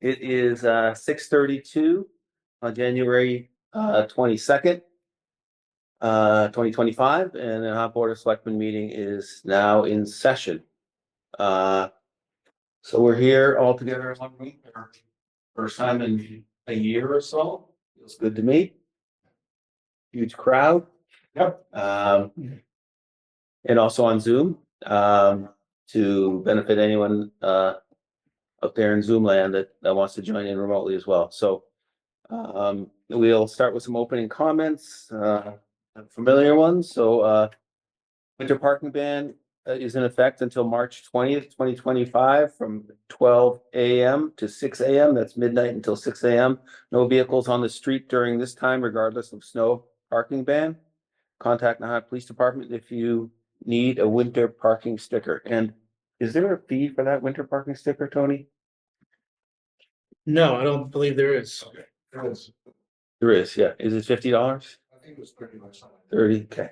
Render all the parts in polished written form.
It is 6:32 on January 22nd, 2025, and the Nahant Board of Selectmen meeting is now in session. So we're here all together in one room for first time in a year or so. Feels good to me. Huge crowd. Yep. And also on Zoom to benefit anyone up there in Zoom land that wants to join in remotely as well. So we'll start with some opening comments, familiar ones. So winter parking ban is in effect until March 20th, 2025, from 12 a.m. to 6 a.m. That's midnight until 6 a.m. No vehicles on the street during this time, regardless of snow parking ban. Contact Nahant Police Department if you need a winter parking sticker. And is there a fee for that winter parking sticker, Tony? No, I don't believe there is. There is, yeah. Is it $50? I think it was pretty much. 30, okay.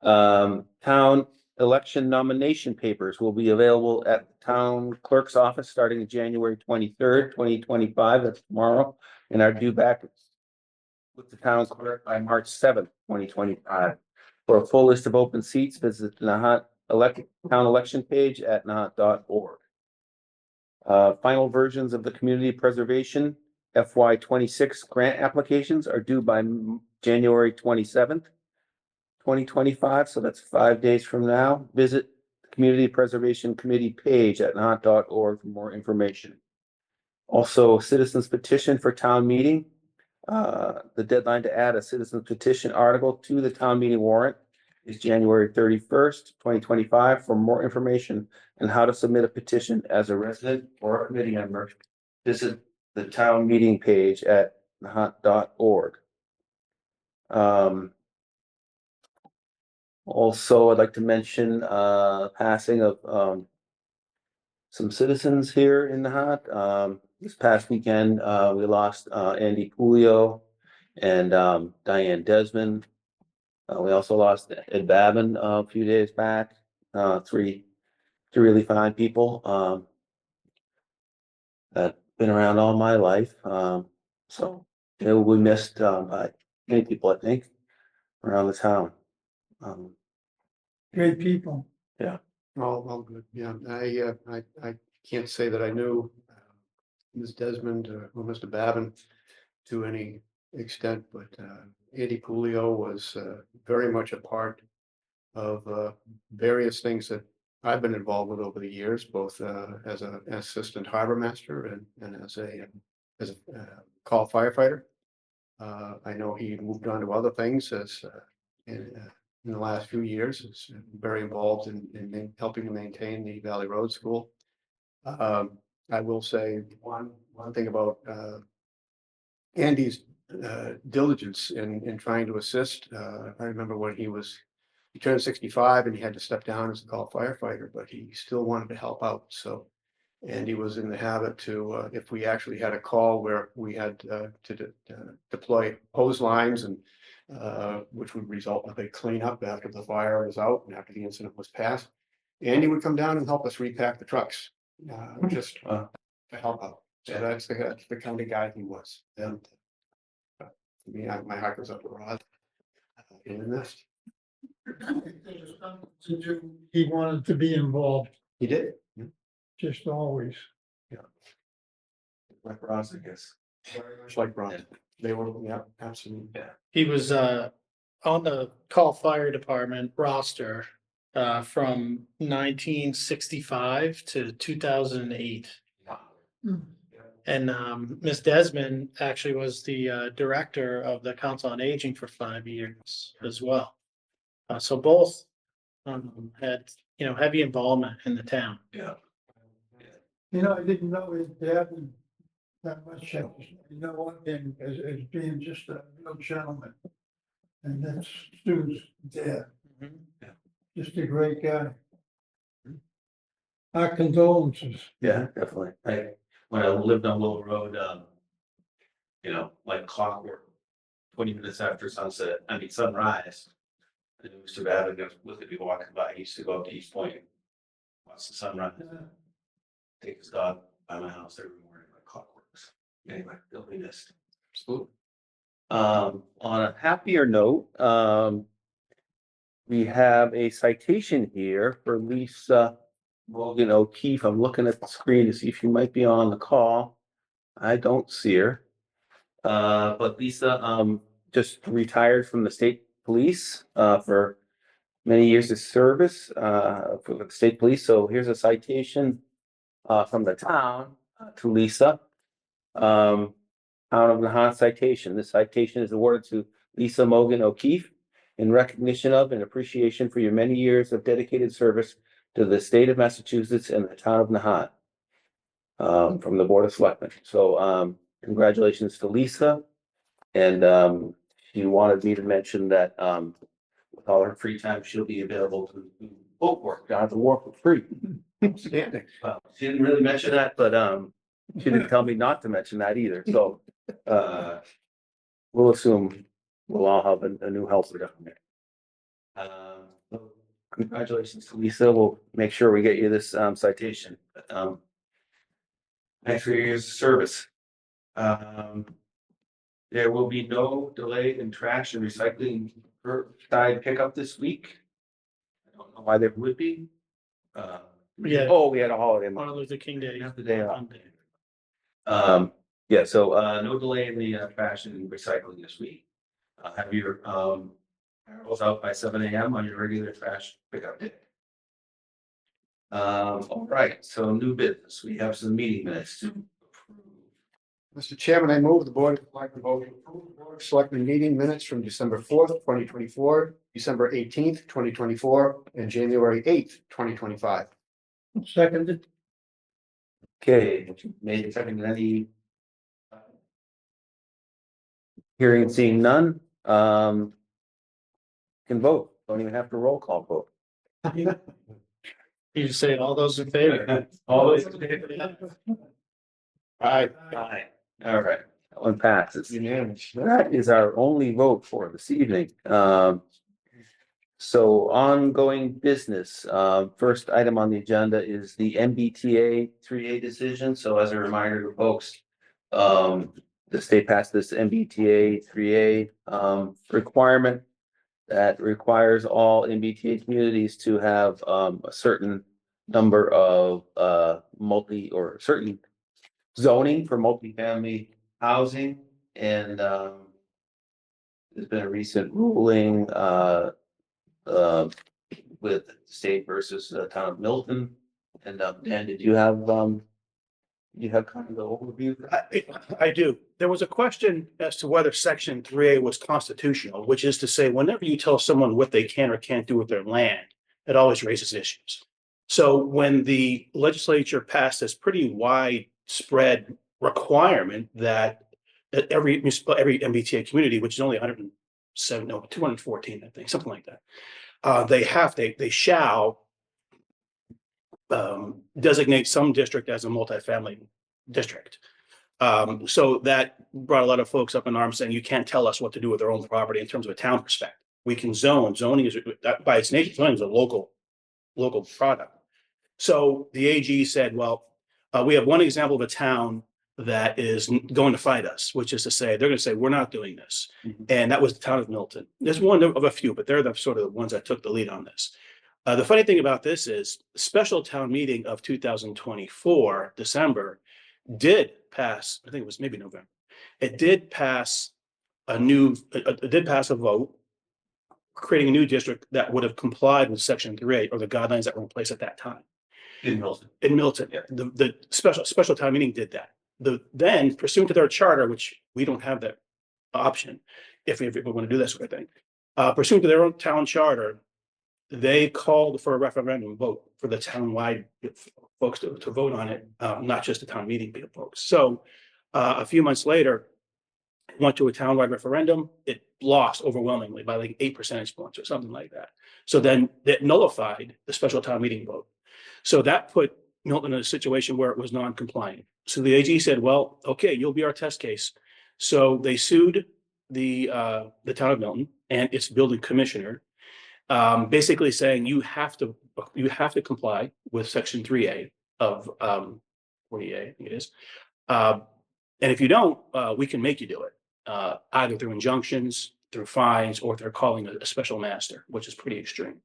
Town election nomination papers will be available at the town clerk's office starting January 23rd, 2025. That's tomorrow. And are due back with the town clerk by March 7th, 2025. For a full list of open seats, visit the Nahant town election page at nahant.org. Final versions of the community preservation FY 26 grant applications are due by January 27th, 2025. So that's 5 days from now. Visit the Community Preservation Committee page at nahant.org for more information. Also, citizens petition for town meeting. The deadline to add a citizen petition article to the town meeting warrant is January 31st, 2025. For more information on how to submit a petition as a resident or a committee member, visit the town meeting page at nahant.org. Also, I'd like to mention passing of some citizens here in Nahant. This past weekend, we lost Andy Pulio and Diane Desmond. We also lost Ed Babin a few days back. Three really fine people that been around all my life. So we missed by many people, I think, around the town. Great people. Yeah. All good. Yeah, I can't say that I knew Ms. Desmond or Mr. Babin to any extent, but Andy Coolio was very much a part of various things that I've been involved with over the years, both as an assistant harbor master and as a call firefighter. I know he moved on to other things as in the last few years. Is very involved in helping to maintain the Valley Road School. I will say one thing about Andy's diligence in trying to assist. I remember when he turned 65 and he had to step down as a call firefighter, but he still wanted to help out. So Andy was in the habit to, if we actually had a call where we had to deploy hose lines and which would result in a big cleanup after the fire was out and after the incident was passed, Andy would come down and help us repack the trucks, just to help out. So that's the kind of guy he was. And for me, my heart goes up to Rod in this. He wanted to be involved, He did. just always. Like Ross, I guess. Very much like Ron. They were, yeah, absolutely. Yeah. He was on the call fire department roster from 1965 to 2008. And Miss Desmond actually was the director of the Council on Aging for 5 years as well. So both had heavy involvement in the town. Yeah. You know, I didn't know his dad that much. You know him as being just a real gentleman. And that's Stu's dad. Just a great guy. Our condolences. Yeah, definitely. When I lived on Willow Road, like clockwork, 20 minutes after sunrise. And Mr. Babbitt goes, look at me walking by. He used to go up to East Point, watch the sunrise, take his dog by my house every morning, like clockwork. Anyway, they'll be missed. Absolutely. On a happier note, we have a citation here for Lisa Morgan O'Keefe. I'm looking at the screen to see if she might be on the call. I don't see her. But Lisa, just retired from the state police, for many years of service, for the state police. So here's a citation, from the town to Lisa. Town of Nahant citation. This citation is awarded to Lisa Morgan O'Keefe in recognition of and appreciation for your many years of dedicated service to the state of Massachusetts and the town of Nahant. From the Board of Selectmen. So, congratulations to Lisa. And, she wanted me to mention that, with all her free time, she'll be available to do boat work down at the wharf for free. Outstanding. Well, she didn't really mention that, but, she didn't tell me not to mention that either, so, we'll assume we'll all have a new helper down there. So congratulations to Lisa, we'll make sure we get you this, citation. Thanks for your years of service. There will be no delay in trash and recycling curbside pickup this week. I don't know why there would be. Yeah. Oh, we had a holiday. Martin Luther King Day. We have the day off. Monday. Yeah, so, no delay in the, trash and recycling this week. Have your, barrels out by 7 AM on your regular trash pickup day. All right, so new business, we have some meeting minutes to approve. Mr. Chairman, I move the Board of Selectmen vote to approve the Board of Selectmen meeting minutes from December 4th, 2024, December 18th, 2024, and January 8th, 2025. Seconded. Okay, made a second, any? Hearing and seeing none, can vote, don't even have to roll call vote. You just say all those in favor. All those in favor? Aye. Aye. All right, that one passes. Unanimous. That is our only vote for this evening. So ongoing business, first item on the agenda is the MBTA 3A decision. So as a reminder to folks, the state passed this MBTA 3A requirement that requires all MBTA communities to have a certain number of multi or certain zoning for multifamily housing. And there's been a recent ruling with the state versus the town of Milton. And Dan, did you have kind of the overview? I do. There was a question as to whether section 3A was constitutional, which is to say, whenever you tell someone what they can or can't do with their land, it always raises issues. So when the legislature passed this pretty widespread requirement that every MBTA community, which is only 214, I think, something like that, they shall designate some district as a multifamily district. So that brought a lot of folks up in arms saying you can't tell us what to do with our own property in terms of a town perspective. We can zone. Zoning is by its nature, zoning is a local product. So the AG said, well, we have one example of a town that is going to fight us, which is to say, they're going to say, we're not doing this. Mhm. And that was the town of Milton. There's one of a few, but they're the sort of the ones that took the lead on this. The funny thing about this is the special town meeting of 2024, December, did pass, I think it was maybe November. It did pass a vote creating a new district that would have complied with section 3A or the guidelines that were in place at that time. In Milton. In Milton, Yeah. the special town meeting did that. Then pursuant to their charter, which we don't have that option, if we want to do this sort of thing, pursuant to their own town charter, they called for a referendum vote for the townwide folks to vote on it, not just the town meeting folks. So a few months later, it went to a townwide referendum. It lost overwhelmingly by like 8 percentage points or something like that. So then it nullified the special town meeting vote. So that put Milton in a situation where it was non-compliant. So the AG said, well, okay, you'll be our test case. So they sued the town of Milton and its building commissioner, basically saying you have to comply with section 3A of 40A, I think it is, And if you don't, we can make you do it, either through injunctions, through fines, or through calling a special master, which is pretty extreme.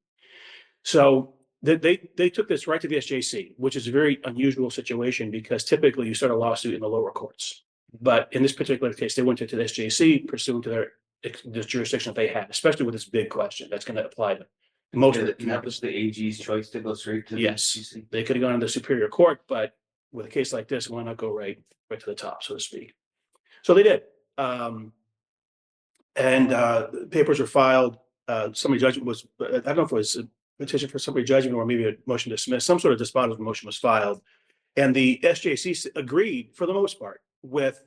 So they took this right to the SJC, which is a very unusual situation because typically you start a lawsuit in the lower courts. But in this particular case, they went to the SJC pursuant to the jurisdiction that they had, especially with this big question that's going to apply to most of the. And that was the AG's choice to go straight to the Yes, SJC? they could have gone to the Superior Court, but with a case like this, why not go right to the top, so to speak? So they did. Papers were filed. Summary judgment was, I don't know if it was a petition for summary judgment or maybe a motion to dismiss. Some sort of dispositive motion was filed. And the SJC agreed for the most part with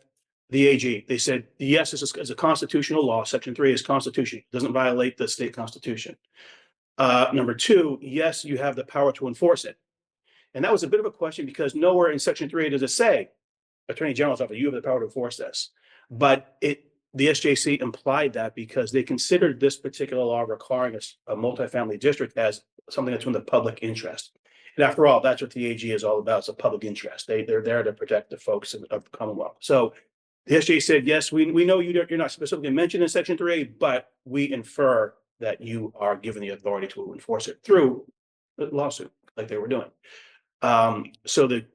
the AG. They said, yes, this is a constitutional law. Section 3 is constitutional. It doesn't violate the state constitution. Number 2, yes, you have the power to enforce it. And that was a bit of a question because nowhere in Section 3 does it say, Attorney General's office, you have the power to enforce this. But the SJC implied that because they considered this particular law requiring a multifamily district as something that's in the public interest. And after all, that's what the AG is all about. It's a public interest. They're there to protect the folks of the Commonwealth. So the SJC said, yes, we know you're not specifically mentioned in Section 3, but we infer that you are given the authority to enforce it through the lawsuit like they were doing. So the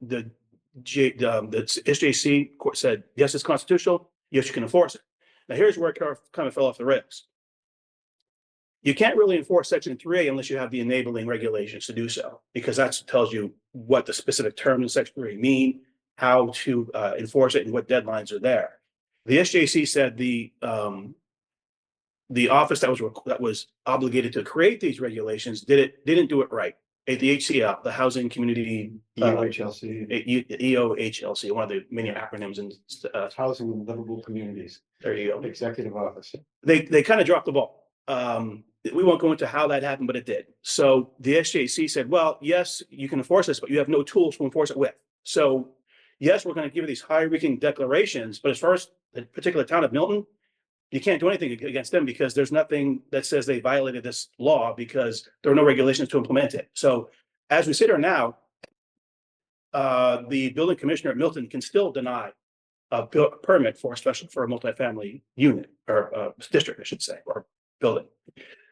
SJC court said, yes, it's constitutional. Yes, you can enforce it. Now, here's where it kind of fell off the rails. You can't really enforce Section 3 unless you have the enabling regulations to do so, because that tells you what the specific terms in Section 3 mean, how to enforce it, and what deadlines are there. The SJC said the office that was obligated to create these regulations didn't do it right. At the HCL, the Housing Community EOHLC, one of the many acronyms in Housing and Livable Communities, there you go. Executive Office. They kind of dropped the ball. We won't go into how that happened, but it did. So the SJC said, well, yes, you can enforce this, but you have no tools to enforce it with. So yes, we're going to give you these high-reaching declarations, but as far as the particular town of Milton, you can't do anything against them because there's nothing that says they violated this law because there are no regulations to implement it. So as we sit here now, the building commissioner at Milton can still deny a permit for a multifamily unit or district, I should say, or building.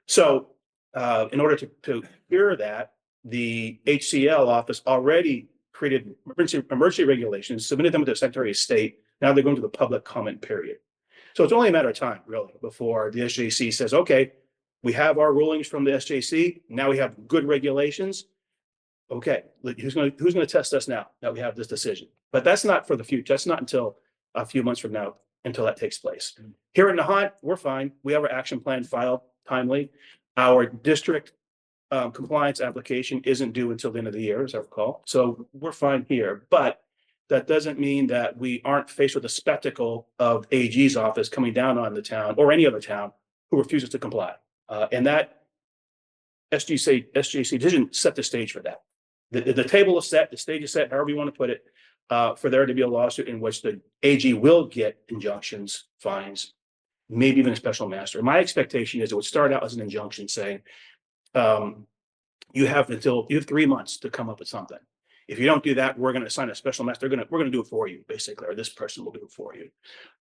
So in order to cure that, the HCL office already created emergency regulations, submitted them to the Secretary of State. Now they're going to the public comment period. So it's only a matter of time, really, before the SJC says, okay, we have our rulings from the SJC. Now we have good regulations. Okay, who's going to test us now that we have this decision? But that's not for the future. That's not until a few months from now until that takes place. Here in Nahant, we're fine. We have our action plan filed timely. Our district compliance application isn't due until the end of the year, as I recall. So we're fine here. But that doesn't mean that we aren't faced with the spectacle of AG's office coming down on the town or any other town who refuses to comply. And that SJC didn't set the stage for that. The table is set, the stage is set, however you want to put it, for there to be a lawsuit in which the AG will get injunctions, fines, maybe even a special master. My expectation is it would start out as an injunction saying, you have 3 months to come up with something. If you don't do that, we're going to assign a special master. We're going to do it for you, basically, or this person will do it for you.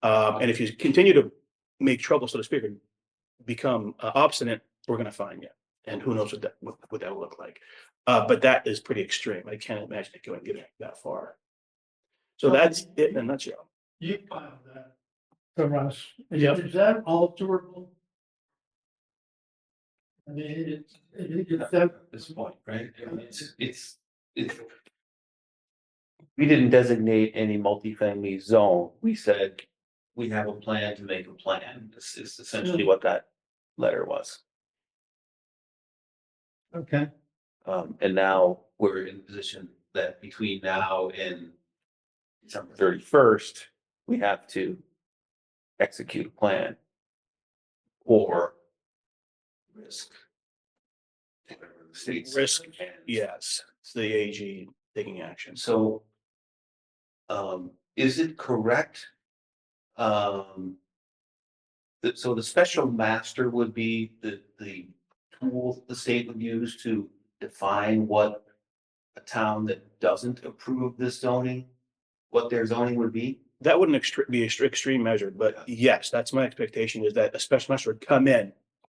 And if you continue to make trouble, so to speak, and become obstinate, we're going to fine you. And who knows what that will look like. But that is pretty extreme. I can't imagine it going getting that far. So that's it in a nutshell. You filed that for us. Yep. Is that alterable? I mean, it's that. At this point, right? I mean, it's. We didn't designate any multifamily zone. We said we have a plan to make a plan. This is essentially what that letter was. Okay. And now we're in a position that between now and December 31st, we have to execute a plan or risk. Whatever the state's Risk, yes, it's the AG taking action. So, is it correct? So the special master would be the tool the state would use to define what a town that doesn't approve this zoning, what their zoning would be? that wouldn't be an extreme measure, but yes, that's my expectation is that a special master would come in,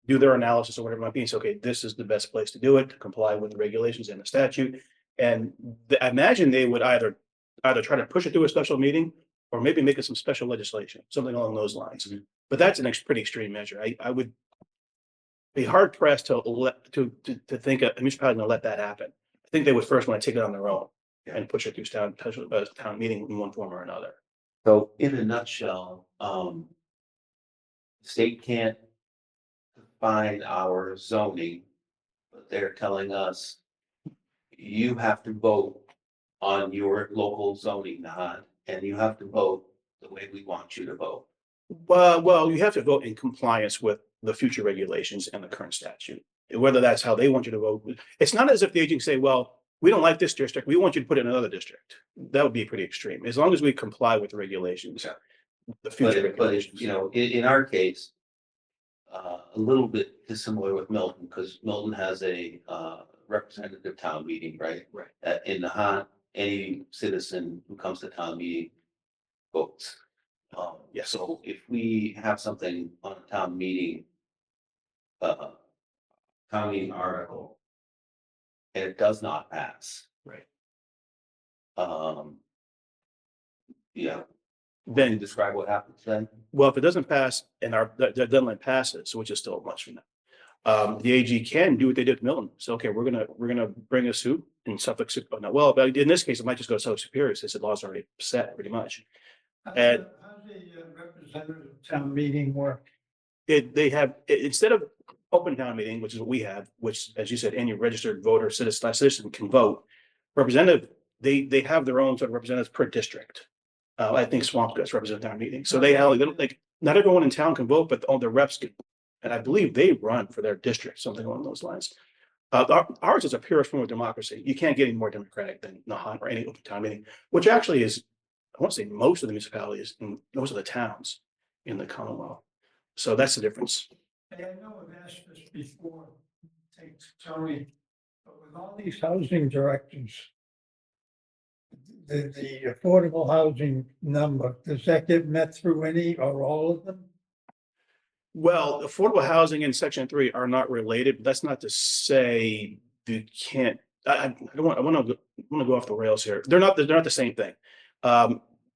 do their analysis or whatever it might be, and say, okay, this is the best place to do it, to comply with the regulations and the statute. And I imagine they would either try to push it through a special meeting or maybe make it some special legislation, something along those lines. But that's an pretty extreme measure. I would be hard pressed to think a municipality gonna let that happen. I think they would first want to take it on their own and push it through town meeting in one form or another. So in a nutshell, state can't define our zoning, but they're telling us you have to vote on your local zoning, Nahant, and you have to vote the way we want you to vote. Well, you have to vote in compliance with the future regulations and the current statute. Whether that's how they want you to vote. It's not as if the agents say, well, we don't like this district. We want you to put it in another district. That would be pretty extreme. As long as we comply with the regulations, the future regulations. You know, in our case, a little bit dissimilar with Milton, because Milton has a representative town meeting, right? Right. In Nahant, any citizen who comes to town meeting votes. Yes. So if we have something on a town meeting article, and it does not pass. Right. Yeah, Then describe what happens then. well, if it doesn't pass and the deadline passes, which is still much from now, the AG can do what they did with Milton. So, okay, we're gonna bring a suit in Suffolk. Well, but in this case, it might just go to Suffolk Superior. Since the law's already set pretty much. And How's the representative town meeting work? they have, instead of open town meeting, which is what we have, which, as you said, any registered voter, citizen can vote. Representative, they have their own sort of representatives per district. I think Swampscott's represent town meeting. So they don't like, not everyone in town can vote, but all their reps can. And I believe they run for their district, something along those lines. Ours is a purest form of democracy. You can't get any more democratic than Nahant or any open town meeting, which actually is, I want to say, most of the municipalities and most of the towns in the Commonwealth. So that's the difference. Hey, I know I've asked this before, thanks, Tony, but with all these housing directives, the affordable housing number, does that get met through any or all of them? Well, affordable housing and Section 3 are not related, but that's not to say you can't. I want to go off the rails here. They're not the same thing.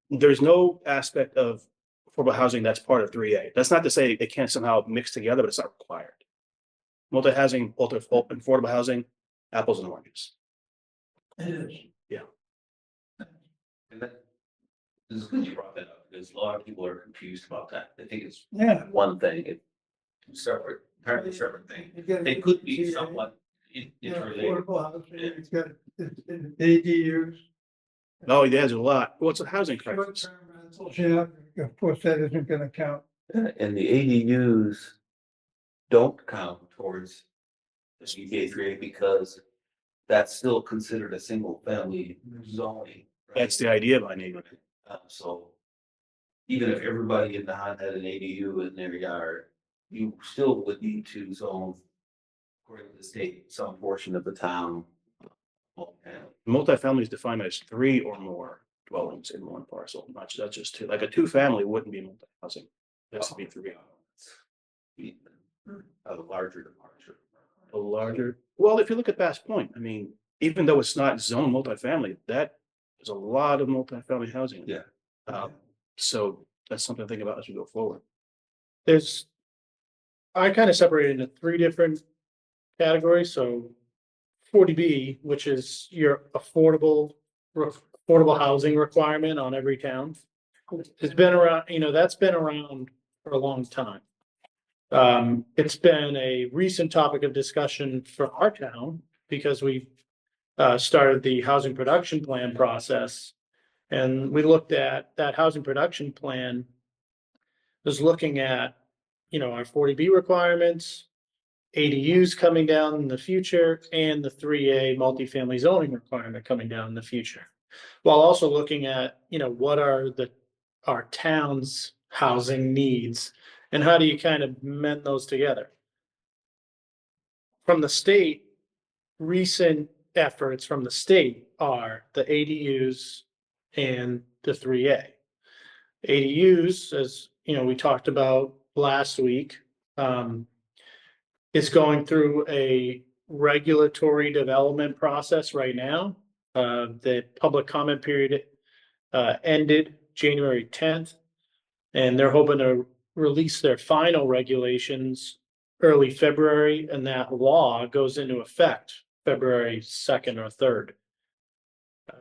There's no aspect of affordable housing that's part of 3A. That's not to say they can't somehow mix together, but it's not required. Multi-housing, affordable housing, apples and oranges. It is. And that, this is good you brought that up, because a lot of people are confused about that. They think it's Yeah. one thing, it's entirely separate thing. They could be somewhat interrelated. Affordable housing, it's got ADUs. Oh, there's a lot. What's a housing crisis? Short-term rentals, yeah, of course, that isn't gonna count. And the ADUs don't count towards the CPA 3A because that's still considered a single family zoning. right? That's the idea behind it. So even if everybody in the Nahant had an ADU in their yard, you still would need to zone, according to the state, some portion of the town. Multifamily is defined as 3 or more dwellings in one parcel, not just 2. Like a 2-family wouldn't be multi-housing. It has to be 3. A larger departure. A larger, well, if you look at Bass Point, I mean, even though it's not zone multifamily, that is a lot of multifamily housing. Yeah. So that's something to think about as we go forward. I kind of separated into 3 different categories. So 40B, which is your affordable housing requirement on every town. It's been around, that's been around for a long time. It's been a recent topic of discussion for our town because we started the housing production plan process. And we looked at that housing production plan was looking at, our 40B requirements, ADUs coming down in the future, and the 3A multifamily zoning requirement coming down in the future. While also looking at, what are our town's housing needs and how do you kind of mend those together? From the state, recent efforts from the state are the ADUs and the 3A. ADUs, as you know, we talked about last week, is going through a regulatory development process right now. The public comment period ended January 10th, and they're hoping to release their final regulations early February, and that law goes into effect February 2nd or 3rd.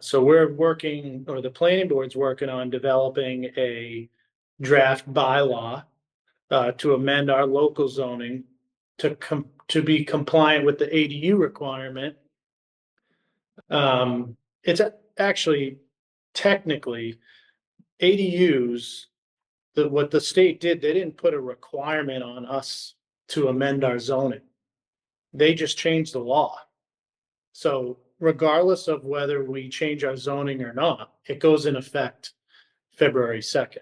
So we're working, or the planning board's working on developing a draft bylaw to amend our local zoning to be compliant with the ADU requirement. It's actually technically ADUs, what the state did, they didn't put a requirement on us to amend our zoning. They just changed the law. So regardless of whether we change our zoning or not, it goes in effect February 2nd.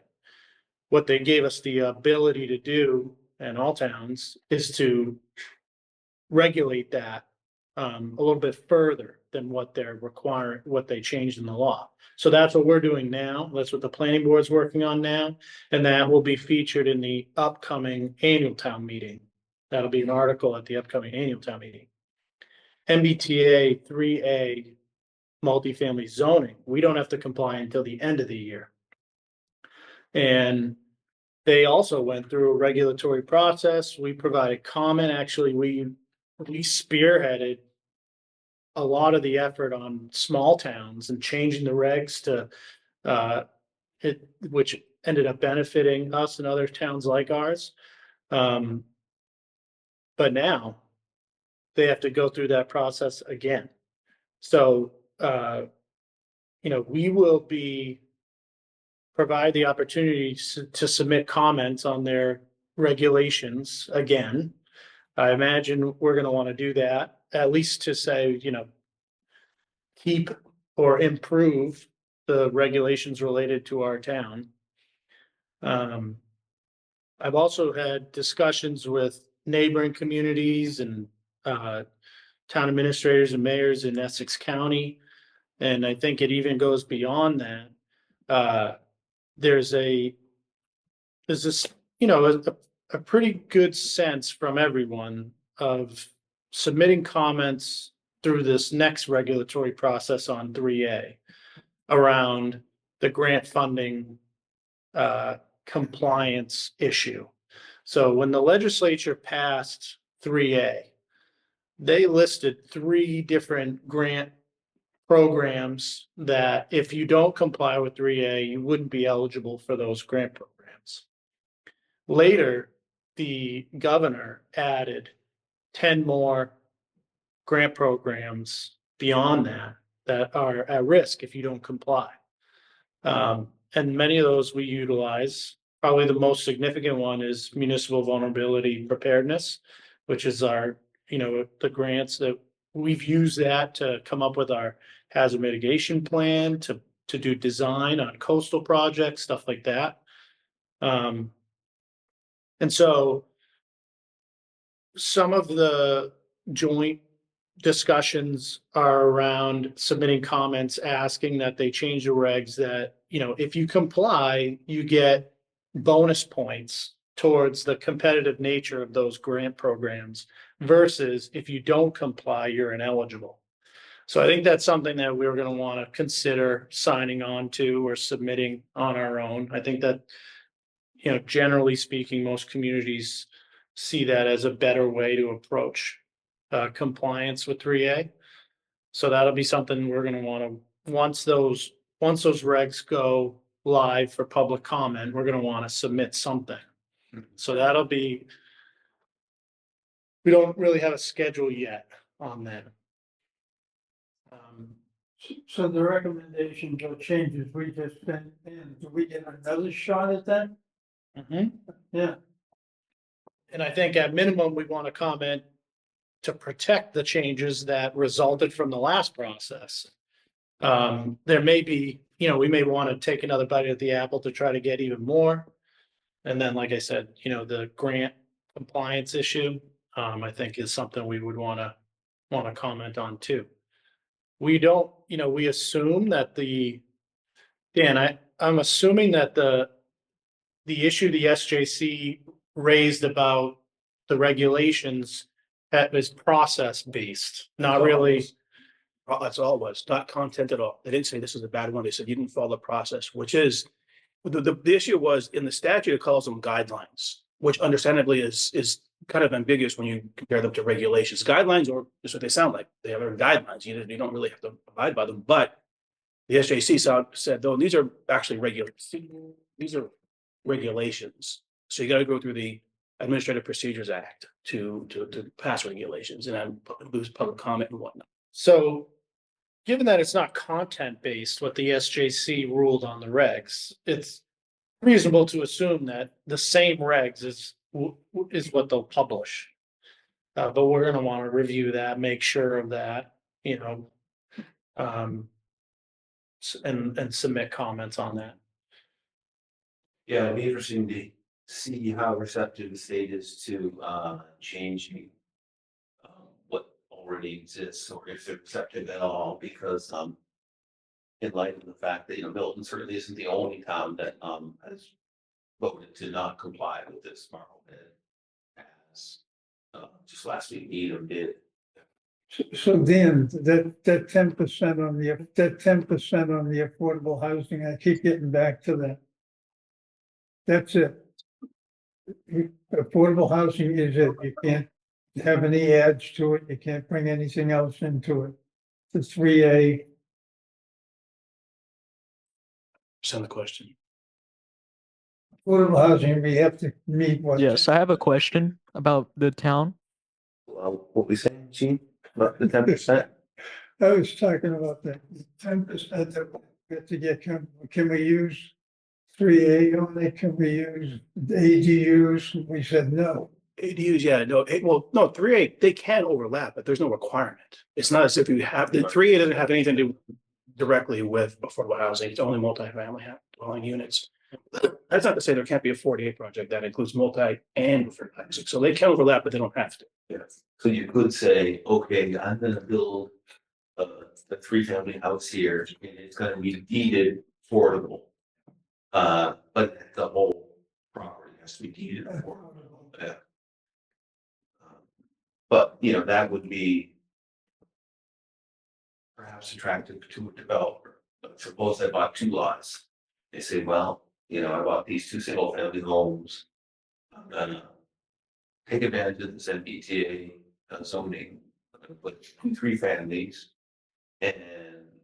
What they gave us the ability to do, in all towns, is to regulate that a little bit further than what they're requiring, what they changed in the law. So that's what we're doing now. That's what the planning board's working on now. And that will be featured in the upcoming annual town meeting. That'll be an article at the upcoming annual town meeting. MBTA 3A multifamily zoning, we don't have to comply until the end of the year. And they also went through a regulatory process. We provided comment. Actually, we spearheaded a lot of the effort on small towns and changing the regs to which ended up benefiting us and other towns like ours. But now they have to go through that process again. So, we will provide the opportunity to submit comments on their regulations again. I imagine we're going to want to do that, at least to say, keep or improve the regulations related to our town. I've also had discussions with neighboring communities and town administrators and mayors in Essex County. And I think it even goes beyond that. There's this, a pretty good sense from everyone of submitting comments through this next regulatory process on 3A around the grant funding compliance issue. So when the legislature passed 3A, they listed 3 different grant programs that if you don't comply with 3A, you wouldn't be eligible for those grant programs. Later, the governor added 10 more grant programs beyond that are at risk if you don't comply. And many of those we utilize. Probably the most significant one is municipal vulnerability preparedness, which is our, the grants that we've used that to come up with our hazard mitigation plan, to do design on coastal projects, stuff like that. And so some of the joint discussions are around submitting comments, asking that they change the regs that, if you comply, you get bonus points towards the competitive nature of those grant programs versus if you don't comply, you're ineligible. So I think that's something that we're going to want to consider signing on to or submitting on our own. I think that, generally speaking, most communities see that as a better way to approach compliance with 3A. So that'll be something we're going to want to, once those regs go live for public comment, we're going to want to submit something. So that'll be, we don't really have a schedule yet on that. So the recommendations or changes we just sent in, do we get another shot at that? Yeah. And I think at minimum, we want to comment to protect the changes that resulted from the last process. There may be, we may want to take another bite at the apple to try to get even more. And then, like I said, the grant compliance issue, I think is something we would want to comment on too. We don't, we assume that I'm assuming that the the issue the SJC raised about the regulations that was process based, not really. That's all it was, not content at all. They didn't say this is a bad one. They said you didn't follow the process, which is, the issue was in the statute, it calls them guidelines, which understandably is kind of ambiguous when you compare them to regulations. Guidelines are just what they sound like. They are guidelines. You don't really have to abide by them, but the SJC said, though, these are actually these are regulations. So you got to go through the Administrative Procedures Act to pass regulations and then lose public comment and whatnot. So, given that it's not content based, what the SJC ruled on the regs, it's reasonable to assume that the same regs is what they'll publish. But we're gonna want to review that, make sure of that, you know. And submit comments on that. Yeah, it'd be interesting to see how receptive the state is to changing what already exists, or if they're receptive at all, because in light of the fact that, Milton certainly isn't the only town that has voted to not comply with this Marblehead, as just last week Needham did. So Dan, that 10% on the, that 10% on the affordable housing, I keep getting back to that. That's it. Affordable housing is it. You can't have any adds to it. You can't bring anything else into it. The 3A. Send the question. Affordable housing, we have to meet what? Yes, I have a question about the town. Well, what we saying, Gene, about the 10%? I was talking about that 10% that we have to get, can we use 3A on it? Can we use ADUs? We said no. ADUs, yeah, no, well, no, 3A, they can overlap, but there's no requirement. It's not as if you have, the 3A doesn't have anything to do directly with affordable housing. It's only multifamily dwelling units. That's not to say there can't be a 48 project that includes multi and affordable housing. So they can overlap, but they don't have to. Yes. So you could say, okay, I'm gonna build a 3-family house here, and it's gonna be deeded affordable. But the whole property has to be deeded affordable. Yeah. But, that would be perhaps attractive to a developer. But suppose I bought 2 lots. They say, well, I bought these 2 single-family homes. I'm gonna take advantage of this MBTA zoning, I'm gonna put 2 3-families, and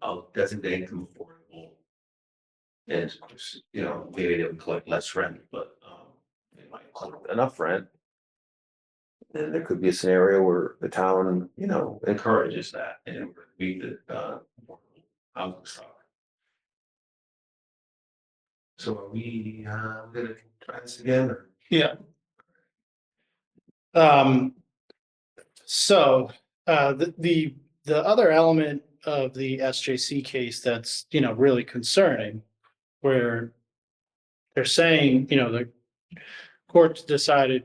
I'll designate them affordable. And of course, maybe they would collect less rent, but they might collect enough rent. Then there could be a scenario where the town, encourages that and we the housing stock. So are we gonna try this again? Or? Yeah. So the other element of the SJC case that's really concerning, where they're saying the court decided,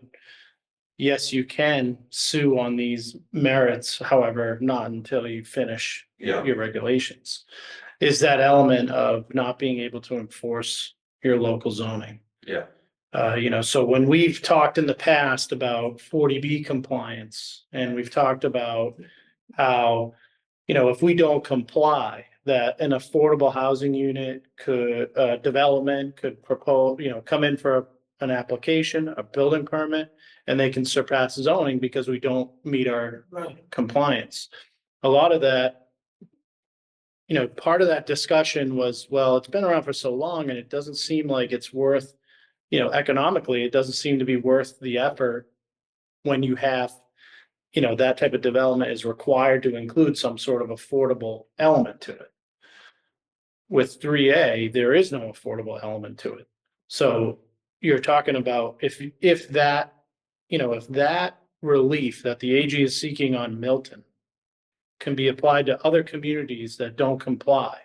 yes, you can sue on these merits, however, not until you finish your regulations, is that element of not being able to enforce your local zoning. Yeah. So when we've talked in the past about 40B compliance, and we've talked about how, if we don't comply, that an affordable housing unit could, development could propose, come in for an application, a building permit, and they can surpass zoning because we don't meet our compliance. A lot of that, part of that discussion was, well, it's been around for so long and it doesn't seem like it's worth, economically, it doesn't seem to be worth the effort when you have, that type of development is required to include some sort of affordable element to it. With 3A, there is no affordable element to it. So you're talking about if that relief that the AG is seeking on Milton can be applied to other communities that don't comply,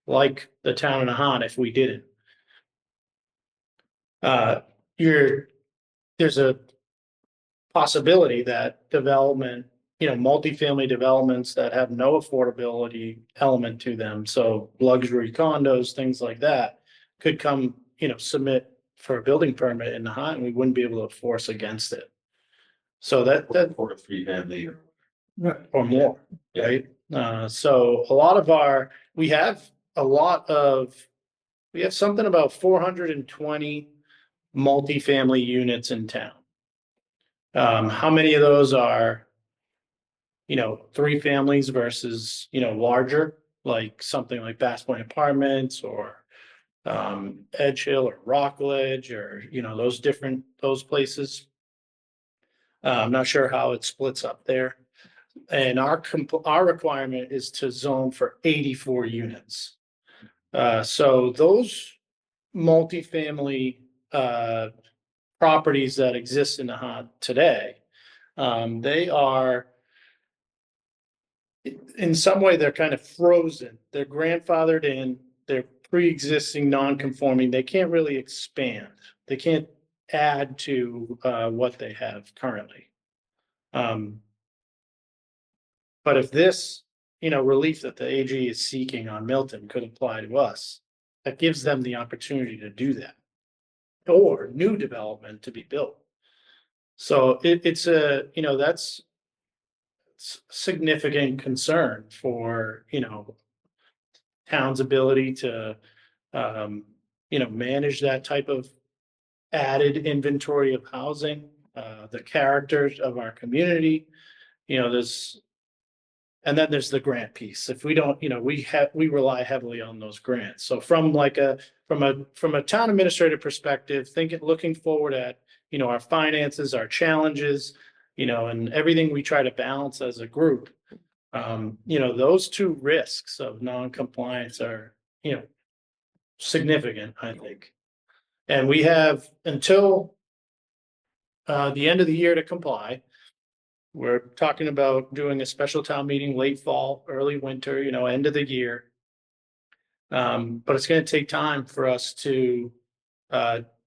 like the town of Nahant, if we didn't. There's a possibility that development, multifamily developments that have no affordability element to them, so luxury condos, things like that, could come, submit for a building permit in Nahant, and we wouldn't be able to force against it. So that, For a 3-family. Right. or more, Yeah. right? So a lot of we have something about 420 multifamily units in town. How many of those are, 3 families versus, larger, like something like Bass Point Apartments or Edge Hill or Rockledge or, those places. I'm not sure how it splits up there. And our requirement is to zone for 84 units. So those multifamily properties that exist in Nahant today, they are, in some way, they're kind of frozen. They're grandfathered in. They're pre-existing, non-conforming. They can't really expand. They can't add to what they have currently. But if this, relief that the AG is seeking on Milton could apply to us, that gives them the opportunity to do that. Or new development to be built. So it's that's significant concern for, town's ability to, manage that type of added inventory of housing, the characters of our community. And then there's the grant piece. If we don't, we rely heavily on those grants. So from a town administrative perspective, looking forward at, our finances, our challenges, and everything we try to balance as a group. Those 2 risks of non-compliance are, significant, I think. And we have until the end of the year to comply. We're talking about doing a special town meeting late fall, early winter, end of the year. But it's going to take time for us to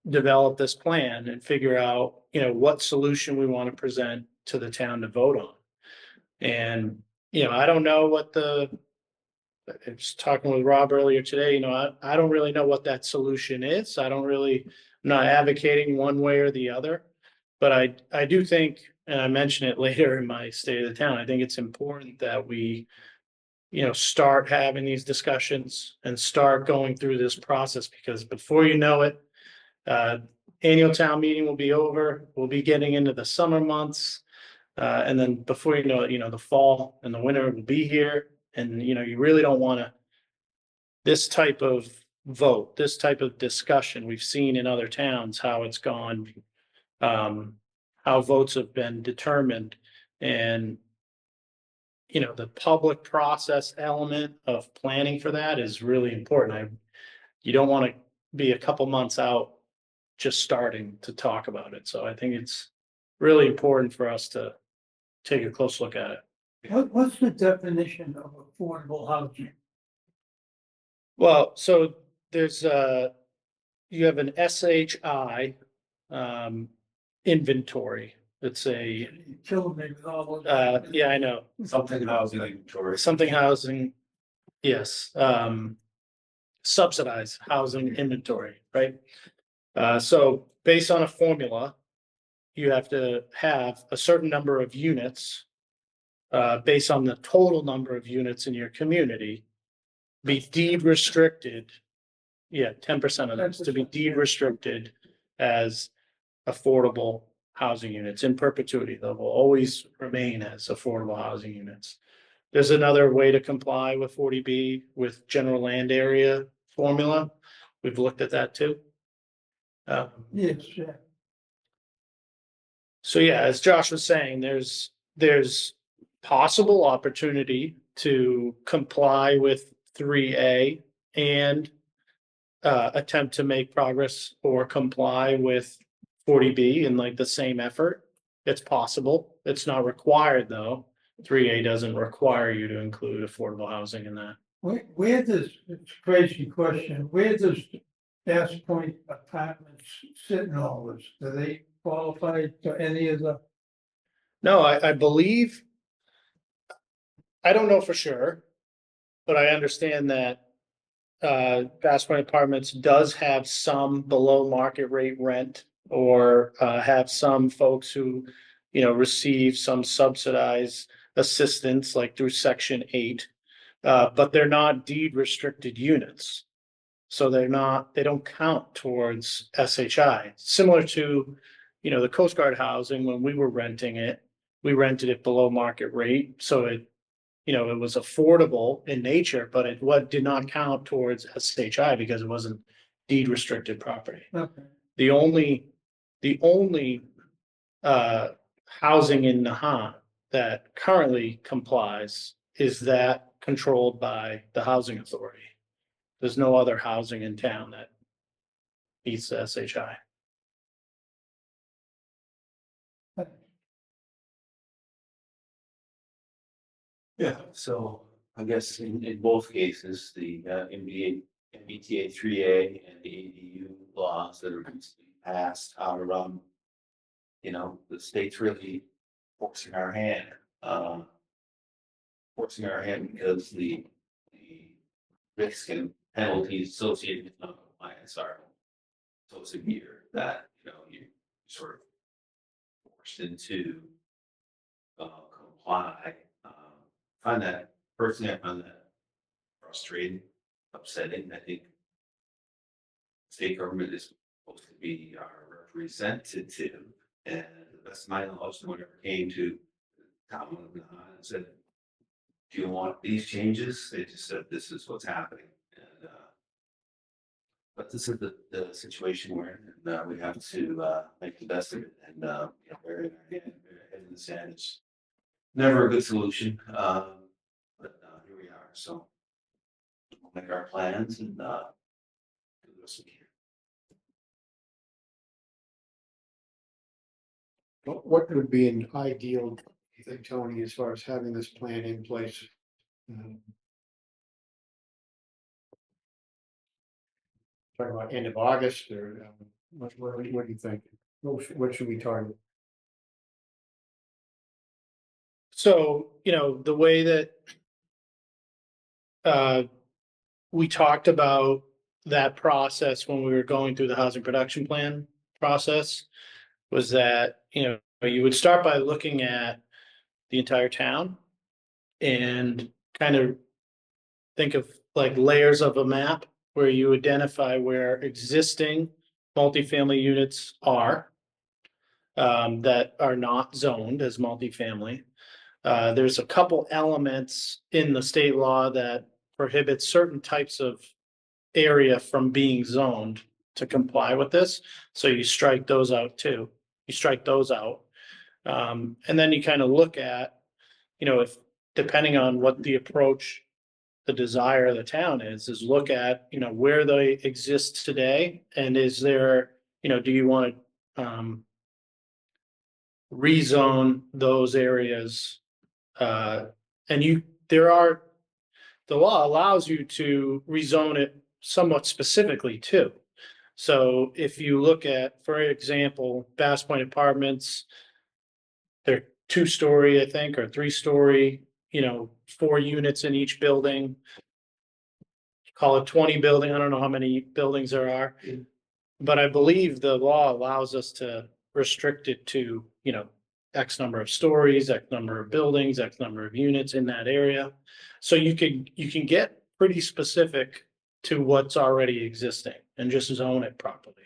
develop this plan and figure out, what solution we want to present to the town to vote on. And, I don't know I was talking with Rob earlier today, I don't really know what that solution is. I'm not advocating one way or the other. But I do think, and I mention it later in my state of the town, I think it's important that we, start having these discussions and start going through this process, because before you know it, annual town meeting will be over. We'll be getting into the summer months. And then before you know it, the fall and the winter will be here. And, you really don't want this type of vote, this type of discussion. We've seen in other towns how it's gone. How votes have been determined, and the public process element of planning for that is really important. You don't want to be a couple months out just starting to talk about it. So I think it's really important for us to take a close look at it. What's the definition of affordable housing? Well, so there's you have an SHI inventory. It's Killing me with all those. yeah, I know. Something housing inventory. Something housing, yes, subsidized housing inventory, right? So based on a formula, you have to have a certain number of units, based on the total number of units in your community, be deed restricted. Yeah, 10% of those to be deed restricted as affordable housing units in perpetuity. They will always remain as affordable housing units. There's another way to comply with 40B with general land area formula. We've looked at that too. Yes, yeah. So yeah, as Josh was saying, there's possible opportunity to comply with 3A and attempt to make progress or comply with 40B in like the same effort. It's possible. It's not required though. 3A doesn't require you to include affordable housing in that. Where does, it's a crazy question, where does Bass Point Apartments sit in all this? Do they qualify to any of the? No, I believe, I don't know for sure, but I understand that Bass Point Apartments does have some below market rate rent or have some folks who, receive some subsidized assistance like through Section 8. But they're not deed restricted units. So they don't count towards SHI, similar to, the Coast Guard housing. When we were renting it, we rented it below market rate. So it was affordable in nature, but did not count towards SHI because it wasn't deed restricted property. Okay. The only housing in Nahant that currently complies is that controlled by the housing authority. There's no other housing in town that beats the SHI. Yeah, so I guess in both cases, the MBTA 3A and the ADU laws that are recently passed are, the state's really forcing our hand. Forcing our hand because the risk and penalties associated with non-compliance are so severe that, you sort of forced into comply. Find that personally, I find that frustrating, upsetting. I think state government is supposed to be our representative, and the best of my knowledge, no one ever came to town and said, "Do you want these changes?" They just said, "This is what's happening." And but this is the situation we're in, and we have to make the best of it. And burying our head in the sand is never a good solution. But here we are. So we'll make our plans and do the best we can. What would be an ideal, you think, Tony, as far as having this plan in place? Talking about end of August or what do you think? What should we target? So, the way that we talked about that process when we were going through the housing production plan process was that, you would start by looking at the entire town and kind of think of like layers of a map where you identify where existing multifamily units are that are not zoned as multifamily. There's a couple elements in the state law that prohibits certain types of area from being zoned to comply with this. So you strike those out too. You strike those out. And then you kind of look at, if depending on what the approach, the desire of the town is look at, where they exist today. And is there, do you want to rezone those areas? And the law allows you to rezone it somewhat specifically too. So if you look at, for example, Bass Point Apartments, they're 2-story, I think, or 3-story, 4 units in each building. Call it 20 building. I don't know how many buildings there are. But I believe the law allows us to restrict it to, X number of stories, X number of buildings, X number of units in that area. So you can get pretty specific to what's already existing and just zone it properly.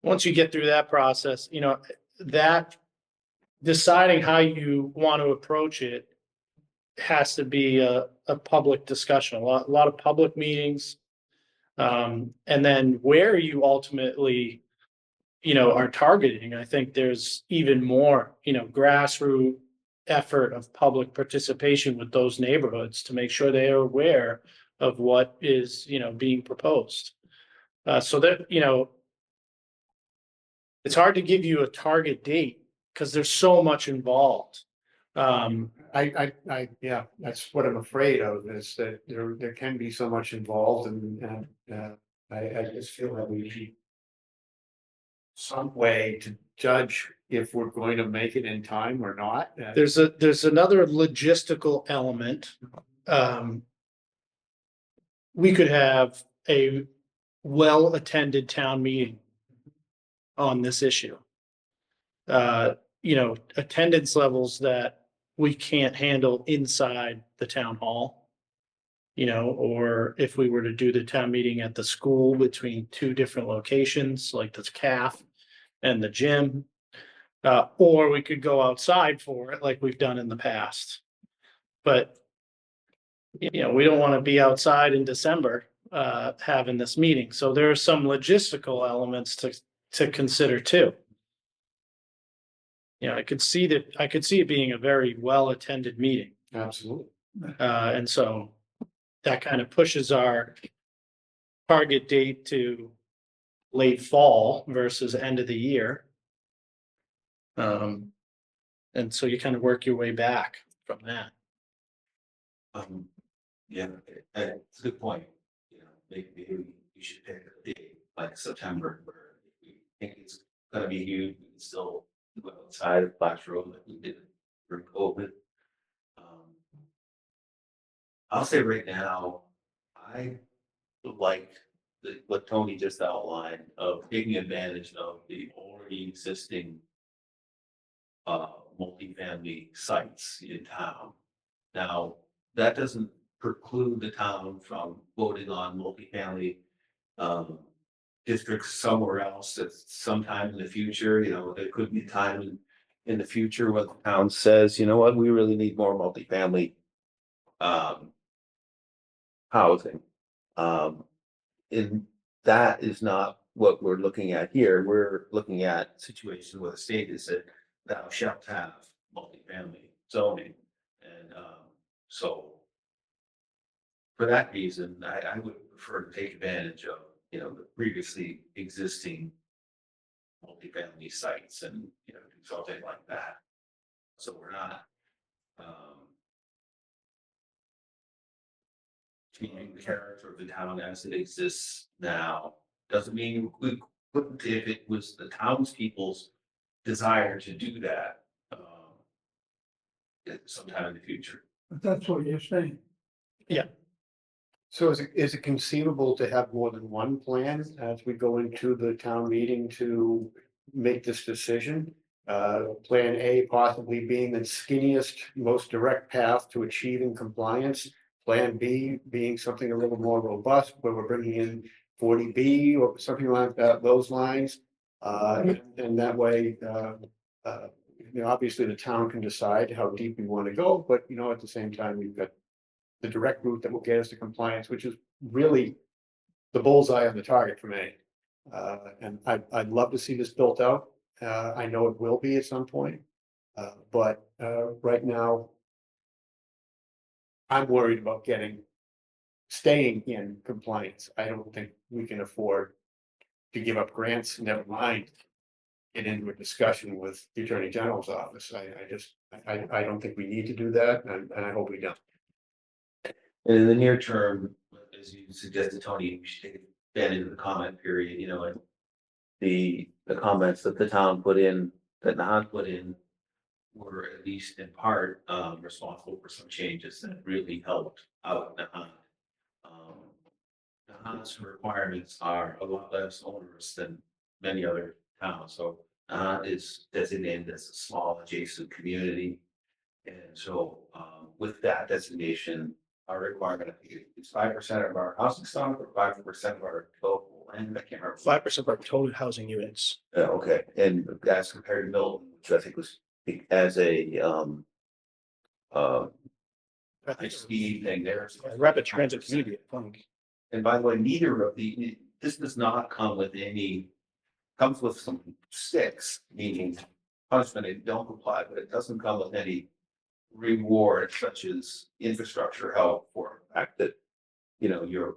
Once you get through that process, that deciding how you want to approach it has to be a public discussion, a lot of public meetings. And then where you ultimately, are targeting, I think there's even more, grassroots effort of public participation with those neighborhoods to make sure they are aware of what is, being proposed. So that, it's hard to give you a target date because there's so much involved. Yeah, that's what I'm afraid of, is that there can be so much involved, and I just feel that we need some way to judge if we're going to make it in time or not. There's another logistical element. we could have a well-attended town meeting on this issue. Attendance levels that we can't handle inside the town hall. Or if we were to do the town meeting at the school between two different locations, like the CAF and the gym. Or we could go outside for it like we've done in the past. But, we don't want to be outside in December, having this meeting. So there are some logistical elements to consider too. I could see it being a very well-attended meeting. Absolutely. And so that kind of pushes our target date to late fall versus end of the year. And so you kind of work your way back from that. Yeah, it's a good point. Maybe you should pick a date like September where we think it's gonna be huge, we can still go outside of Flash Road like we did during COVID. I'll say right now, I like what Tony just outlined of taking advantage of the already existing multifamily sites in town. Now, that doesn't preclude the town from voting on multifamily districts somewhere else at sometime in the future. There could be time in the future where the town says, you know what, we really need more multifamily housing. And that is not what we're looking at here. We're looking at situations where the state is that thou shalt have multifamily zoning. And so for that reason, I would prefer to take advantage of, the previously existing multifamily sites and, do something like that. So we're not changing the character of the town as it exists now. Doesn't mean we couldn't, if it was the townspeople's desire to do that sometime in the future. But that's what you're saying. So is it conceivable to have more than one plan as we go into the town meeting to make this decision? Plan A possibly being the skinniest, most direct path to achieving compliance. Plan B being something a little more robust, where we're bringing in 40B or something like that, those lines. And that way, obviously the town can decide how deep we want to go, but at the same time, we've got the direct route that will get us to compliance, which is really the bullseye on the target for me. And I'd love to see this built out. I know it will be at some point. But right now, I'm worried about staying in compliance. I don't think we can afford to give up grants, never mind get into a discussion with the Attorney General's office. I don't think we need to do that, and I hope we don't. And in the near term, as you suggested, Tony, we should take advantage of the comment period, and the comments that the town put in, that Nahant put in, were at least in part responsible for some changes that really helped out Nahant. Nahant's requirements are a lot less onerous than many other towns, so Nahant is designated as a small adjacent community. And so with that designation, our requirement, I think it's 5% of our housing stock or 5% of our total land. I can't remember. 5% of our total housing units. Okay, and as compared to Milton, which I think was as a I think ski thing there. rapid transit community, I think. And by the way, this does not come with comes with some sticks, meaning punishment if you don't comply, but it doesn't come with any reward such as infrastructure help for the fact that, your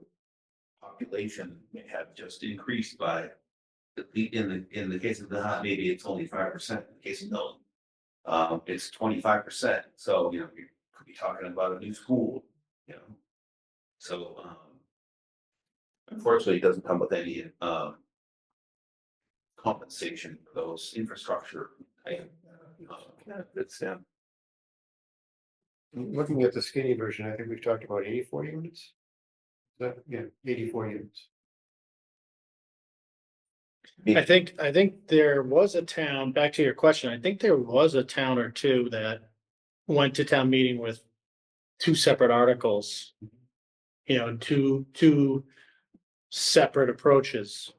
population may have just increased by, in the case of the maybe it's only 5%, in the case of Milton. It's 25%, so, you could be talking about a new school, So, unfortunately, it doesn't come with any, compensation for those infrastructure. It's, Looking at the skinny version, I think we've talked about 84 units. So, yeah, 84 units. I think there was a town, back to your question, I think there was a town or two that went to town meeting with two separate articles. You know, two separate approaches.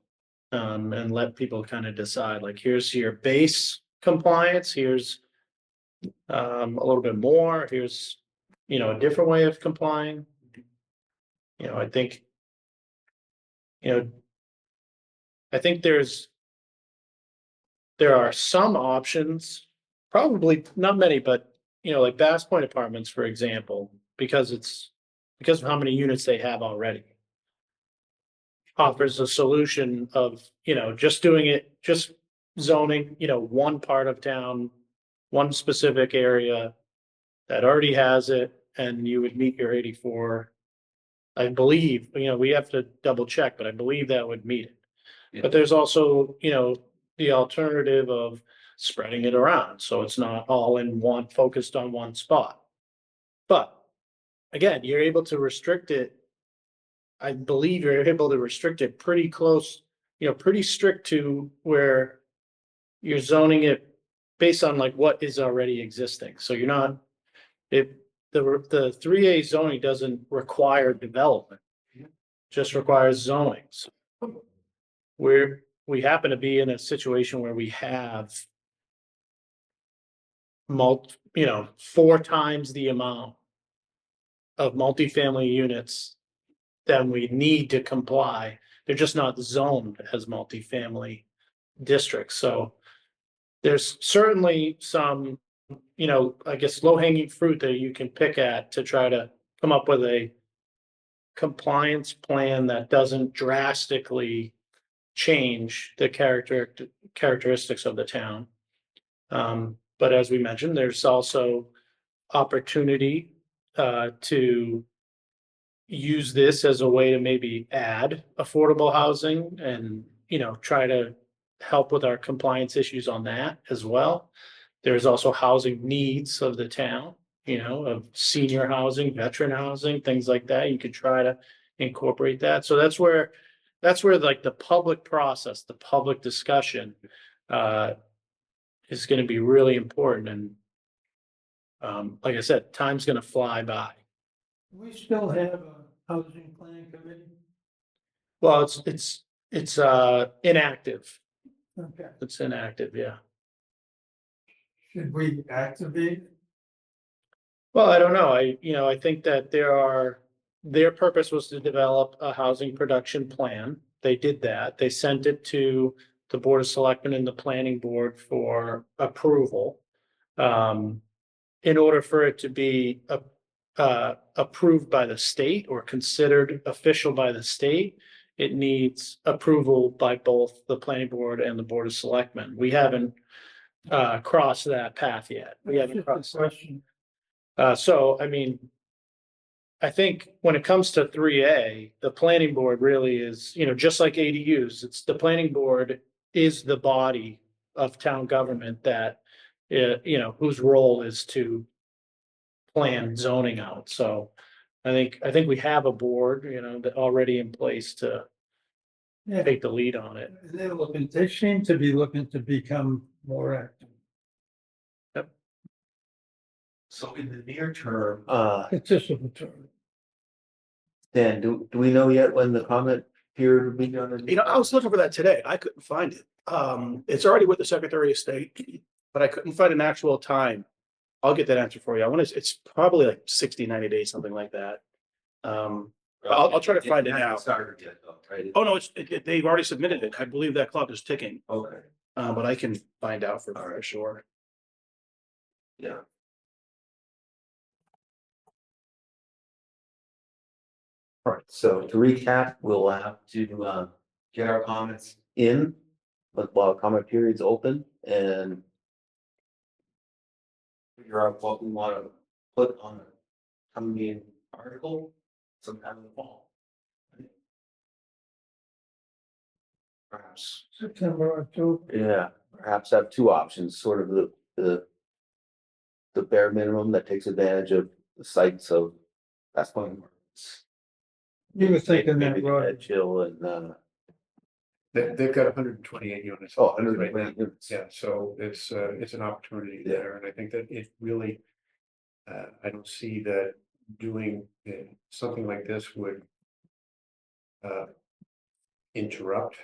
And let people kind of decide, like, here's your base compliance, here's a little bit more, here's, you know, a different way of complying. You know, I think, you know, I think there are some options, probably not many, but, you know, like Bass Point Apartments, for example, because of how many units they have already. Offers a solution of, you know, just doing it, just zoning, you know, one part of town, one specific area that already has it, and you would meet your 84. I believe, you know, we have to double check, but I believe that would meet it. Yeah. But there's also, you know, the alternative of spreading it around, so it's not all in one, focused on one spot. But again, you're able to restrict it. I believe you're able to restrict it pretty close, you know, pretty strict to where you're zoning it based on like what is already existing. So you're not, the 3A zoning doesn't require development. Just requires zoning. So we happen to be in a situation where we have you know, 4 times the amount of multifamily units than we need to comply. They're just not zoned as multifamily districts. So there's certainly some, you know, I guess low-hanging fruit that you can pick at to try to come up with a compliance plan that doesn't drastically change the characteristics of the town. But as we mentioned, there's also opportunity to use this as a way to maybe add affordable housing and, you know, try to help with our compliance issues on that as well. There's also housing needs of the town, you know, of senior housing, veteran housing, things like that. You could try to incorporate that. So that's where like the public process, the public discussion is going to be really important. And like I said, time's going to fly by. We still have a housing planning committee. Well, it's inactive. Okay, It's inactive, yeah. should we activate? it? Well, I don't know. I think that their purpose was to develop a housing production plan. They did that. They sent it to the Board of Selectmen and the Planning Board for approval. In order for it to be approved by the state or considered official by the state, it needs approval by both the Planning Board and the Board of Selectmen. We haven't crossed that path yet. We haven't Just a crossed. question. So, I mean, I think when it comes to 3A, the planning board really is, you know, just like ADUs, it's the planning board is the body of town government that, you know, whose role is to plan zoning out. So I think we have a board, you know, that already in place to Yeah, take the lead on it. they seem to be looking to become more active. So in the near term, Participatory. Dan, do we know yet when the comment period will be done? You know, I was looking for that today. I couldn't find it. It's already with the Secretary of State, but I couldn't find an actual time. I'll get that answer for you. It's probably like 60, 90 days, something like that. I'll try to find it now. Started yet, though, right? Oh, no, they've already submitted it. I believe that clock is ticking, Okay, but I can find out for All right. sure. yeah. All right, so to recap, we'll have to get our comments in, but while comment period's open and figure out what we want to put on a coming article sometime in the fall. Perhaps, September, October. yeah, perhaps have 2 options, sort of the bare minimum that takes advantage of the sites of that's going. You were thinking that, Maybe the Roger. Edge Hill and, They've got 128 units. oh, right 120 now. units. Yeah, so it's an opportunity Yeah. there, and I think that it really, I don't see that doing something like this would uh, interrupt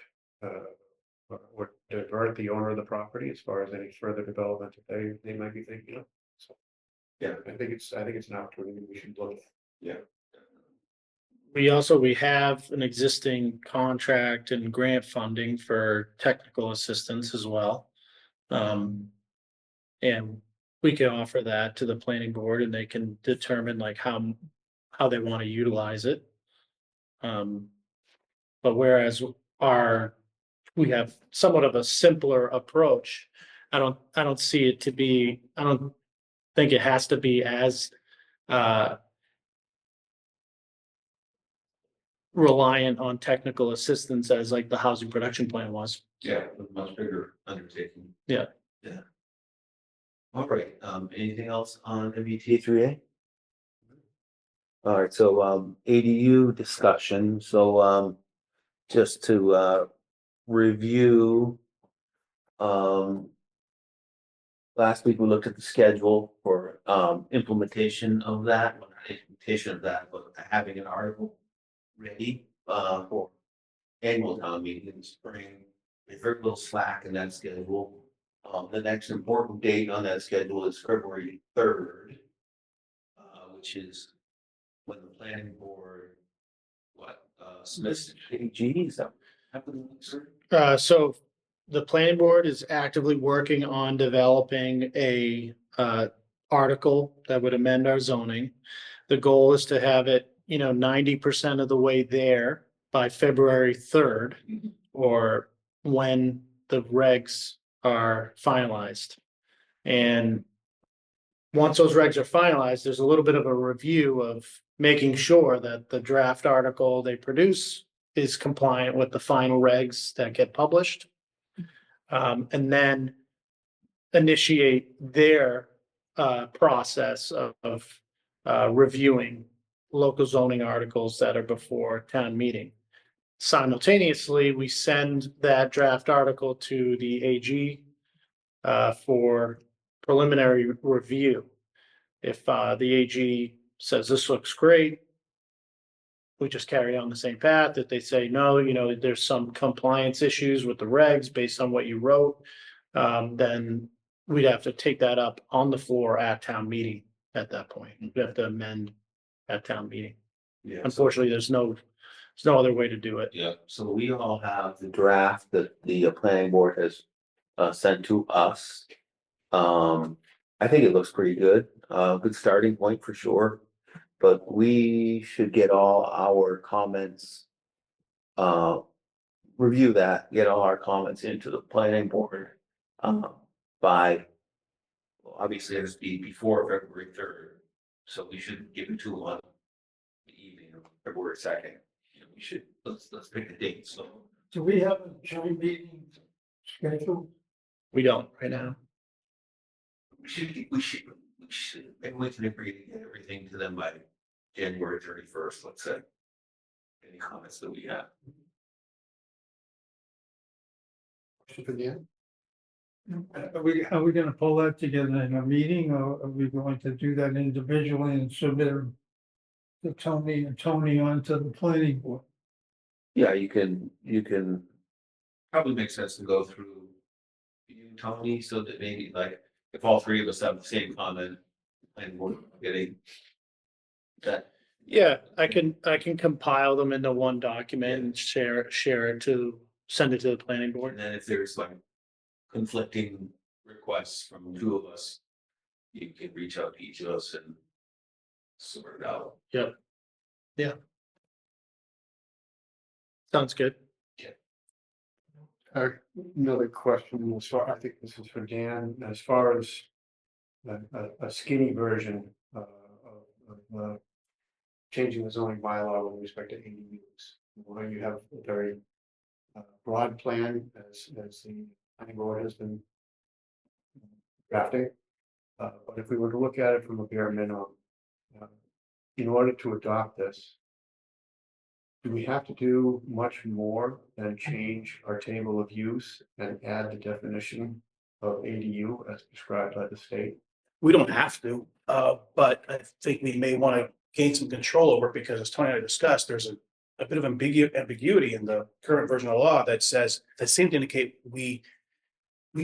or divert the owner of the property as far as any further development that they might be thinking of. So, yeah, I think it's an opportunity we should look at. Yeah. We have an existing contract and grant funding for technical assistance as well. And we can offer that to the planning board and they can determine like how they want to utilize it. But whereas we have somewhat of a simpler approach, I don't see it to be, I don't think it has to be as, reliant on technical assistance as like the housing production plan was. Yeah, a much bigger undertaking. Yeah. Yeah. All right, anything else on MBTA 3A? All right, so, ADU discussion, so, just to, review, last week we looked at the schedule for, implementation of that, well, not implementation of that, but having an article ready, for annual town meeting in the spring. There's very little slack in that schedule. The next important date on that schedule is February 3rd, which is when the planning board, submits AGs that happened, sir? So the planning board is actively working on developing a article that would amend our zoning. The goal is to have it, 90% of the way there by February 3rd, or when the regs are finalized. And once those regs are finalized, there's a little bit of a review of making sure that the draft article they produce is compliant with the final regs that get published. And then initiate their process of reviewing local zoning articles that are before town meeting. Simultaneously, we send that draft article to the AG for preliminary review. If the AG says this looks great, we just carry on the same path. If they say, no, there's some compliance issues with the regs based on what you wrote, then we'd have to take that up on the floor at town meeting at that point. We have to amend at town meeting. Yeah. Unfortunately, there's no other way to do it. Yeah, so we all have the draft that the planning board has sent to us. I think it looks pretty good, good starting point for sure. But we should get all our comments. Review that, get all our comments into the planning board. By, well, obviously it has to be before February 3rd. So we should give it to them on the evening of February 2nd. We should, let's pick a date, so. Do we have a joint meeting scheduled? We don't right now. We should, maybe we can agree to get everything to them by January 31st, let's say. Any comments that we have? Question for Dan? Are we gonna pull that together in a meeting, or are we going to do that individually and submit them to Tony and Tony onto the planning board? Yeah, you can probably make sense to go through you, Tony, so that maybe like, if all three of us have the same comment, and we're getting that. Yeah, I can compile them into one document and share it send it to the planning board. And then if there's like conflicting requests from two of us, you can reach out to each of us and sort it out. Sounds good. Another question, I think this is for Dan, as far as a skinny version of changing the zoning bylaw with respect to ADUs. Where you have a very broad plan as the planning board has been drafting. But if we were to look at it from a bare minimum, in order to adopt this, do we have to do much more than change our table of use and add the definition of ADU as prescribed by the state? We don't have to, but I think we may want to gain some control over it because as Tony and I discussed, there's a bit of ambiguity in the current version of the law that says, that seems to indicate we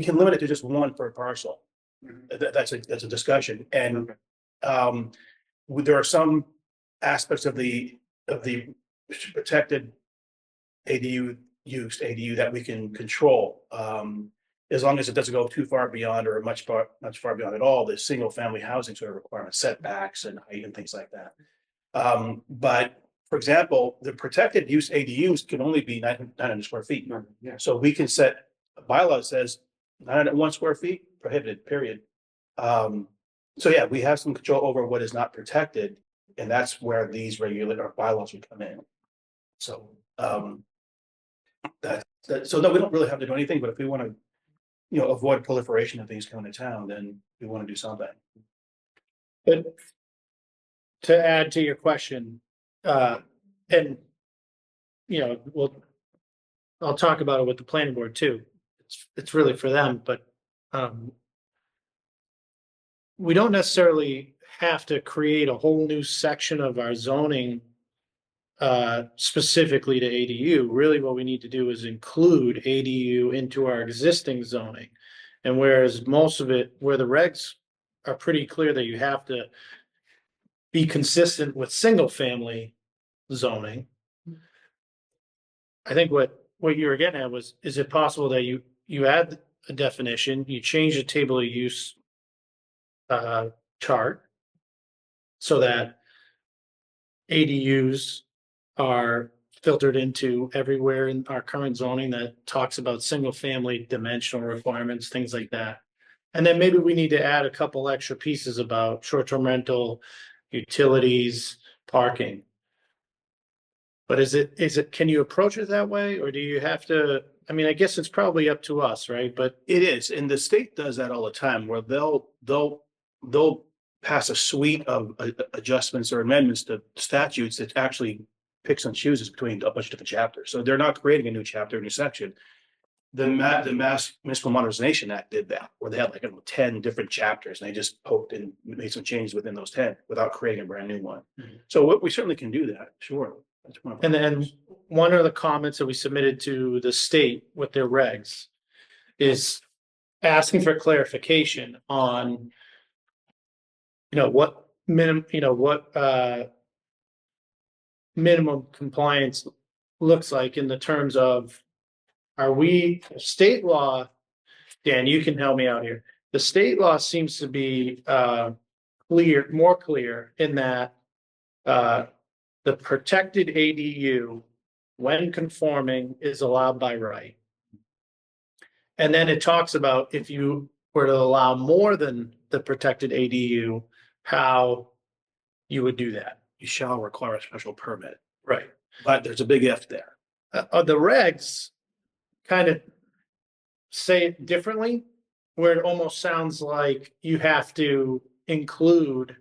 can limit it to just one per parcel. That's a discussion. And there are some aspects of the protected ADU that we can control. As long as it doesn't go too far beyond or much far beyond at all, the single family housing sort of requirements, setbacks and height and things like that. But for example, the protected use ADUs can only be 900 square feet. Yeah. So we can set a bylaw that says 901 square feet prohibited, period. So yeah, we have some control over what is not protected, and that's where these regular bylaws would come in. So so no, we don't really have to do anything, but if we want to, avoid proliferation of things coming to town, then we want to do something. But to add to your question, and I'll talk about it with the planning board too. It's really for them, but we don't necessarily have to create a whole new section of our zoning specifically to ADU. Really what we need to do is include ADU into our existing zoning. And whereas most of it, where the regs are pretty clear that you have to be consistent with single family zoning. I think what you were getting at was, is it possible that you add a definition, you change the table of use chart so that ADUs are filtered into everywhere in our current zoning that talks about single family dimensional requirements, things like that. And then maybe we need to add a couple extra pieces about short-term rental, utilities, parking. But is it, can you approach it that way, or do you have to, I mean, I guess it's probably up to us, right? But It is, and the state does that all the time, where they'll pass a suite of adjustments or amendments to statutes that actually picks and chooses between a bunch of different chapters. So they're not creating a new chapter, a new section. The Mass Municipal Modernization Act did that, where they had like 10 different chapters, and they just poked and made some changes within those 10 without creating a brand new one. So we certainly can do that, sure. That's one of our And then options. one of the comments that we submitted to the state with their regs is asking for clarification on, what minimum compliance looks like in the terms of, are we state law? Dan, you can help me out here. The state law seems to be more clear in that the protected ADU, when conforming, is allowed by right. And then it talks about if you were to allow more than the protected ADU, how you would do that. You shall require a special permit, Right. but there's a big if there. The regs kind of say it differently, where it almost sounds like you have to include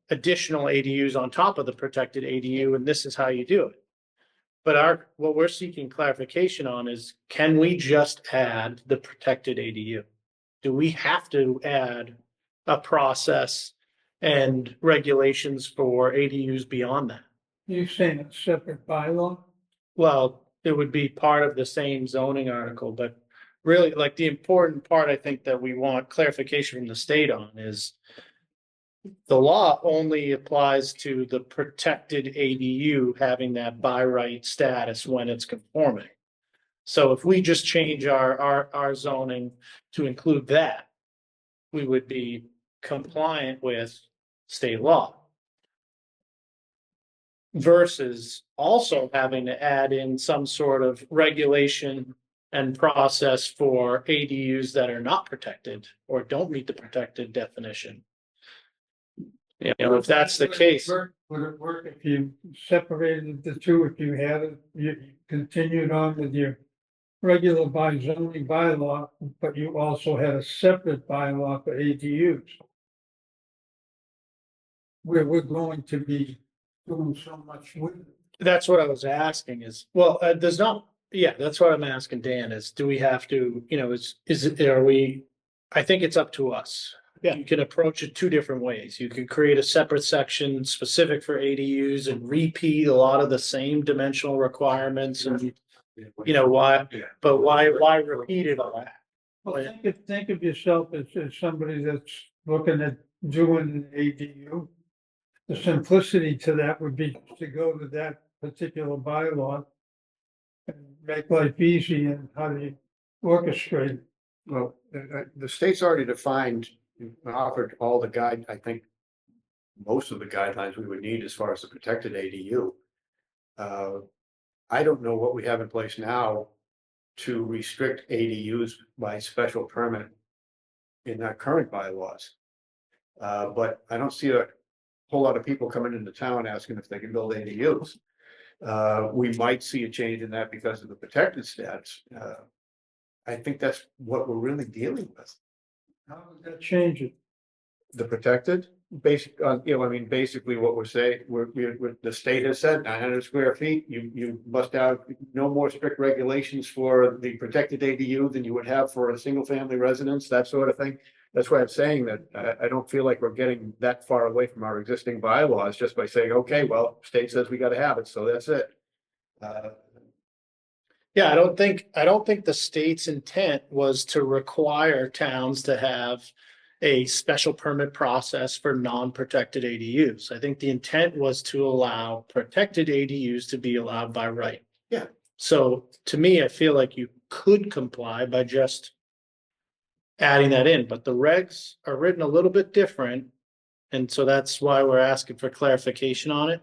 additional ADUs on top of the protected ADU, and this is how you do it. But what we're seeking clarification on is, can we just add the protected ADU? Do we have to add a process and regulations for ADUs beyond that? You saying a separate bylaw? Well, it would be part of the same zoning article, but really, like, the important part, I think, that we want clarification from the state on is the law only applies to the protected ADU having that by right status when it's conforming. So if we just change our zoning to include that, we would be compliant with state law. Versus also having to add in some sort of regulation and process for ADUs that are not protected or don't meet the protected definition. If that's the case. Would it work if you separated the two, if you had it, you continued on with your regular zoning bylaw, but you also had a separate bylaw for ADUs? Where we're going to be doing so much with it. That's what I was asking is, well, there's not, yeah, that's what I'm asking Dan is, do we have to, are we? I think it's up to us. Yeah. You can approach it two different ways. You can create a separate section specific for ADUs and repeat a lot of the same dimensional requirements and, why, but why repeat it all that? Well, think of yourself as somebody that's looking at doing an ADU. The simplicity to that would be to go to that particular bylaw and make life easy and how do you orchestrate. Well, the state's already defined, and offered all the I think most of the guidelines we would need as far as the protected ADU. I don't know what we have in place now to restrict ADUs by special permit in our current bylaws. But I don't see a whole lot of people coming into town asking if they can build ADUs. We might see a change in that because of the protected status. I think that's what we're really dealing with. How would that change it? The protected, basically what we're saying, the state has said 900 square feet, you must have no more strict regulations for the protected ADU than you would have for a single family residence, that sort of thing. That's why I'm saying that I don't feel like we're getting that far away from our existing bylaws just by saying, okay, well, state says we gotta have it, so that's it. Yeah, I don't think the state's intent was to require towns to have a special permit process for non-protected ADUs. I think the intent was to allow protected ADUs to be allowed by right. Yeah. So to me, I feel like you could comply by just adding that in, but the regs are written a little bit different. And so that's why we're asking for clarification on it.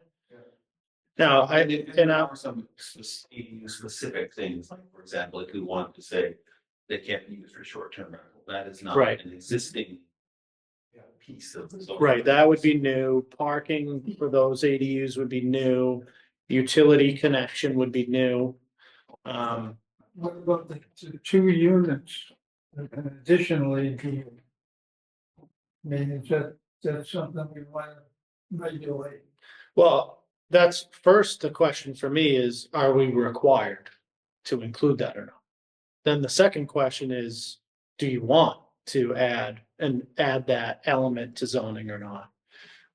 Now, There are some specific things, like, for example, if we want to say they can't be used for short-term rental, that is not Right. an existing piece of the zone. right, that would be new. Parking for those ADUs would be new. Utility connection would be new. What about the two units? And additionally, I mean, is that something we want to regulate? Well, that's first, the question for me is, are we required to include that or not? Then the second question is, do you want to add that element to zoning or not?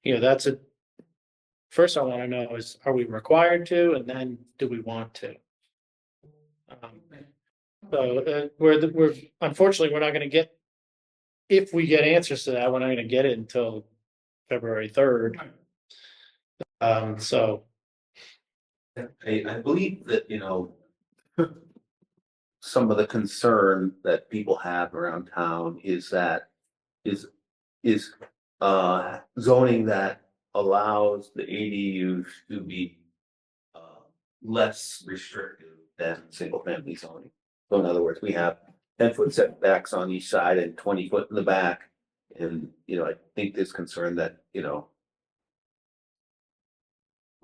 That's first I want to know is, are we required to, and then do we want to? So we're unfortunately, we're not gonna get, if we get answers to that, we're not gonna get it until February 3rd. So. I believe that, some of the concern that people have around town is that is zoning that allows the ADUs to be less restrictive than single family zoning. So in other words, we have 10-foot setbacks on each side and 20 foot in the back. And, I think there's concern that,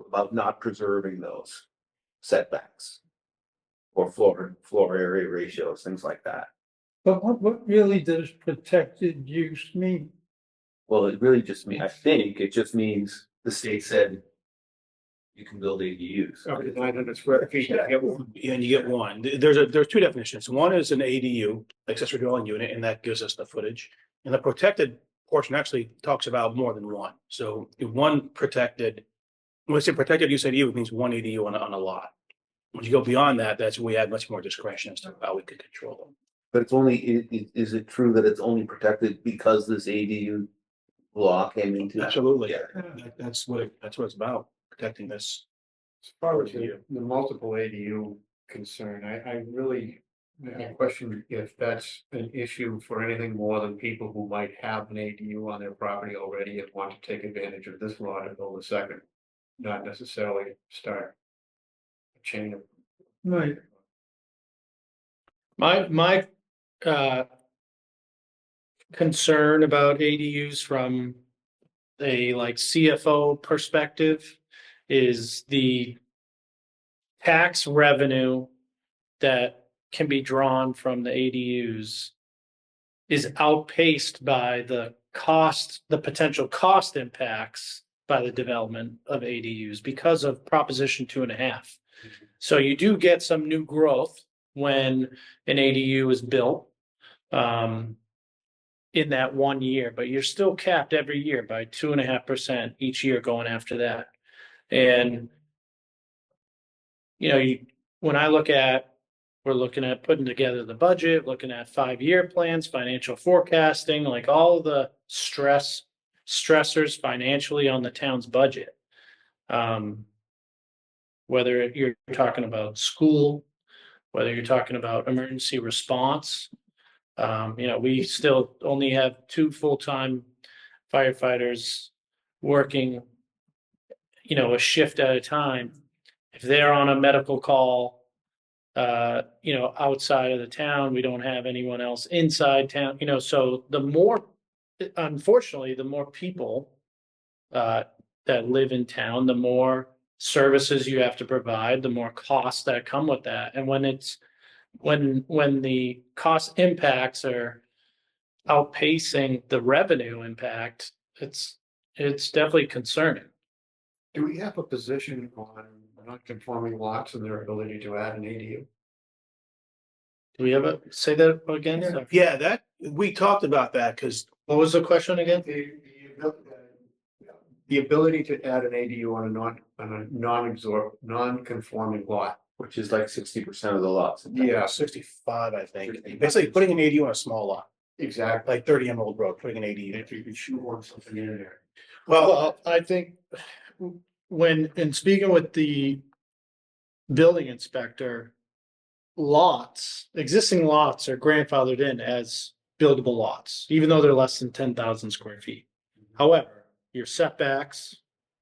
about not preserving those setbacks or floor area ratios, things like that. But what really does protected use mean? Well, it really just means, I think it just means the state said you can build ADUs. Up to 900 square feet, you get one. Yeah, and you get one. There's two definitions. One is an ADU, accessory dwelling unit, and that gives us the footage. And the protected portion actually talks about more than one. So one protected, when I say protected use ADU, it means one ADU on a lot. Once you go beyond that, that's where we add much more discretion as to how we can control them. But it's only, is it true that it's only protected because this ADU law came into? Absolutely. Yeah. That's what it's about, protecting this. As far as the multiple ADU concern, I really question if that's an issue for anything more than people who might have an ADU on their property already and want to take advantage of this law to build a second, not necessarily start a chain of. Right. My concern about ADUs from a CFO perspective is the tax revenue that can be drawn from the ADUs is outpaced by the potential cost impacts by the development of ADUs because of Proposition 2.5. So you do get some new growth when an ADU is built in that 1 year, but you're still capped every year by 2.5% each year going after that. And when I look at, we're looking at putting together the budget, looking at 5-year plans, financial forecasting, like all the stressors financially on the town's budget. Whether you're talking about school, whether you're talking about emergency response, we still only have 2 full-time firefighters working, a shift at a time. If they're on a medical call, outside of the town, we don't have anyone else inside town, so unfortunately, the more people that live in town, the more services you have to provide, the more costs that come with that. And when the cost impacts are outpacing the revenue impact, it's definitely concerning. Do we have a position on non-conforming lots and their ability to add an ADU? Do we ever say that again? Yeah. Sorry. Yeah, that, we talked about that because What was the question again? The ability to add an ADU on a non-conforming lot. Which is like 60% of the lots. Yeah, 65, I think. Basically putting an ADU on a small lot, exactly. like 30 Emerald Road, putting an ADU. If you could shoehorn something in there. Well, I think in speaking with the building inspector, existing lots are grandfathered in as buildable lots, even though they're less than 10,000 square feet. However, your setbacks,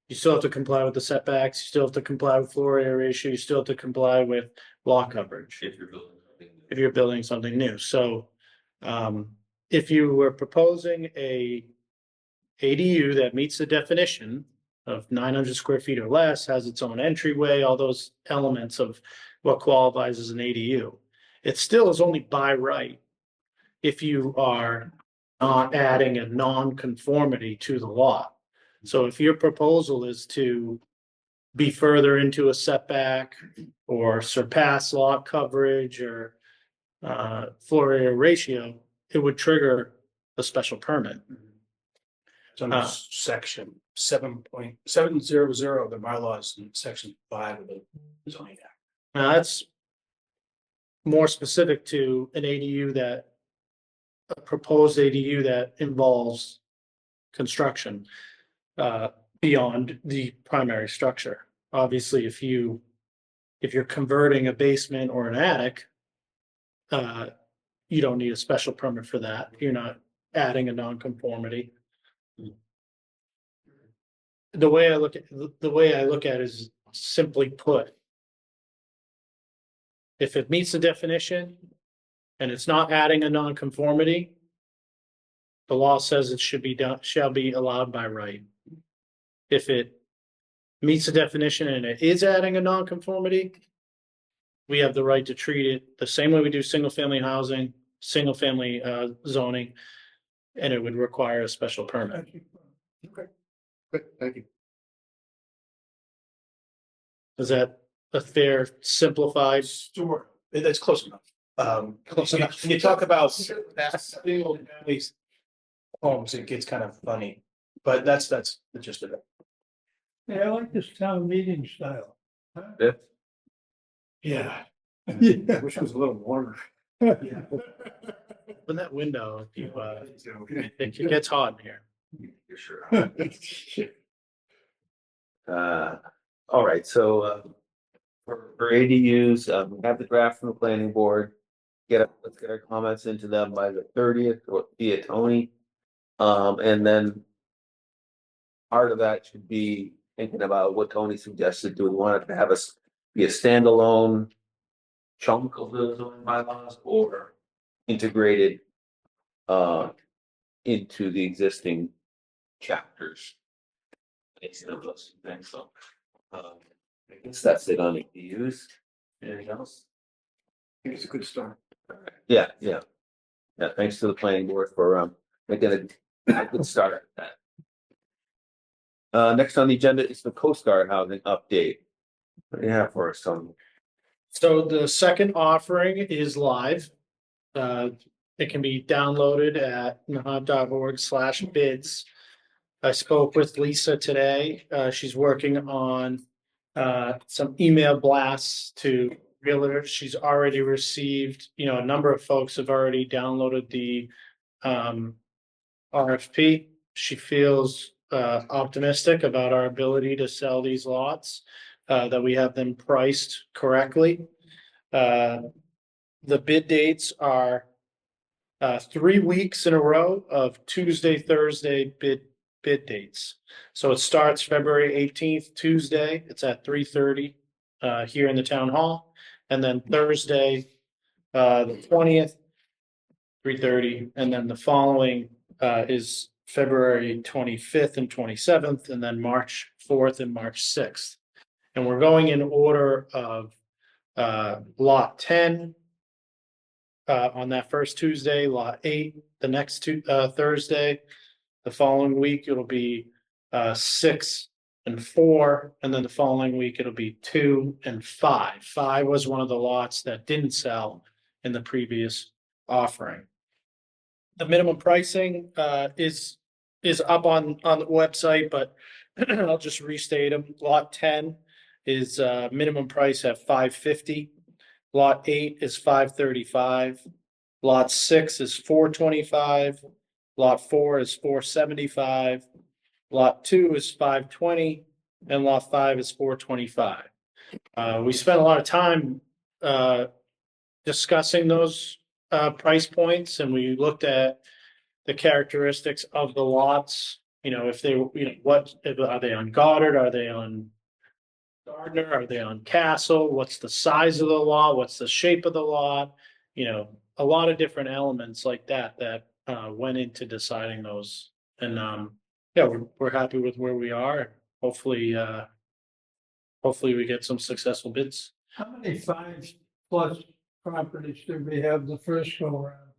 you still have to comply with the setbacks, you still have to comply with floor area ratio, you still have to comply with lot coverage if you're building something new. So if you were proposing a ADU that meets the definition of 900 square feet or less, has its own entryway, all those elements of what qualifies as an ADU, it still is only by right if you are not adding a non-conformity to the lot. So if your proposal is to be further into a setback or surpass lot coverage or floor area ratio, it would trigger a special permit. It's under section 7.700 of the bylaws and section 5 of the zoning act. Now that's more specific to an ADU a proposed ADU that involves construction beyond the primary structure. Obviously, if you're converting a basement or an attic, you don't need a special permit for that. You're not adding a nonconformity. The way I look at it is simply put, if it meets the definition and it's not adding a nonconformity, the law says it shall be allowed by right. If it meets the definition and it is adding a nonconformity, we have the right to treat it the same way we do single family housing, single family zoning, and it would require a special permit. Okay, good, thank you. Is that a fair, simplified? Sure, that's close enough. Close enough. When you talk about single family homes, it gets kind of funny, but that's the gist of it. Yeah, I like this town meeting style. Yeah. Yeah. Yeah. I wish it was a little warmer. Yeah. Open that window if you, it gets hot in here. You're sure. All right, so for ADUs, we have the draft from the planning board. Let's get our comments into them by the 30th or via Tony. And then part of that should be thinking about what Tony suggested. Do we want it to have be a standalone chunk of the zoning bylaws or integrated into the existing chapters? It's no those things, so I guess that's it on ADUs. Anything else? I think it's a good start. Yeah. Thanks to the planning board for making a good start at Next on the agenda is the Coast Guard housing update. What do you have for us, Tony? So the second offering is live. It can be downloaded at nahant.org/bids. I spoke with Lisa today. She's working on some email blasts to realtors. She's already received, a number of folks have already downloaded the RFP. She feels optimistic about our ability to sell these lots, that we have them priced correctly. The bid dates are 3 weeks in a row of Tuesday, Thursday bid dates. So it starts February 18th, Tuesday. It's at 3:30 here in the town hall. And then Thursday, the 20th, 3:30. And then the following is February 25th and 27th, and then March 4th and March 6th. And we're going in order of lot 10 on that first Tuesday, lot 8 the next Thursday. The following week, it'll be 6 and 4, and then the following week, it'll be 2 and 5. 5 was one of the lots that didn't sell in the previous offering. The minimum pricing is up on the website, but I'll just restate them. Lot 10 is minimum price at $550. Lot 8 is $535. Lot 6 is $425. Lot 4 is $475. Lot 2 is $520, and lot 5 is $425. We spent a lot of time discussing those price points, and we looked at the characteristics of the lots. If they, what are they on Goddard? Are they on Gardner? Are they on Castle? What's the size of the lot? What's the shape of the lot? A lot of different elements like that went into deciding those. And we're happy with where we are. Hopefully we get some successful bids. How many 5+ properties did we have the first go around?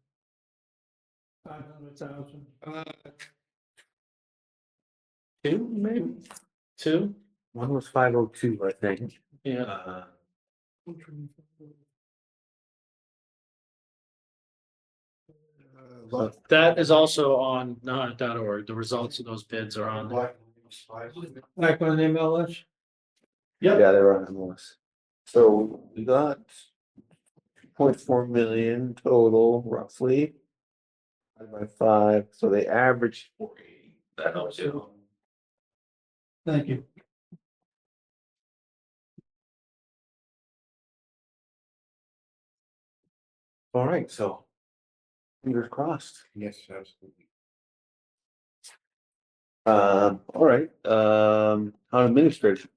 500,000. 2, maybe 2. One was 502, I think. Yeah. That is also on Nahant.org. The results of those bids are on there. Back on MLS? Yeah, they're on the list. So we got 0.4 million total, roughly. 5 by 5, so they averaged 480. That helps you. Thank you. All right, so fingers crossed. Yes, absolutely. All right, town administrator.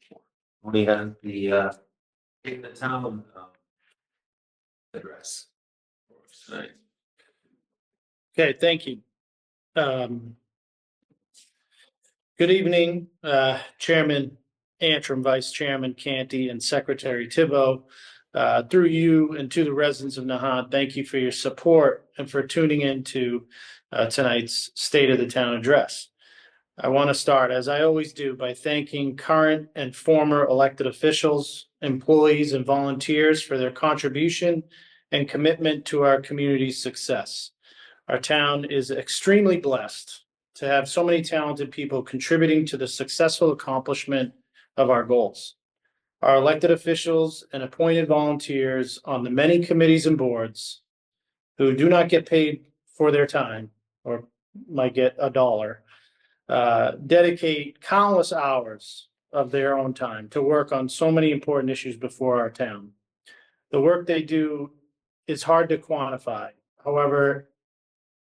We have the in the town address. Tonight. Okay, thank you. Good evening, Chairman Antrim, Vice Chairman Canty, and Secretary Thibault. Through you and to the residents of Nahant, thank you for your support and for tuning in to tonight's State of the Town address. I want to start, as I always do, by thanking current and former elected officials, employees, and volunteers for their contribution and commitment to our community's success. Our town is extremely blessed to have so many talented people contributing to the successful accomplishment of our goals. Our elected officials and appointed volunteers on the many committees and boards who do not get paid for their time or might get $1, dedicate countless hours of their own time to work on so many important issues before our town. The work they do is hard to quantify. However,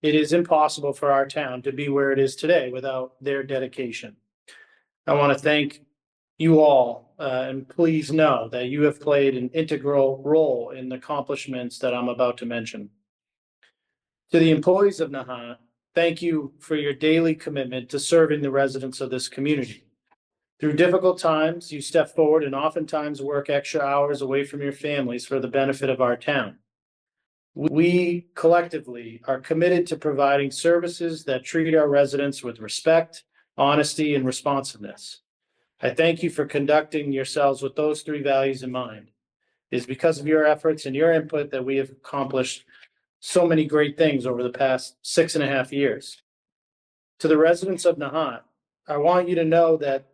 it is impossible for our town to be where it is today without their dedication. I want to thank you all, and please know that you have played an integral role in the accomplishments that I'm about to mention. To the employees of Nahant, thank you for your daily commitment to serving the residents of this community. Through difficult times, you step forward and oftentimes work extra hours away from your families for the benefit of our town. We collectively are committed to providing services that treat our residents with respect, honesty, and responsiveness. I thank you for conducting yourselves with those three values in mind. It is because of your efforts and your input that we have accomplished so many great things over the past 6.5 years. To the residents of Nahant, I want you to know that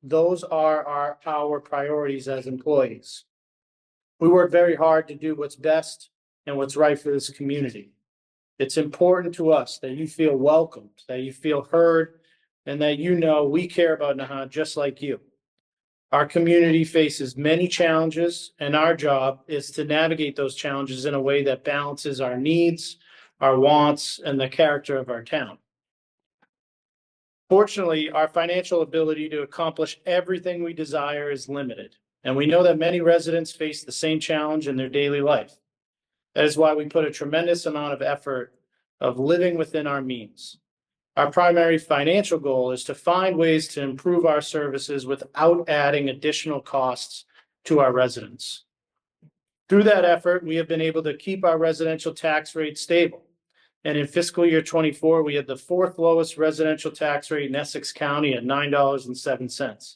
those are our priorities as employees. We work very hard to do what's best and what's right for this community. It's important to us that you feel welcomed, that you feel heard, and that you know we care about Nahant just like you. Our community faces many challenges, and our job is to navigate those challenges in a way that balances our needs, our wants, and the character of our town. Fortunately, our financial ability to accomplish everything we desire is limited, and we know that many residents face the same challenge in their daily life. That is why we put a tremendous amount of effort of living within our means. Our primary financial goal is to find ways to improve our services without adding additional costs to our residents. Through that effort, we have been able to keep our residential tax rate stable. And in fiscal year 24, we had the fourth lowest residential tax rate in Essex County at $9.07.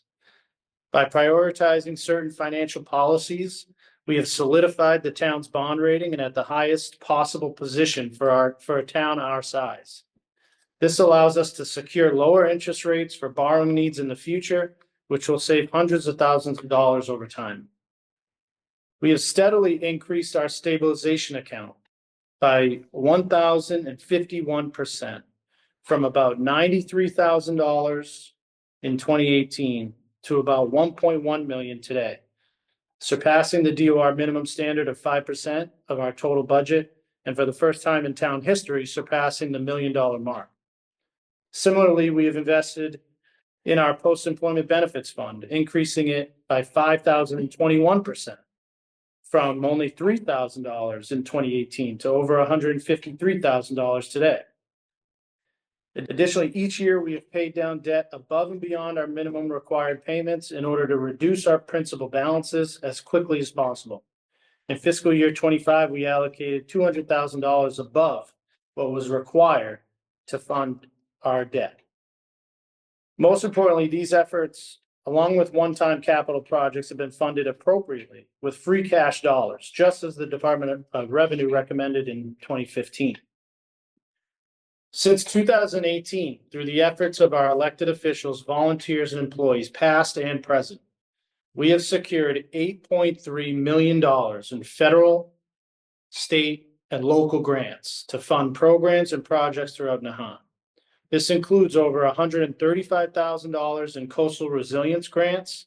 By prioritizing certain financial policies, we have solidified the town's bond rating and at the highest possible position for a town our size. This allows us to secure lower interest rates for borrowing needs in the future, which will save hundreds of thousands of dollars over time. We have steadily increased our stabilization account by 1,051% from about $93,000 in 2018 to about 1.1 million today, surpassing the DOR minimum standard of 5% of our total budget, and for the first time in town history, surpassing the $1 million mark. Similarly, we have invested in our post-employment benefits fund, increasing it by 5,021% from only $3,000 in 2018 to over $153,000 today. Additionally, each year we have paid down debt above and beyond our minimum required payments in order to reduce our principal balances as quickly as possible. In fiscal year 25, we allocated $200,000 above what was required to fund our debt. Most importantly, these efforts, along with one-time capital projects, have been funded appropriately with free cash dollars, just as the Department of Revenue recommended in 2015. Since 2018, through the efforts of our elected officials, volunteers, and employees, past and present, we have secured $8.3 million in federal, state, and local grants to fund programs and projects throughout Nahant. This includes over $135,000 in coastal resilience grants,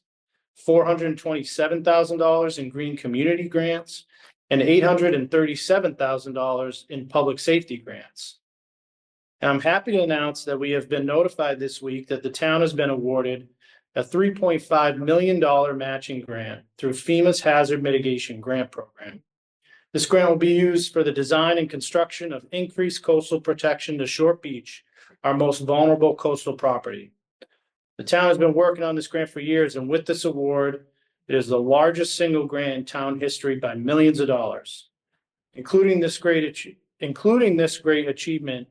$427,000 in green community grants, and $837,000 in public safety grants. And I'm happy to announce that we have been notified this week that the town has been awarded a $3.5 million matching grant through FEMA's Hazard Mitigation Grant Program. This grant will be used for the design and construction of increased coastal protection to Short Beach, our most vulnerable coastal property. The town has been working on this grant for years, and with this award, it is the largest single grant in town history by millions of dollars. Including this great achievement,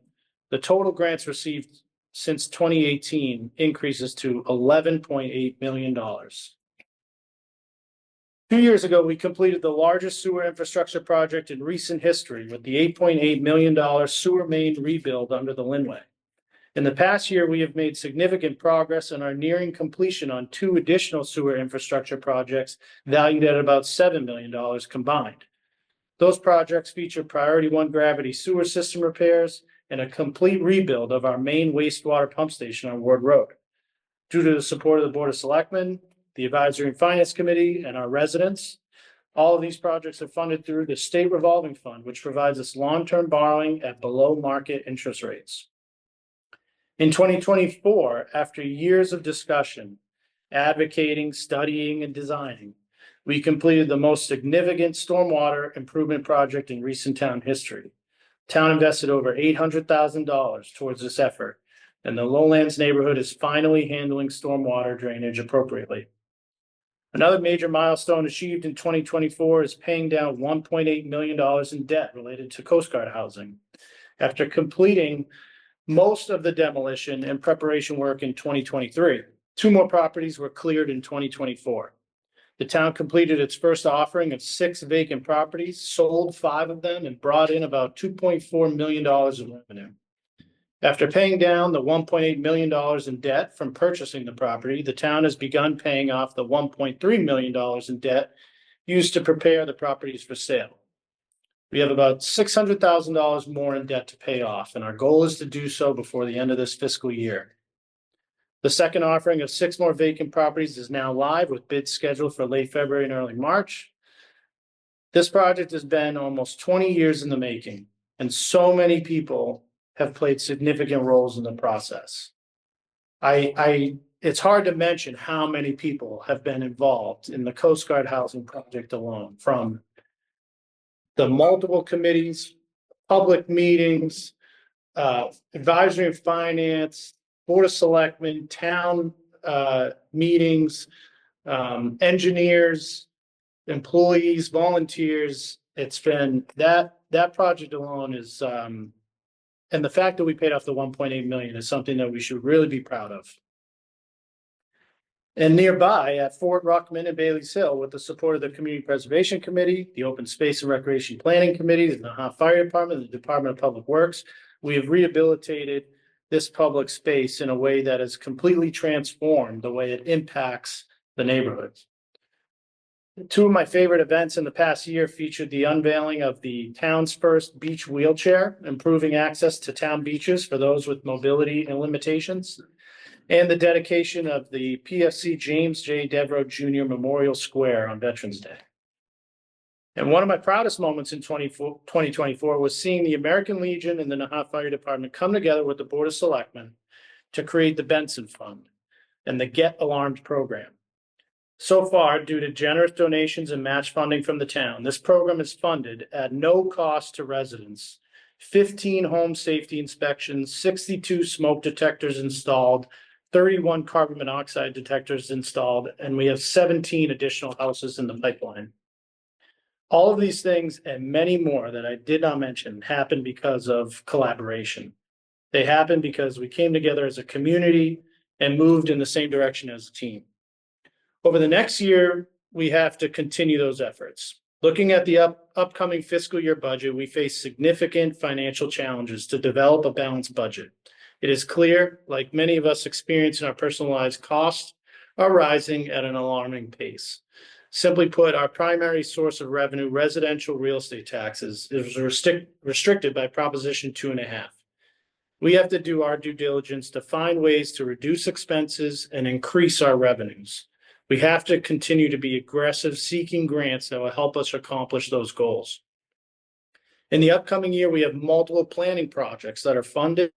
the total grants received since 2018 increases to $11.8 million. 2 years ago, we completed the largest sewer infrastructure project in recent history with the $8.8 million sewer main rebuild under the Linway. In the past year, we have made significant progress and are nearing completion on 2 additional sewer infrastructure projects valued at about $7 million combined. Those projects feature Priority 1 gravity sewer system repairs and a complete rebuild of our main wastewater pump station on Ward Road. Due to the support of the Board of Selectmen, the Advisory and Finance Committee, and our residents, all of these projects are funded through the State Revolving Fund, which provides us long-term borrowing at below market interest rates. In 2024, after years of discussion, advocating, studying, and designing, we completed the most significant stormwater improvement project in recent town history. Town invested over $800,000 towards this effort, and the Lowlands neighborhood is finally handling stormwater drainage appropriately. Another major milestone achieved in 2024 is paying down $1.8 million in debt related to Coast Guard housing. After completing most of the demolition and preparation work in 2023. 2 more properties were cleared in 2024. The town completed its first offering of 6 vacant properties, sold 5 of them, and brought in about $2.4 million in revenue. After paying down the $1.8 million in debt from purchasing the property, the town has begun paying off the $1.3 million in debt used to prepare the properties for sale. We have about $600,000 more in debt to pay off, and our goal is to do so before the end of this fiscal year. The second offering of 6 more vacant properties is now live with bids scheduled for late February and early March. This project has been almost 20 years in the making, and so many people have played significant roles in the process. It's hard to mention how many people have been involved in the Coast Guard housing project alone, from the multiple committees, public meetings, advisory and finance, board of selectmen, town meetings, engineers, employees, volunteers. It's been that project alone is, and the fact that we paid off the 1.8 million is something that we should really be proud of. And nearby at Fort Ruckman and Bailey's Hill, with the support of the Community Preservation Committee, the Open Space and Recreation Planning Committee, the Nahant Fire Department, the Department of Public Works, we have rehabilitated this public space in a way that has completely transformed the way it impacts the neighborhoods. 2 of my favorite events in the past year featured the unveiling of the town's first beach wheelchair, improving access to town beaches for those with mobility and limitations, and the dedication of the PFC James J. Devereaux Jr. Memorial Square on Veterans Day. And one of my proudest moments in 2024 was seeing the American Legion and the Nahant Fire Department come together with the Board of Selectmen to create the Benson Fund and the Get Alarmed program. So far, due to generous donations and match funding from the town, this program is funded at no cost to residents. 15 home safety inspections, 62 smoke detectors installed, 31 carbon monoxide detectors installed, and we have 17 additional houses in the pipeline. All of these things and many more that I did not mention happened because of collaboration. They happened because we came together as a community and moved in the same direction as a team. Over the next year, we have to continue those efforts. Looking at the upcoming fiscal year budget, we face significant financial challenges to develop a balanced budget. It is clear, like many of us experience in our personal lives, costs are rising at an alarming pace. Simply put, our primary source of revenue, residential real estate taxes, is restricted by Proposition 2.5. We have to do our due diligence to find ways to reduce expenses and increase our revenues. We have to continue to be aggressive, seeking grants that will help us accomplish those goals. In the upcoming year, we have multiple planning projects that are funded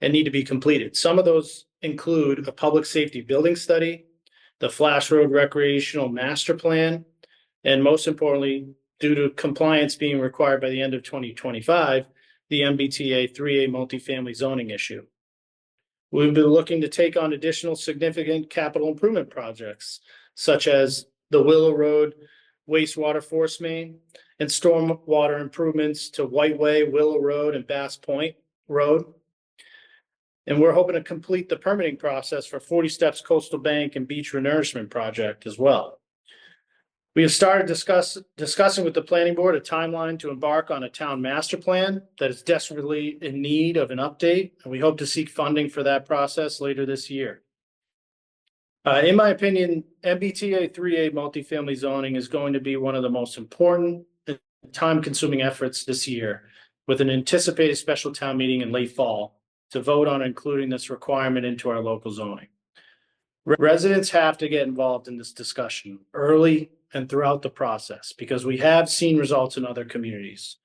and need to be completed. Some of those include a public safety building study, the Flash Road Recreational Master Plan, and most importantly, due to compliance being required by the end of 2025, the MBTA 3A multifamily zoning issue. We've been looking to take on additional significant capital improvement projects, such as the Willow Road wastewater force main and stormwater improvements to White Way, Willow Road, and Bass Point Road. And we're hoping to complete the permitting process for 40 Steps Coastal Bank and Beach Renourishment Project as well. We have started discussing with the planning board a timeline to embark on a town master plan that is desperately in need of an update, and we hope to seek funding for that process later this year. In my opinion, MBTA 3A multifamily zoning is going to be one of the most important and time-consuming efforts this year, with an anticipated special town meeting in late fall to vote on including this requirement into our local zoning. Residents have to get involved in this discussion early and throughout the process because we have seen results in other communities.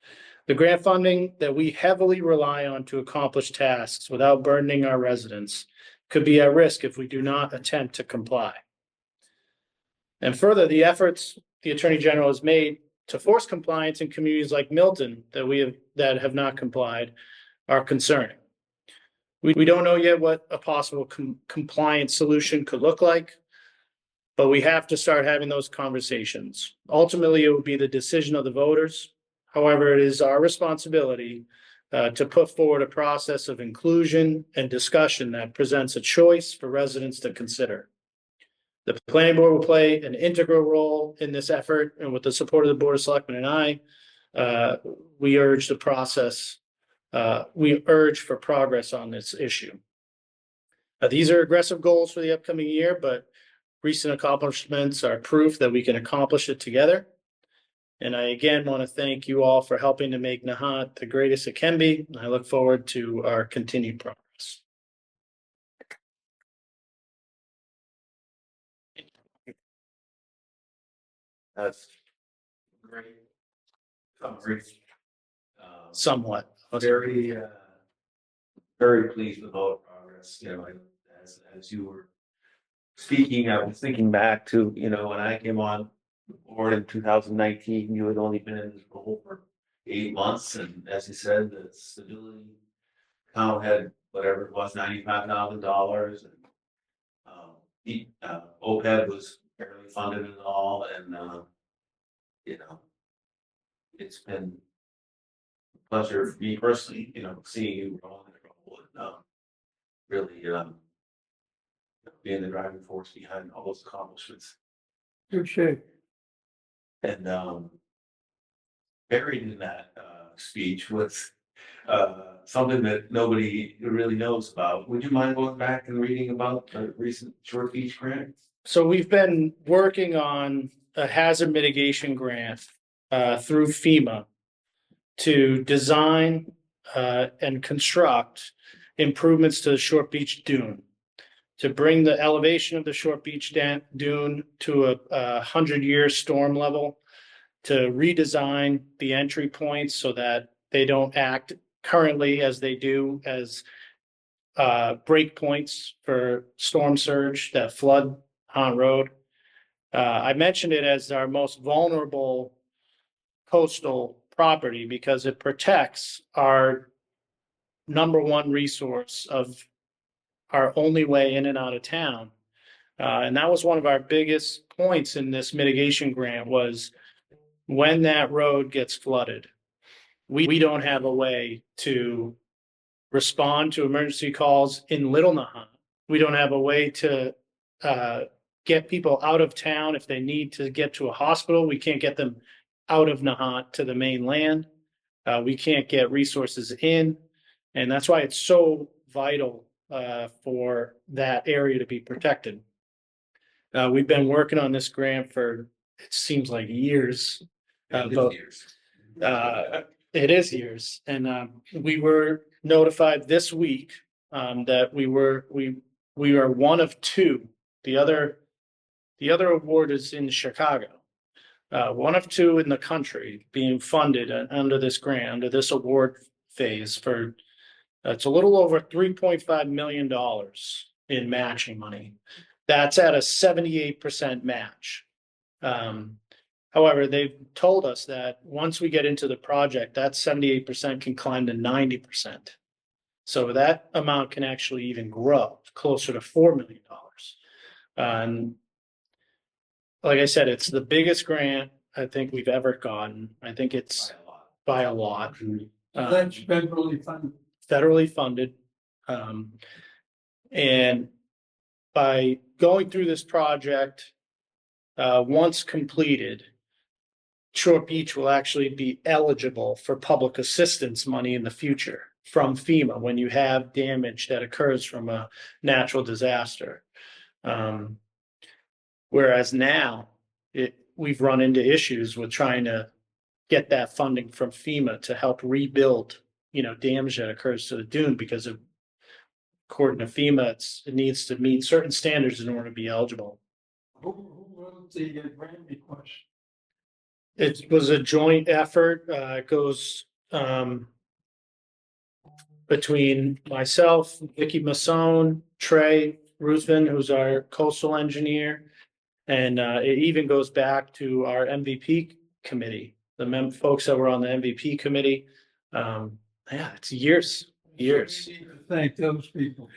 The grant funding that we heavily rely on to accomplish tasks without burdening our residents could be at risk if we do not attempt to comply. And further, the efforts the Attorney General has made to force compliance in communities like Milton that have not complied are concerning. We don't know yet what a possible compliance solution could look like, but we have to start having those conversations. Ultimately, it will be the decision of the voters. However, it is our responsibility to put forward a process of inclusion and discussion that presents a choice for residents to consider. The planning board will play an integral role in this effort, and with the support of the Board of Selectmen and I, we urge the process. We urge for progress on this issue. These are aggressive goals for the upcoming year, but recent accomplishments are proof that we can accomplish it together. And I again want to thank you all for helping to make Nahant the greatest it can be. I look forward to our continued progress. That's great. Summary. Somewhat. Very, very pleased with all the progress, you know, as you were speaking, I was thinking back to, you know, when I came on board in 2019, you had only been in this role for 8 months, and as you said, the stability account had whatever it was, $95,000, and OPEB was barely funded at all, and you know, it's been a pleasure for me personally, you know, seeing you grow in the role and really being the driving force behind all those accomplishments. Good shape. And buried in that speech was something that nobody really knows about. Would you mind going back and reading about the recent short beach grant? So we've been working on a hazard mitigation grant through FEMA to design and construct improvements to the Short Beach Dune, to bring the elevation of the Short Beach Dune to a 100-year storm level, to redesign the entry points so that they don't act currently as they do as break points for storm surge that flood Nahant Road. I mentioned it as our most vulnerable coastal property because it protects our number one resource of our only way in and out of town. And that was one of our biggest points in this mitigation grant was when that road gets flooded, we don't have a way to respond to emergency calls in Little Nahant. We don't have a way to get people out of town if they need to get to a hospital. We can't get them out of Nahant to the mainland. We can't get resources in. And that's why it's so vital for that area to be protected. We've been working on this grant for, it seems like years. It is years. And we were notified this week that we are one of two. The other award is in Chicago. One of two in the country being funded under this grant, under this award phase for, it's a little over $3.5 million in matching money. That's at a 78% match. However, they've told us that once we get into the project, that 78% can climb to 90%. So that amount can actually even grow closer to $4 million. And like I said, it's the biggest grant I think we've ever gotten. I think it's by a lot. That's federally funded. Federally funded. And by going through this project, once completed, Short Beach will actually be eligible for public assistance money in the future from FEMA when you have damage that occurs from a natural disaster. Whereas now we've run into issues with trying to get that funding from FEMA to help rebuild, damage that occurs to the dune because of, according to FEMA, it needs to meet certain standards in order to be eligible. Who wrote the grant request? It was a joint effort. It goes between myself, Vicky Masson, Trey Rusvin, who's our coastal engineer, and it even goes back to our MVP committee, the folks that were on the MVP committee. It's years. We need to thank those people.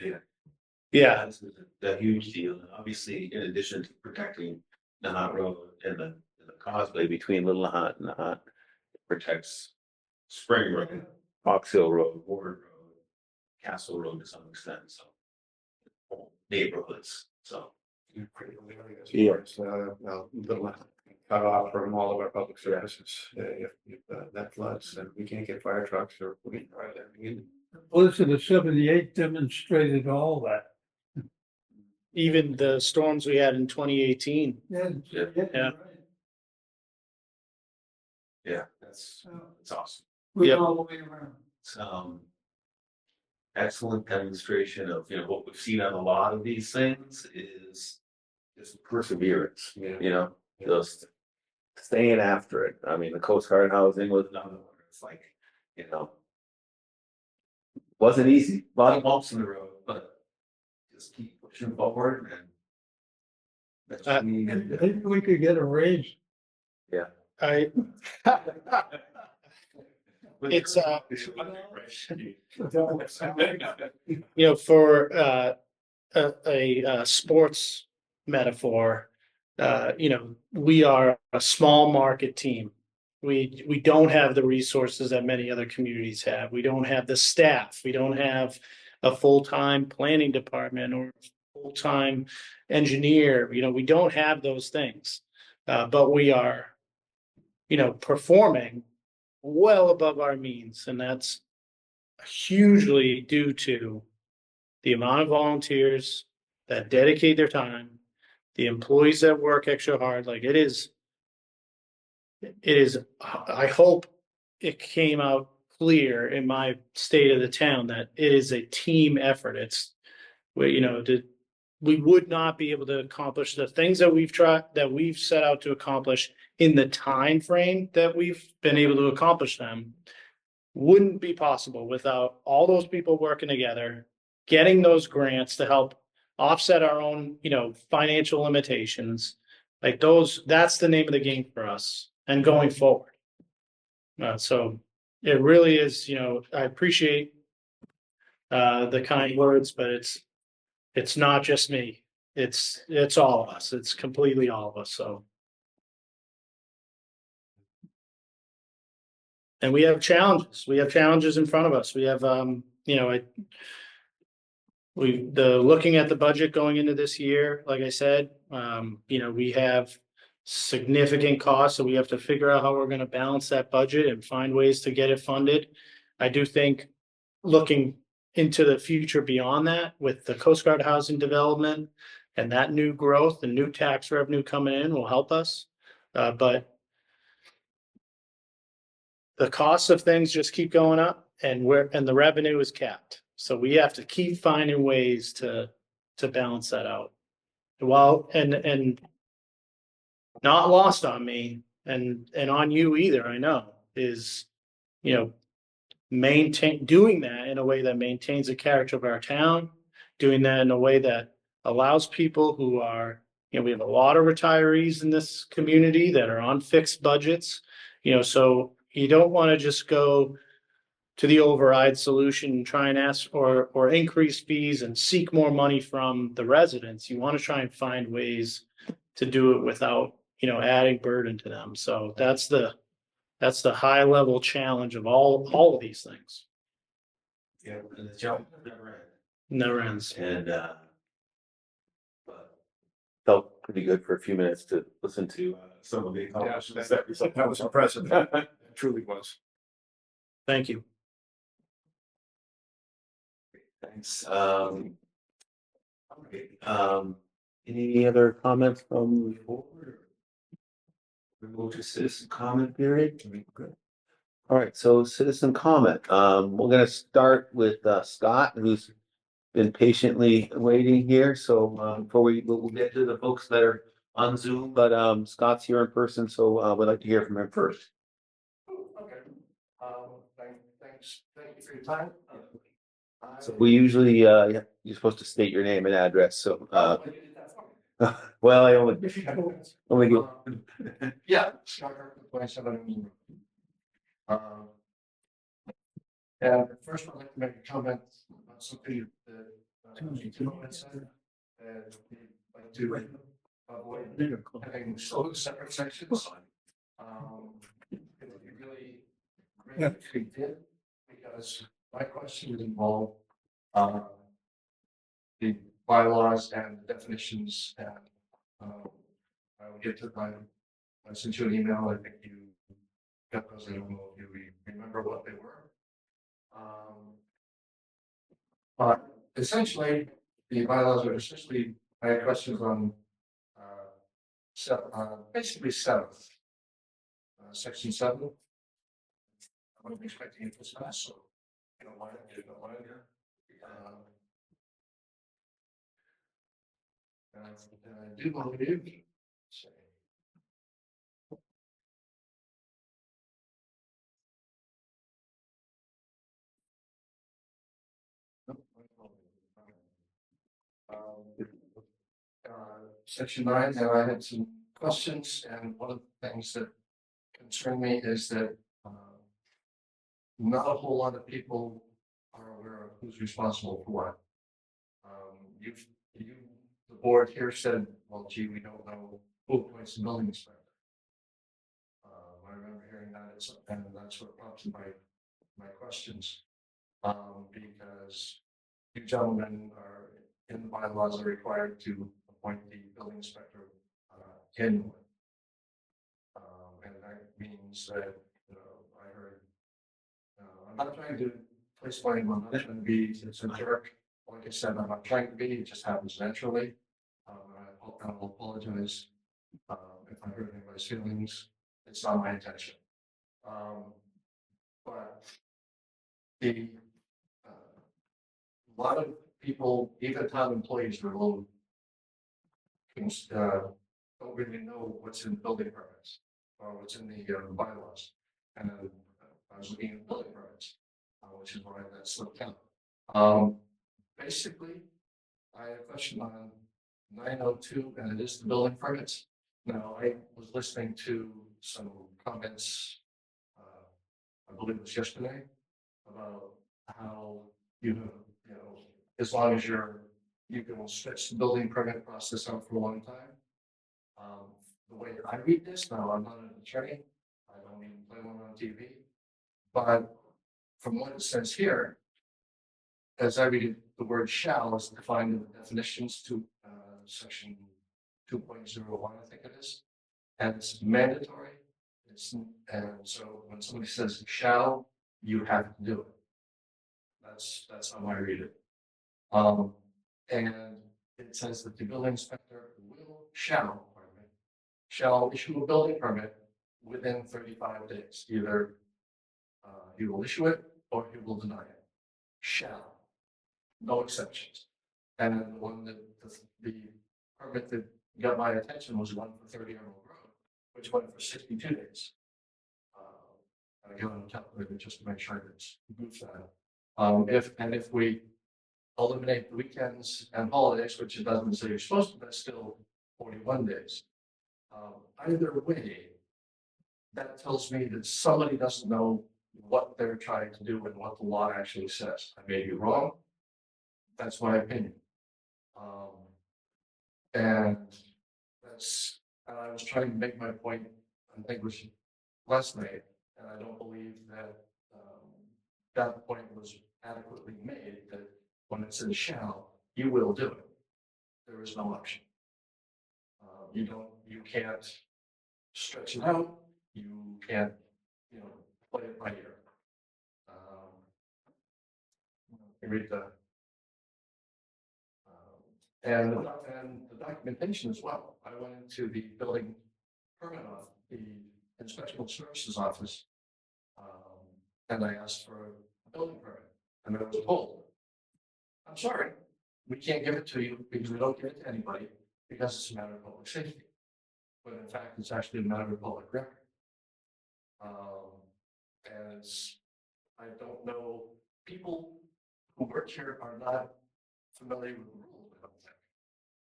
Yeah. This is a huge deal. Obviously, in addition to protecting Nahant Road and the causeway between Little Nahant and Nahant, it protects Spring Road, Fox Hill Road, Ward Road, Castle Road to some extent, so. Whole neighborhoods, so. You're pretty leery as Yeah. far as, little cut off from all of our public services. If that floods and we can't get fire trucks or we can drive everything in. Blizzard of 78 demonstrated all that. Even the storms we had in 2018. Yeah. Yeah. Yeah, that's awesome. Went Yep. all the way around. It's, excellent demonstration of, what we've seen on a lot of these things is perseverance, Yeah. just staying after it. I mean, the Coast Guard housing was another one. It's like, wasn't easy, a lot of bumps in the road, but just keep pushing forward and. Maybe we could get a raise. I, it's, for, a sports metaphor, we are a small market team. We don't have the resources that many other communities have. We don't have the staff. We don't have a full-time planning department or full-time engineer. We don't have those things. But we are, performing well above our means, and that's hugely due to the amount of volunteers that dedicate their time, the employees that work extra hard. Like it is, I hope it came out clear in my state of the town that it is a team effort. It's where, we would not be able to accomplish the things that we've set out to accomplish in the time frame that we've been able to accomplish them. Wouldn't be possible without all those people working together, getting those grants to help offset our own, financial limitations. Like that's the name of the game for us and going forward. So it really is, I appreciate the kind words, but it's not just me. It's all of us. It's completely all of us. So. And we have challenges. We have challenges in front of us. We have, looking at the budget going into this year, like I said, we have significant costs, so we have to figure out how we're going to balance that budget and find ways to get it funded. I do think looking into the future beyond that with the Coast Guard housing development and that new growth and new tax revenue coming in will help us. But the costs of things just keep going up and the revenue is capped. So we have to keep finding ways to balance that out. Well, and not lost on me and on you either, I know, is, doing that in a way that maintains the character of our town, doing that in a way that allows people who are, we have a lot of retirees in this community that are on fixed budgets, so you don't want to just go to the override solution and try and ask or increase fees and seek more money from the residents. You want to try and find ways to do it without, adding burden to them. So that's the high level challenge of all of these things. Yeah, and the job Never ends. and but felt pretty good for a few minutes to listen to some of the accomplishments that was impressive. It truly was. Thank you. Thanks. Any other comments from the board? We move to citizen comment period. All right, so citizen comment. We're gonna start with Scott, who's been patiently waiting here. So before we'll get to the folks that are on Zoom, but Scott's here in person, so we'd like to hear from him first. Okay. Thank you for your time. So we usually, you're supposed to state your name and address, so, well, I only do. Yeah. Starter 27. And first I'd like to make a comment about something that said, and we'd like to avoid having so separate sections. It would be really great if we did. because my question involved, uh, the bylaws and definitions and, I will get to I sent you an email, I think you got those, I don't know if you remember what they were. But essentially, the bylaws are essentially, I had questions on, basically seven. Section 7. I wasn't expecting it this fast, so you don't mind, you don't mind. And I do believe. Say. Section 9, and I had some questions, and one of the things that concern me is that not a whole lot of people are aware of who's responsible for what. The board here said, well, gee, we don't know who appoints the building inspector. I remember hearing that, and that's what prompted my questions. Because you gentlemen are in the bylaws are required to appoint the building inspector annually. And that means that, I heard, I'm not trying to place blame, I'm not trying to be a jerk. Like I said, I'm not trying to be, it just happens naturally. I will apologize if I hurt anybody's feelings. It's not my intention. But a lot of people, even town employees, are a little don't really know what's in building permits or what's in the bylaws. And then I was looking at building permits, which is why that slipped out. Basically, I have a question on 902, and it is the building permits. Now, I was listening to some comments, I believe it was yesterday, about how you know, as long as you can stretch the building permit process out for a long time. The way I read this, now I'm not an attorney, I don't even play one on TV, but from what it says here, as I read it, the word shall is defined in the definitions to section 2.01, I think it is, and it's mandatory. And so when somebody says shall, you have to do it. That's how I read it. And it says that the building inspector shall issue a building permit within 35 days. Either he will issue it or he will deny it. Shall, no exceptions. And then the one that the permit that got my attention was one for 30 Emerald Road, which went for 62 days. And I got on the calculator just to make sure it's goofed that. If we eliminate the weekends and holidays, which it doesn't say you're supposed to, that's still 41 days. Either way, that tells me that somebody doesn't know what they're trying to do and what the law actually says. I may be wrong. That's my opinion. And I was trying to make my point, I think it was last night, and I don't believe that that point was adequately made, that when it says shall, you will do it. There is no option. You can't stretch it out. You can't, play it by ear. You read and the documentation as well. I went into the building permit office, the inspectional services office, and I asked for a building permit, and I was told, I'm sorry, we can't give it to you because we don't give it to anybody because it's a matter of public safety. But in fact, it's actually a matter of public record. And I don't know, people who work here are not familiar with the rules, I don't think,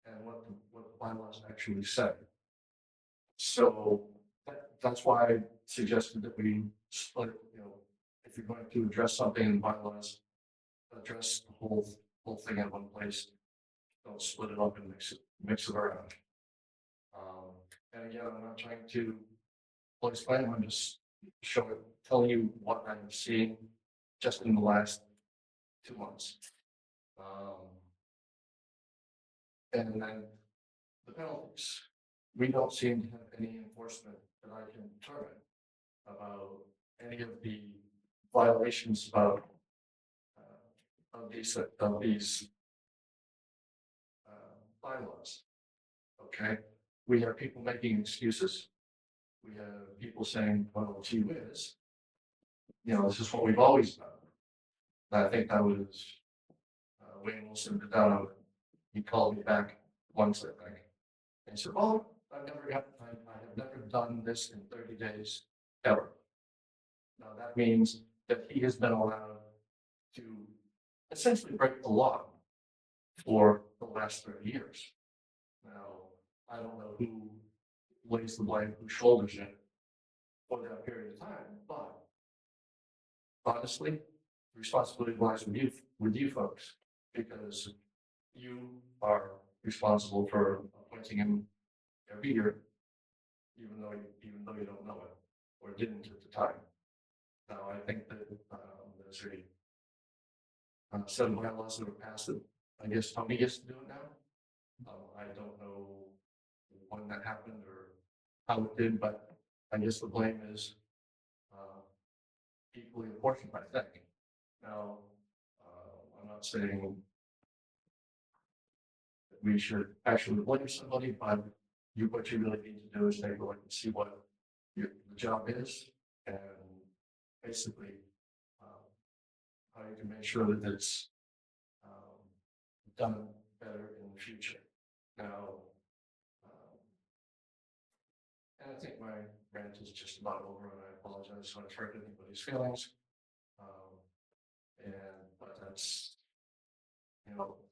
and what the bylaws actually say. So that's why I suggested that we split, if you're going to address something in bylaws, address the whole thing in one place. Don't split it up and mix it around. And again, I'm not trying to place blame, I'm just telling you what I'm seeing just in the last 2 months. And then the penalties. We don't seem to have any enforcement that I can determine about any of the violations of these bylaws. Okay, we have people making excuses. We have people saying, well, gee whiz, this is what we've always done. And I think that was Wayne Wilson put down. He called me back once, I think. And he said, well, I have never done this in 30 days ever. Now that means that he has been allowed to essentially break the law for the last 30 years. Now, I don't know who lays the blame, who shoulders it for that period of time, but honestly, the responsibility lies with you folks, because you are responsible for appointing him every year, even though you don't know it or didn't at the time. Now, I think that there's a set of bylaws that were passed that I guess Tony gets to do it now. I don't know when that happened or how it did, but I guess the blame is equally apportioned, I think. Now, I'm not saying that we should actually blame somebody, but what you really need to do is take a look and see what the job is, and basically how you can make sure that it's done better in the future. Now, and I think my rant is just about over, and I apologize if I've hurt anybody's feelings. But that's,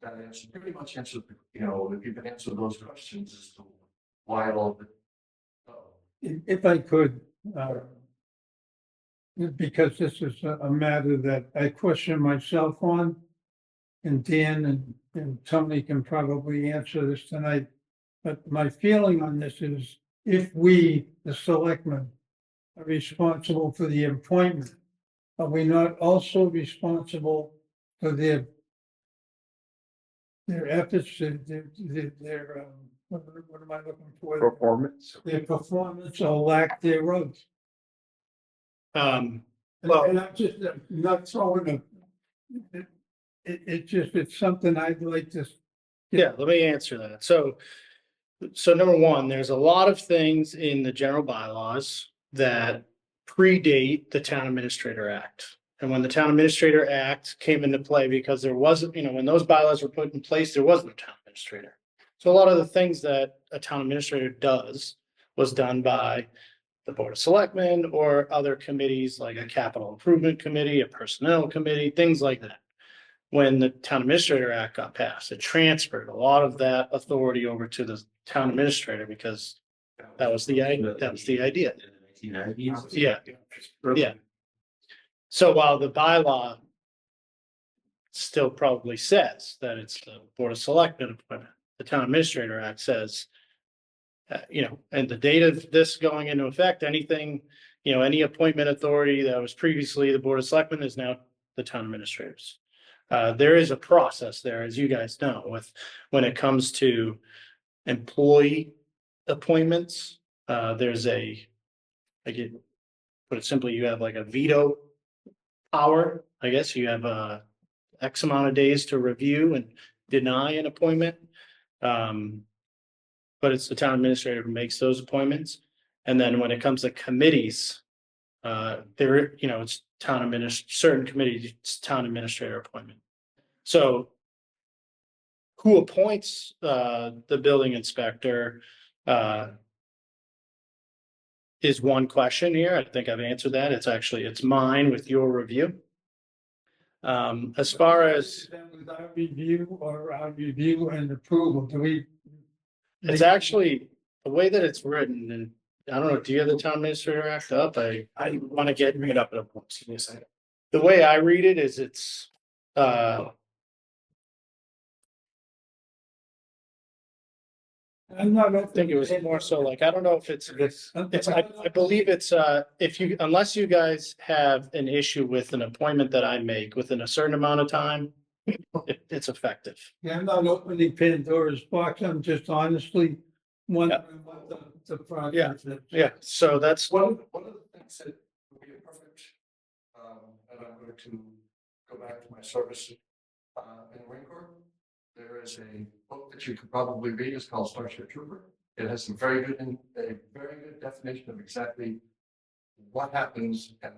that answer pretty much answered, if you can answer those questions as to why all of it. If I could, because this is a matter that I question myself on, and Dan and Tony can probably answer this tonight. But my feeling on this is, if we, the selectmen, are responsible for the appointment, are we not also responsible for their efforts, their what am I looking for? Performance. Their performance or lack thereof? Well- And I'm just not throwing it's something I'd like to. Yeah, let me answer that. So number one, there's a lot of things in the general bylaws that predate the Town Administrator Act. And when the Town Administrator Act came into play, because there wasn't, when those bylaws were put in place, there was no town administrator. So a lot of the things that a town administrator does was done by the Board of Selectmen or other committees like a capital improvement committee, a personnel committee, things like that. When the Town Administrator Act got passed, it transferred a lot of that authority over to the town administrator, because that was the idea. Yeah. Yeah. So while the bylaw still probably says that it's the Board of Selectmen appointment, the Town Administrator Act says, and the date of this going into effect, anything, any appointment authority that was previously the Board of Selectmen is now the town administrators. There is a process there, as you guys know, when it comes to employee appointments. There's put it simply, you have like a veto power. I guess you have X amount of days to review and deny an appointment. But it's the town administrator who makes those appointments. And then when it comes to committees, it's certain committees, it's town administrator appointment. So who appoints the building inspector is one question here. I think I've answered that. It's mine with your review. As far as With our review and approval, do we? it's actually the way that it's written, and I don't know, do you have the town administrator act up? I want to bring it up at a point. Give me a second. The way I read it is it's I'm not. I think it was more so like, I don't know if it's, I believe it's, if you, unless you guys have an issue with an appointment that I make within a certain amount of time, it's effective. Yeah, I'm not opening Pandora's box, I'm just honestly wondering what the process is. Yeah, so that's, One of the things that would be a perfect, and I'm going to go back to my service in the Marine Corps. There is a book that you could probably read. It's called Starship Trooper. It has a very good definition of exactly what happens and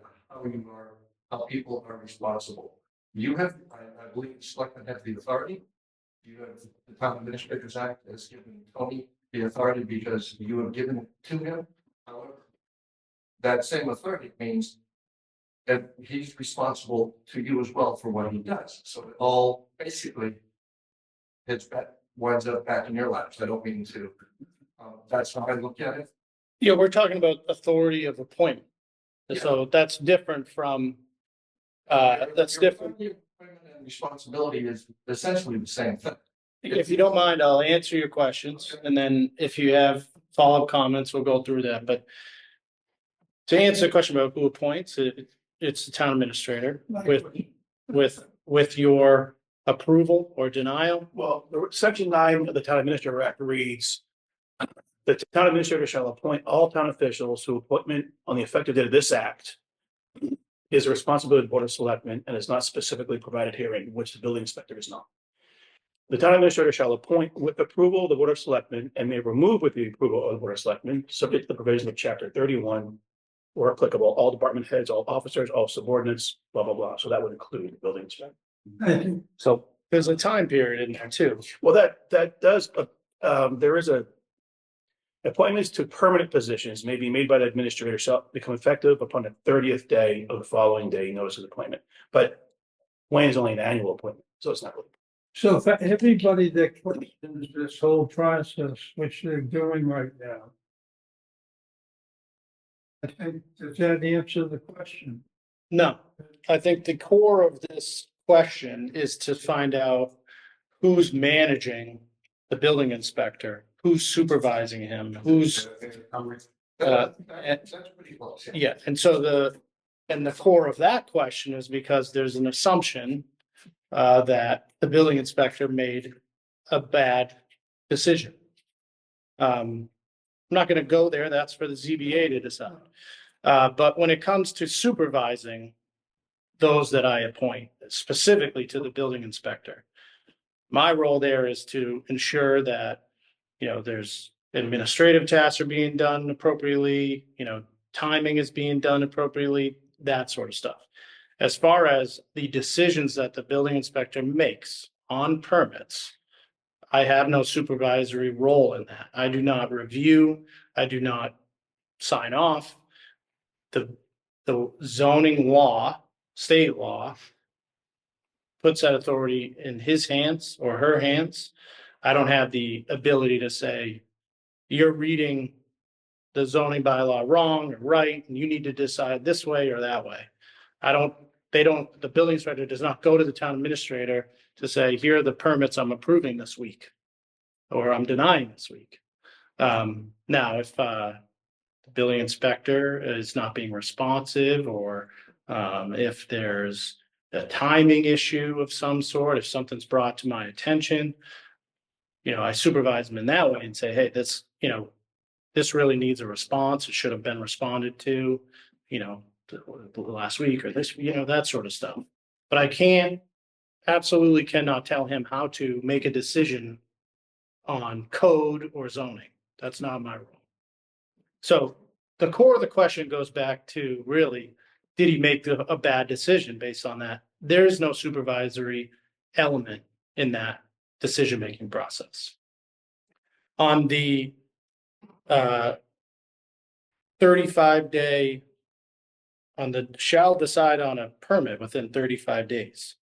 how people are responsible. You have, I believe, the selectmen have the authority. You have the Town Administrators Act has given Tony the authority because you have given it to him. However, that same authority means that he's responsible to you as well for what he does. So it all basically winds up back in your laps. I don't mean to. That's how I look at it. yeah, we're talking about authority of appointment. So that's different from, that's Your different. authority, appointment, and responsibility is essentially the same thing. If you don't mind, I'll answer your questions, and then if you have follow-up comments, we'll go through that, but to answer the question about who appoints, it's the town administrator with your approval or denial. Well, section 9 of the Town Administrator Act reads, the town administrator shall appoint all town officials whose appointment on the effective date of this act is the responsibility of the Board of Selectmen and is not specifically provided herein, which the building inspector is not. The town administrator shall appoint with approval of the Board of Selectmen and may remove with the approval of the Board of Selectmen, subject to the provisions of Chapter 31, or applicable, all department heads, all officers, all subordinates, blah, blah, blah. So that would include the building inspector. Thank you. So, There's a time period in there too. well, that does, there is a appointments to permanent positions may be made by the administrator shall become effective upon the 30th day of the following day notice of appointment. But Wayne's only an annual appointment, so it's not really. So for everybody that questions this whole process, which they're doing right now. I think, does that answer the question? No, I think the core of this question is to find out who's managing the building inspector, who's supervising him, who's, That's pretty close. yeah, and so the core of that question is because there's an assumption that the building inspector made a bad decision. I'm not gonna go there, that's for the ZBA to decide. But when it comes to supervising those that I appoint, specifically to the building inspector, my role there is to ensure that, there's administrative tasks are being done appropriately, timing is being done appropriately, that sort of stuff. As far as the decisions that the building inspector makes on permits, I have no supervisory role in that. I do not review, I do not sign off. The zoning law, state law, puts that authority in his hands or her hands. I don't have the ability to say, you're reading the zoning bylaw wrong or right, and you need to decide this way or that way. The building inspector does not go to the town administrator to say, here are the permits I'm approving this week, or I'm denying this week. Now, if the building inspector is not being responsive, or if there's a timing issue of some sort, if something's brought to my attention, I supervise them in that way and say, hey, this really needs a response. It should have been responded to, the last week or this, that sort of stuff. But I absolutely cannot tell him how to make a decision on code or zoning. That's not my role. So the core of the question goes back to really, did he make a bad decision based on that? There is no supervisory element in that decision-making process. On the 35-day, on the shall decide on a permit within 35 days.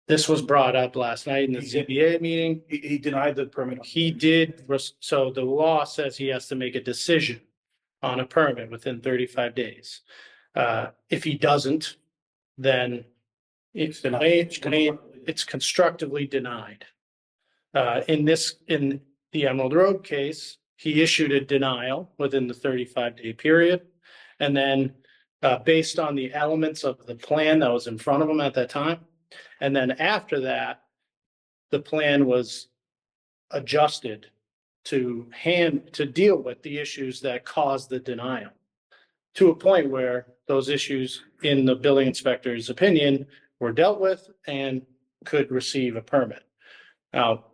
This was brought up last night in the ZBA meeting. He denied the permit. He did, so the law says he has to make a decision on a permit within 35 days. If he doesn't, then it's constructively denied. In the Emerald Road case, he issued a denial within the 35-day period. And then, based on the elements of the plan that was in front of him at that time. And then after that, the plan was adjusted to deal with the issues that caused the denial. To a point where those issues, in the building inspector's opinion, were dealt with and could receive a permit. Now,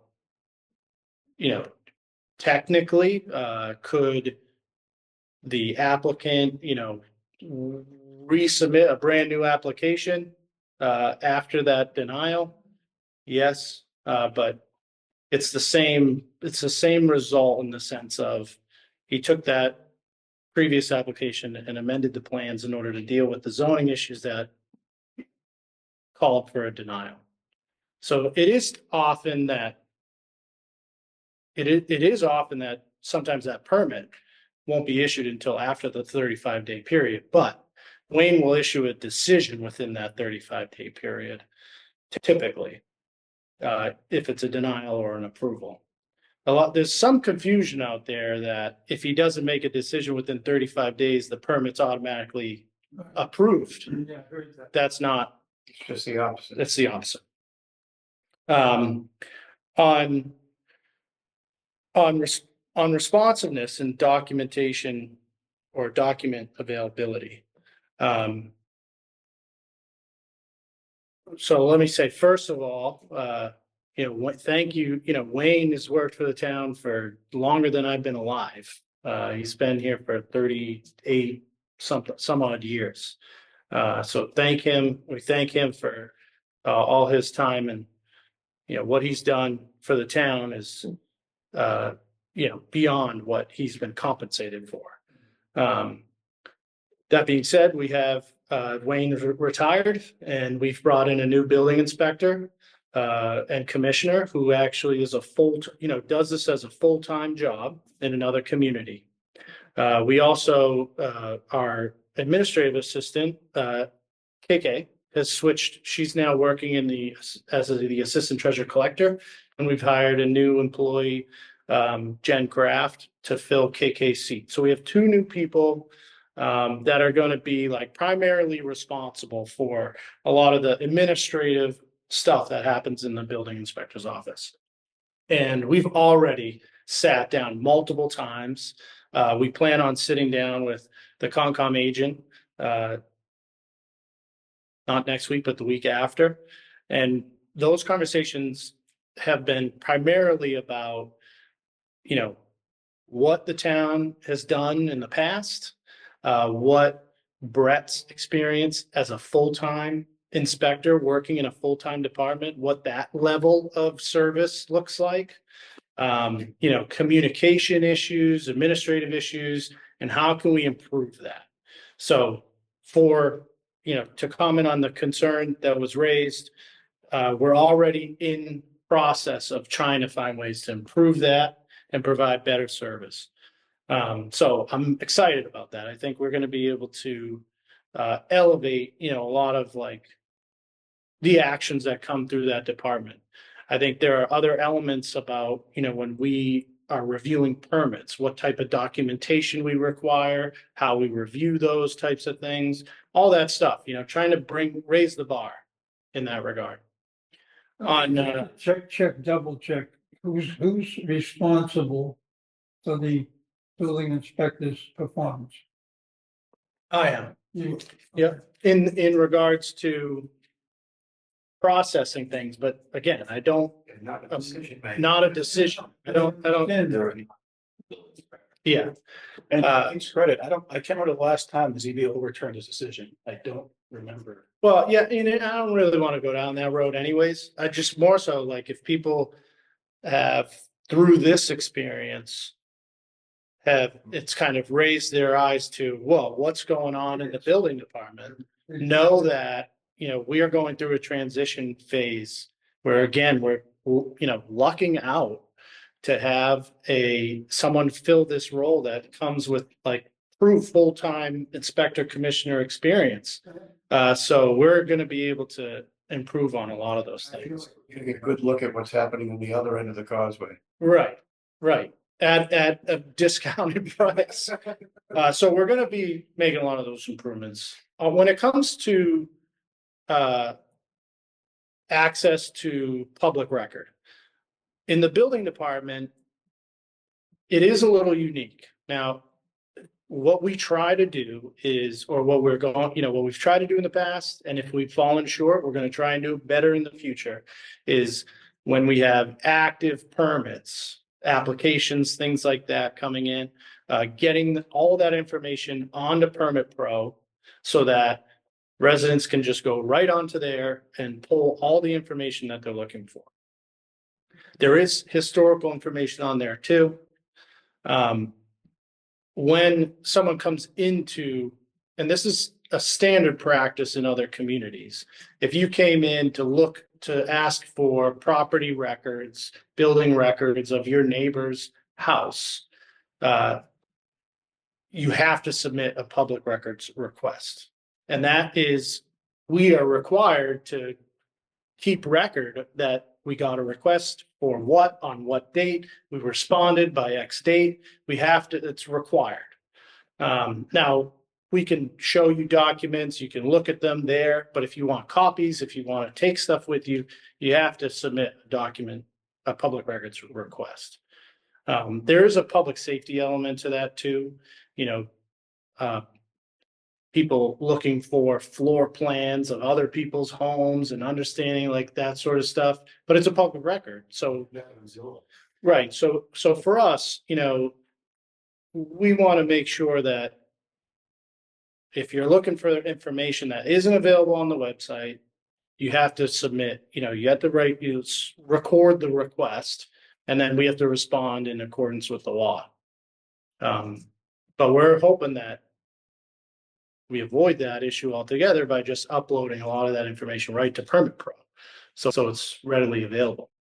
technically, could the applicant, resubmit a brand new application after that denial? Yes, but it's the same result in the sense of he took that previous application and amended the plans in order to deal with the zoning issues that called for a denial. So it is often that sometimes that permit won't be issued until after the 35-day period, but Wayne will issue a decision within that 35-day period, typically, if it's a denial or an approval. There's some confusion out there that if he doesn't make a decision within 35 days, the permit's automatically approved. Yeah, I heard that. That's not, It's just the opposite. that's the opposite. On responsiveness and documentation or document availability. So let me say, first of all, thank you. Wayne has worked for the town for longer than I've been alive. He's been here for 38 some odd years. So thank him. We thank him for all his time, and what he's done for the town is beyond what he's been compensated for. That being said, we have Wayne retired, and we've brought in a new building inspector and commissioner who actually is does this as a full-time job in another community. We also, our administrative assistant, KK, has switched. She's now working as the assistant treasurer collector, and we've hired a new employee, Jen Kraft, to fill KK's seat. So we have two new people that are going to be primarily responsible for a lot of the administrative stuff that happens in the building inspector's office. And we've already sat down multiple times. We plan on sitting down with the Concom agent, not next week, but the week after. And those conversations have been primarily about, what the town has done in the past, what Brett's experience as a full-time inspector working in a full-time department, what that level of service looks like, communication issues, administrative issues, and how can we improve that? So to comment on the concern that was raised, we're already in process of trying to find ways to improve that and provide better service. So I'm excited about that. I think we're going to be able to elevate, a lot of the actions that come through that department. I think there are other elements about, when we are reviewing permits, what type of documentation we require, how we review those types of things, all that stuff, trying to raise the bar in that regard. Double check, who's responsible for the building inspector's performance? I am. You. Yeah, in regards to processing things, but again, I don't, Not a decision maker. not a decision. I don't, Understand. yeah. And to his credit, I can't remember the last time the ZBA overturned his decision. I don't remember. Well, yeah, and I don't really want to go down that road anyways. I just more so if people have, through this experience, it's kind of raised their eyes to, whoa, what's going on in the building department? Know that, we are going through a transition phase where, again, we're, lucking out to have someone fill this role that comes with true full-time inspector commissioner experience. So we're going to be able to improve on a lot of those I feel things. like we're getting a good look at what's happening on the other end of the causeway. Right, right. At a discounted price. So we're gonna be making a lot of those improvements. When it comes to access to public record. In the building department, it is a little unique. Now, what we try to do is, or what we're going, what we've tried to do in the past, and if we've fallen short, we're gonna try and do better in the future, is when we have active permits, applications, things like that coming in, getting all that information onto Permit Pro so that residents can just go right onto there and pull all the information that they're looking for. There is historical information on there too. When someone comes into, and this is a standard practice in other communities, if you came in to ask for property records, building records of your neighbor's house, you have to submit a public records request. And that is, we are required to keep record that we got a request for what, on what date, we responded by X date. We have to, it's required. Now, we can show you documents, you can look at them there, but if you want copies, if you want to take stuff with you, you have to submit a document, a public records request. There is a public safety element to that too, people looking for floor plans of other people's homes and understanding like that sort of stuff, but it's a public record, so. Right, so for us, we want to make sure that if you're looking for information that isn't available on the website, you have to submit, you have to record the request, and then we have to respond in accordance with the law. But we're hoping that we avoid that issue altogether by just uploading a lot of that information right to Permit Pro. So it's readily available.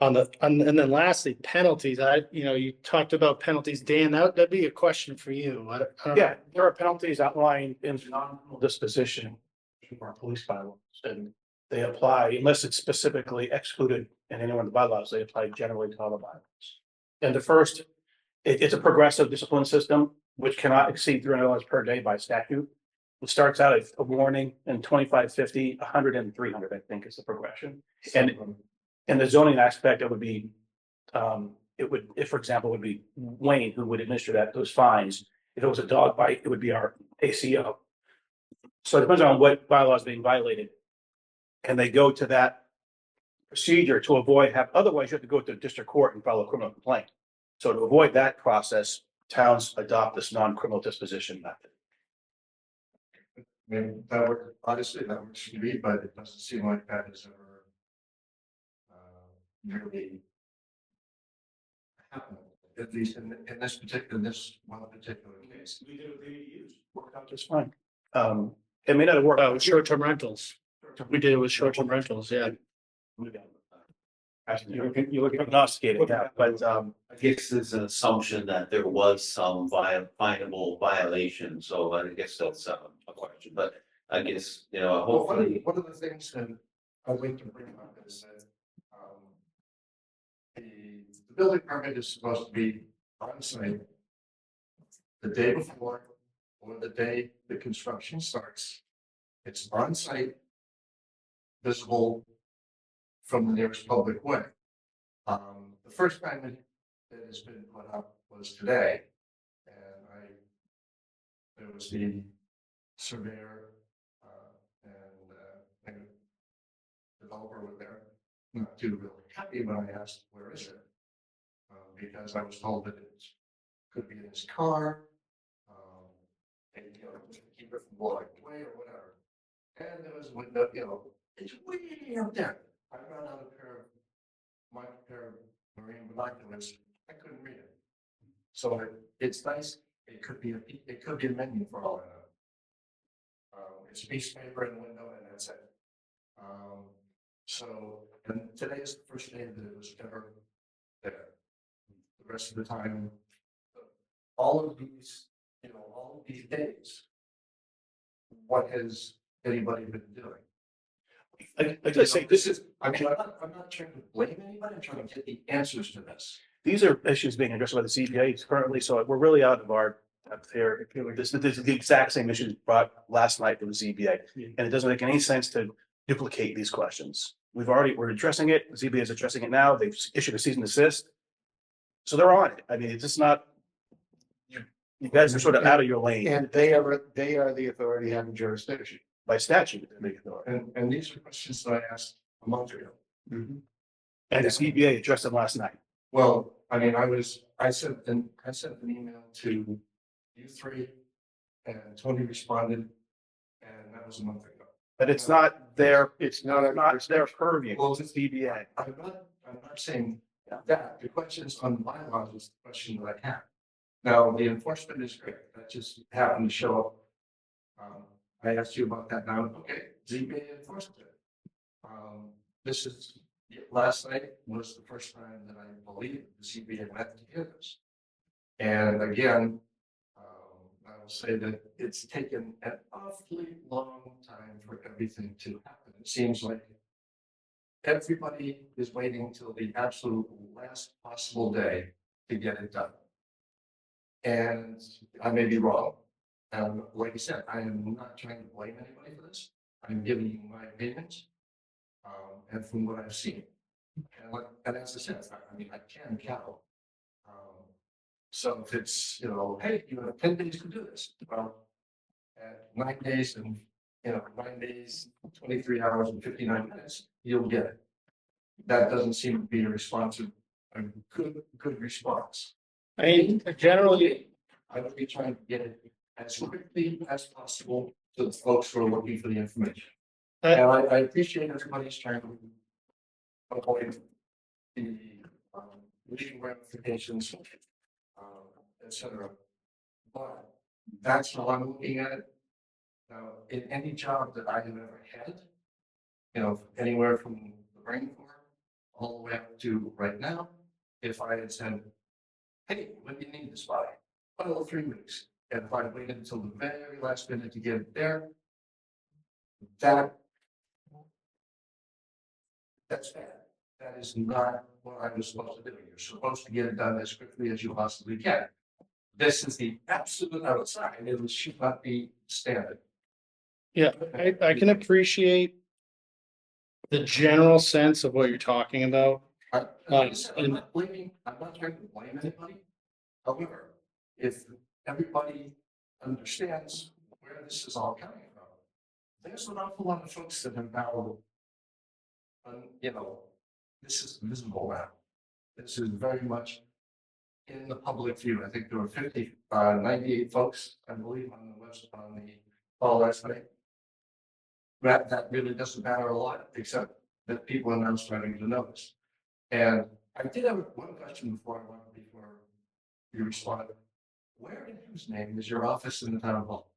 And then lastly, penalties. You talked about penalties, Dan, that'd be a question for you. I don't know. Yeah, there are penalties outlined in non-criminal disposition for police bylaws, and they apply unless it's specifically excluded in any one of the bylaws, they apply generally to all the bylaws. And the first, it's a progressive discipline system, which cannot exceed $300 per day by statute. It starts out at a warning and 25, 50, 100, and 300, I think is the progression. And in the zoning aspect, it would be, if, for example, it would be Wayne who would administer those fines. If it was a dog bite, it would be our ACO. So it depends on what bylaw is being violated. And they go to that procedure to otherwise you have to go to district court and file a criminal complaint. So to avoid that process, towns adopt this non-criminal disposition method. I mean, that would, honestly, that works for me, but it doesn't seem like that is ever really happened, at least in this one particular case. We did what they used, worked out just fine. It may not have worked. Oh, short-term rentals. We did it with short-term rentals, yeah. You look prognosticated, yeah, but I guess there's an assumption that there was some findable violation, so I guess that's a question, but I guess, Well, hopefully. one of the things that I'd like to bring up is that the building permit is supposed to be on site the day before or the day the construction starts. It's on site, visible from the nearest public way. The first time that has been put up was today, and there was the surveyor and developer were there. Not too really happy when I asked, where is it? Because I was told that it could be in his car, and keep it from blowing away or whatever. And there was a window, it's way up there. I got out my pair of marine binoculars. I couldn't read it. So it's nice. It could be a menu for all I know. It's a piece of paper in the window, and that's it. So, and today is the first day that it was ever there. The rest of the time, all of these days, what has anybody been doing? I just say, This is, I mean, I'm not trying to blame anybody, I'm trying to get the answers to this. these are issues being addressed by the CPA currently, so we're really out of our depth here. This is the exact same issues brought last night from the CPA, and it doesn't make any sense to duplicate these questions. We're addressing it, the CPA is addressing it now, they've issued a cease and desist. So they're on it. I mean, it's just not, you guys are sort of out of your lane And they are the authority having jurisdiction. by statute. They make it. And these are questions that I asked a month ago. And the CPA addressed them last night. Well, I mean, I sent an email to you three, and Tony responded, and that was a month ago. But it's not their, It's not their purview, Well, it's the CPA. I'm not saying that. The questions on the bylaws is the question that I have. Now, the enforcement is great. That just happened to show up. I asked you about that now. Okay, ZBA enforced it. This is, last night was the first time that I believe the ZBA met to hear this. And again, I will say that it's taken an awfully long time for everything to happen. It seems like everybody is waiting till the absolute last possible day to get it done. And I may be wrong. Like I said, I am not trying to blame anybody for this. I'm giving you my opinions. And from what I've seen. And as I said, I mean, I can count. So if it's, hey, you have 10 days to do this. Well, at 9 days and, 9 days, 23 hours and 59 minutes, you'll get it. That doesn't seem to be a responsive, a good response. I mean, generally, I would be trying to get it as quickly as possible to the folks who are looking for the information. And I appreciate everybody's trying to avoid the legal ramifications, et cetera. But that's how I'm looking at it. Now, in any job that I have ever had, anywhere from the Marine Corps all the way up to right now, if I had said, hey, when do you need this by? Well, 3 weeks. And if I waited until the very last minute to get it there, that's bad. That is not what I was supposed to do. You're supposed to get it done as quickly as you possibly can. This is the absolute outside. It should not be standard. yeah, I can appreciate the general sense of what you're talking about. Like I said, I'm not trying to blame anybody. However, if everybody understands where this is all coming from, there's an awful lot of folks that have now, this is visible now. This is very much in the public view. I think there were 98 folks, I believe, on the call last night. That really doesn't matter a lot, except that people are now starting to notice. And I did have one question before you responded. Where in whose name is your office in the town hall?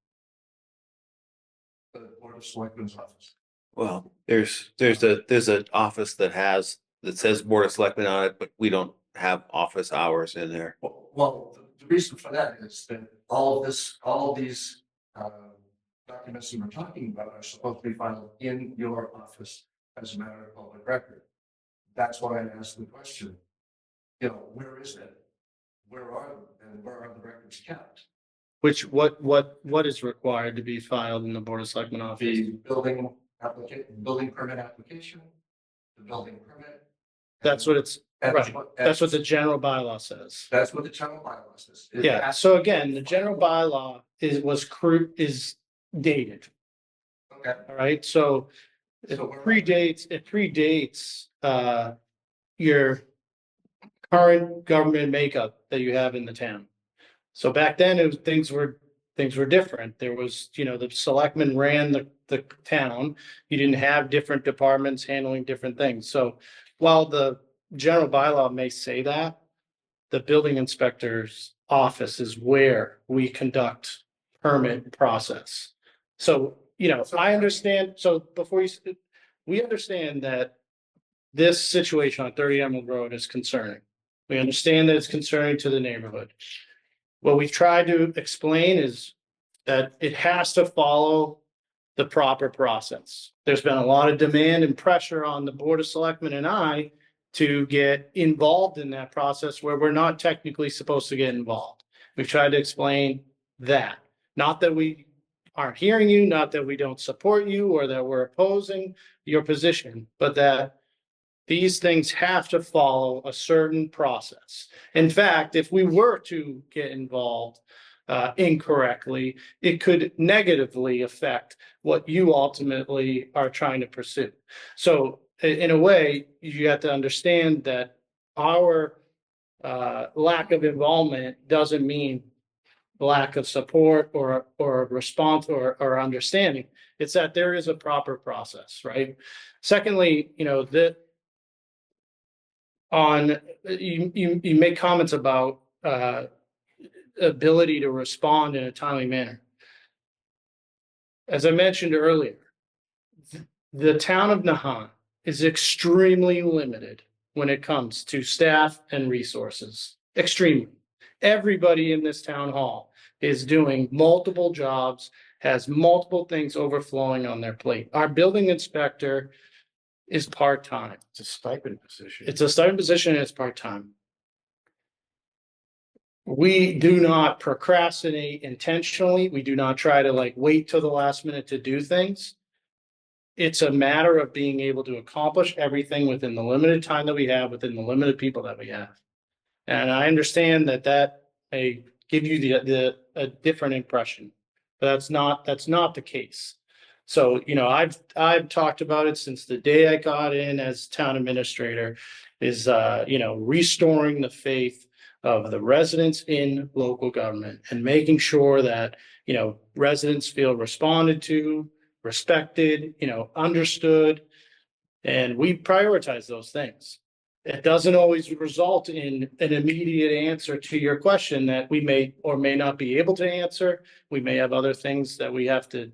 The Board of Selectmen's office. Well, there's an office that says Board of Selectmen on it, but we don't have office hours in there. Well, the reason for that is that all of these documents that we're talking about are supposed to be filed in your office as a matter of public record. That's why I asked the question. Where is it? Where are the records kept? What is required to be filed in the Board of Selectmen office? The building permit application, the building permit. That's what it's, right. That's what the general bylaw says. That's what the general bylaw says. Yeah, so again, the general bylaw is dated, Okay. all right, so it So we're- predates your current government makeup that you have in the town. So back then, things were different. There was, the selectmen ran the town. You didn't have different departments handling different things. So while the general bylaw may say that, the building inspector's office is where we conduct permit process. So, I understand, so we understand that this situation on 30 Emerald Road is concerning. We understand that it's concerning to the neighborhood. What we've tried to explain is that it has to follow the proper process. There's been a lot of demand and pressure on the Board of Selectmen and I to get involved in that process where we're not technically supposed to get involved. We've tried to explain that. Not that we aren't hearing you, not that we don't support you or that we're opposing your position, but that these things have to follow a certain process. In fact, if we were to get involved incorrectly, it could negatively affect what you ultimately are trying to pursue. So in a way, you have to understand that our lack of involvement doesn't mean lack of support or response or understanding. It's that there is a proper process, right? Secondly, you know, that on you make comments about ability to respond in a timely manner. As I mentioned earlier, the town of Nahant is extremely limited when it comes to staff and resources. Extremely. Everybody in this town hall is doing multiple jobs, has multiple things overflowing on their plate. Our building inspector is part-time. It's a stipend position. It's a stipend position and it's part-time. We do not procrastinate intentionally. We do not try to like wait till the last minute to do things. It's a matter of being able to accomplish everything within the limited time that we have, within the limited people that we have. And I understand that that may give you a different impression, but that's not the case. So, you know, I've talked about it since the day I got in as town administrator is, you know, restoring the faith of the residents in local government and making sure that, you know, residents feel responded to, respected, you know, understood, and we prioritize those things. It doesn't always result in an immediate answer to your question that we may or may not be able to answer. We may have other things that we have to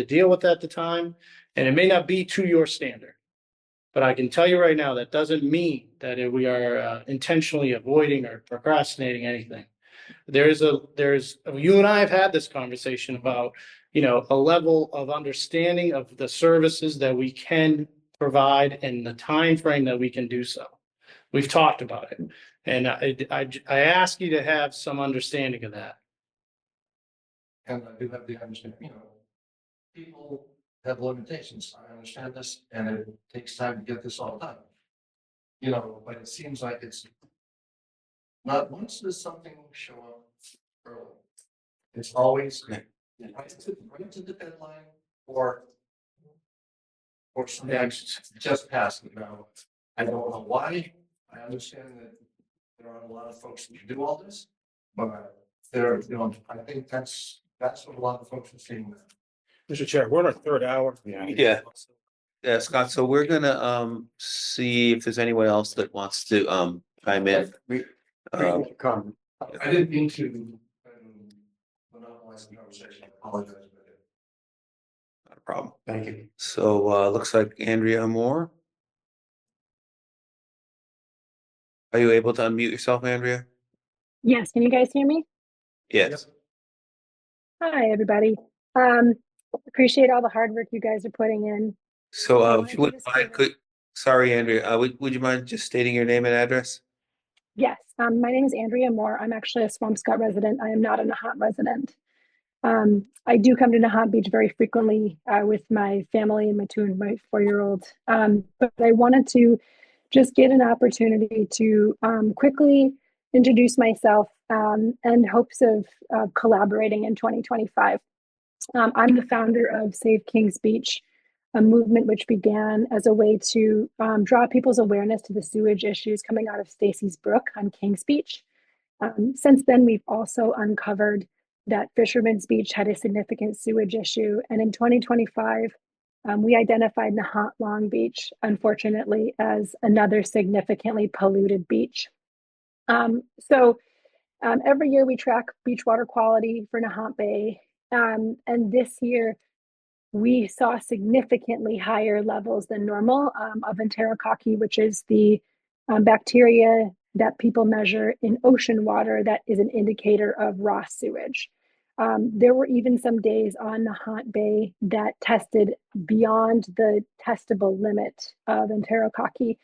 deal with at the time, and it may not be to your standard. But I can tell you right now, that doesn't mean that we are intentionally avoiding or procrastinating anything. You and I have had this conversation about, you know, a level of understanding of the services that we can provide and the time frame that we can do so. We've talked about it, and I ask you to have some understanding of that. And I do have the understanding, you know, people have limitations. I understand this, and it takes time to get this all done. You know, but it seems like it's not once does something show up early. It's always right to the deadline or sometimes just past it. Now, I don't know why. I understand that there are a lot of folks that do all this, but there, you know, I think that's what a lot of folks are seeing. Mr. Chair, we're in our third hour. Yeah. Yeah, Scott, so we're gonna see if there's anyone else that wants to chime in. Comment. I didn't mean to monopolize the conversation. I apologize. Not a problem. Thank you. So looks like Andrea Moore. Are you able to unmute yourself, Andrea? Yes, can you guys hear me? Yes. Hi, everybody. Appreciate all the hard work you guys are putting in. So if you wouldn't mind, sorry, Andrea, would you mind just stating your name and address? Yes, my name is Andrea Moore. I'm actually a Swampscott resident. I am not a Nahant resident. I do come to Nahant Beach very frequently with my family and my 4-year-old. But I wanted to just get an opportunity to quickly introduce myself and hopes of collaborating in 2025. I'm the founder of Save Kings Beach, a movement which began as a way to draw people's awareness to the sewage issues coming out of Stacy's Brook on Kings Beach. Since then, we've also uncovered that Fisherman's Beach had a significant sewage issue. And in 2025, we identified Nahant Long Beach, unfortunately, as another significantly polluted beach. Every year we track beach water quality for Nahant Bay. And this year, we saw significantly higher levels than normal of enterococci, which is the bacteria that people measure in ocean water that is an indicator of raw sewage. There were even some days on Nahant Bay that tested beyond the testable limit of enterococci.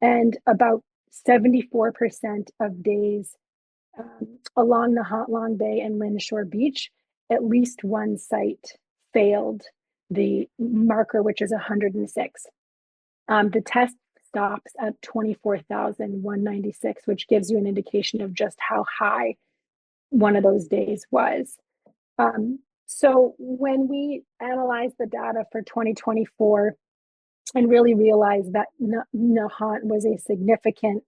And about 74% of days along Nahant Long Bay and Lynn Shore Beach, at least one site failed the marker, which is 106. The test stops at 24,196, which gives you an indication of just how high one of those days was. So when we analyzed the data for 2024 and really realized that Nahant was a significant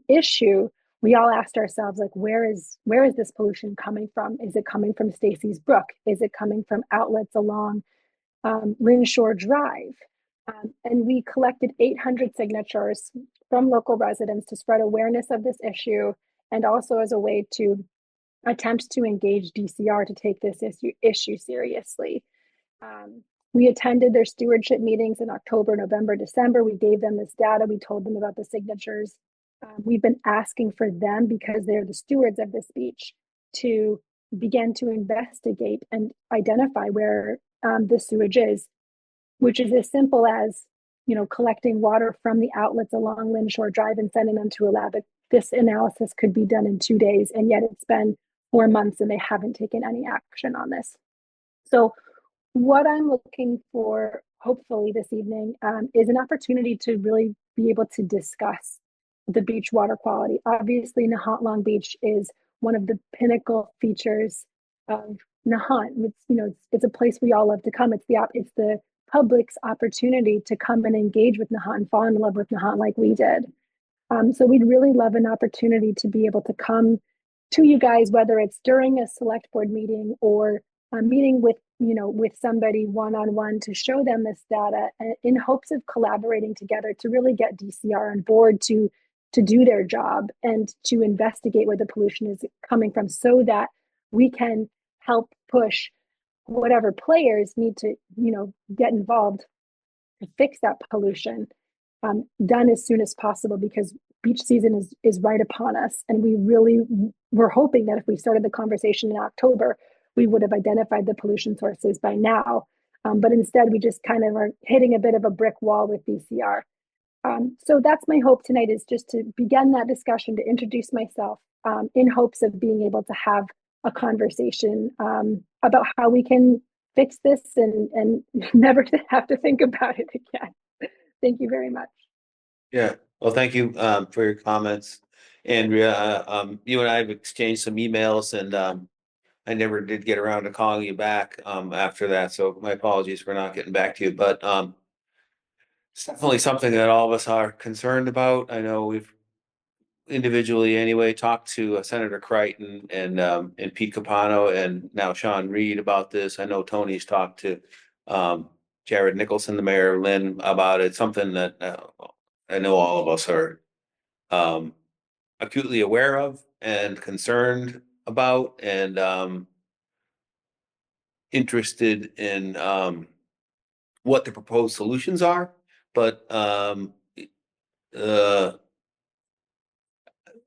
issue, we all asked ourselves, like, where is this pollution coming from? Is it coming from Stacy's Brook? Is it coming from outlets along Lynn Shore Drive? And we collected 800 signatures from local residents to spread awareness of this issue, and also as a way to attempt to engage DCR to take this issue seriously. We attended their stewardship meetings in October, November, December. We gave them this data. We told them about the signatures. We've been asking for them, because they're the stewards of this beach, to begin to investigate and identify where the sewage is, which is as simple as, collecting water from the outlets along Lynn Shore Drive and sending them to a lab. This analysis could be done in 2 days, and yet it's been 4 months and they haven't taken any action on this. So what I'm looking for, hopefully this evening, is an opportunity to really be able to discuss the beach water quality. Obviously, Nahant Long Beach is one of the pinnacle features of Nahant. It's a place we all love to come. It's the public's opportunity to come and engage with Nahant and fall in love with Nahant like we did. So we'd really love an opportunity to be able to come to you guys, whether it's during a select board meeting or a meeting with somebody one-on-one, to show them this data in hopes of collaborating together to really get DCR on board to do their job and to investigate where the pollution is coming from, so that we can help push whatever players need to, get involved to fix that pollution, done as soon as possible, because beach season is right upon us. And we're hoping that if we started the conversation in October, we would have identified the pollution sources by now. But instead, we just kind of are hitting a bit of a brick wall with DCR. So that's my hope tonight, is just to begin that discussion, to introduce myself, in hopes of being able to have a conversation about how we can fix this and never have to think about it again. Thank you very much. Yeah, well, thank you for your comments, Andrea. You and I have exchanged some emails, and I never did get around to calling you back after that, so my apologies for not getting back to you. But it's definitely something that all of us are concerned about. I know we've individually anyway talked to Senator Crichton and Pete Capano and now Sean Reed about this. I know Tony's talked to Jared Nicholson, the mayor of Lynn, about it. Something that I know all of us are acutely aware of and concerned about, and interested in what the proposed solutions are. But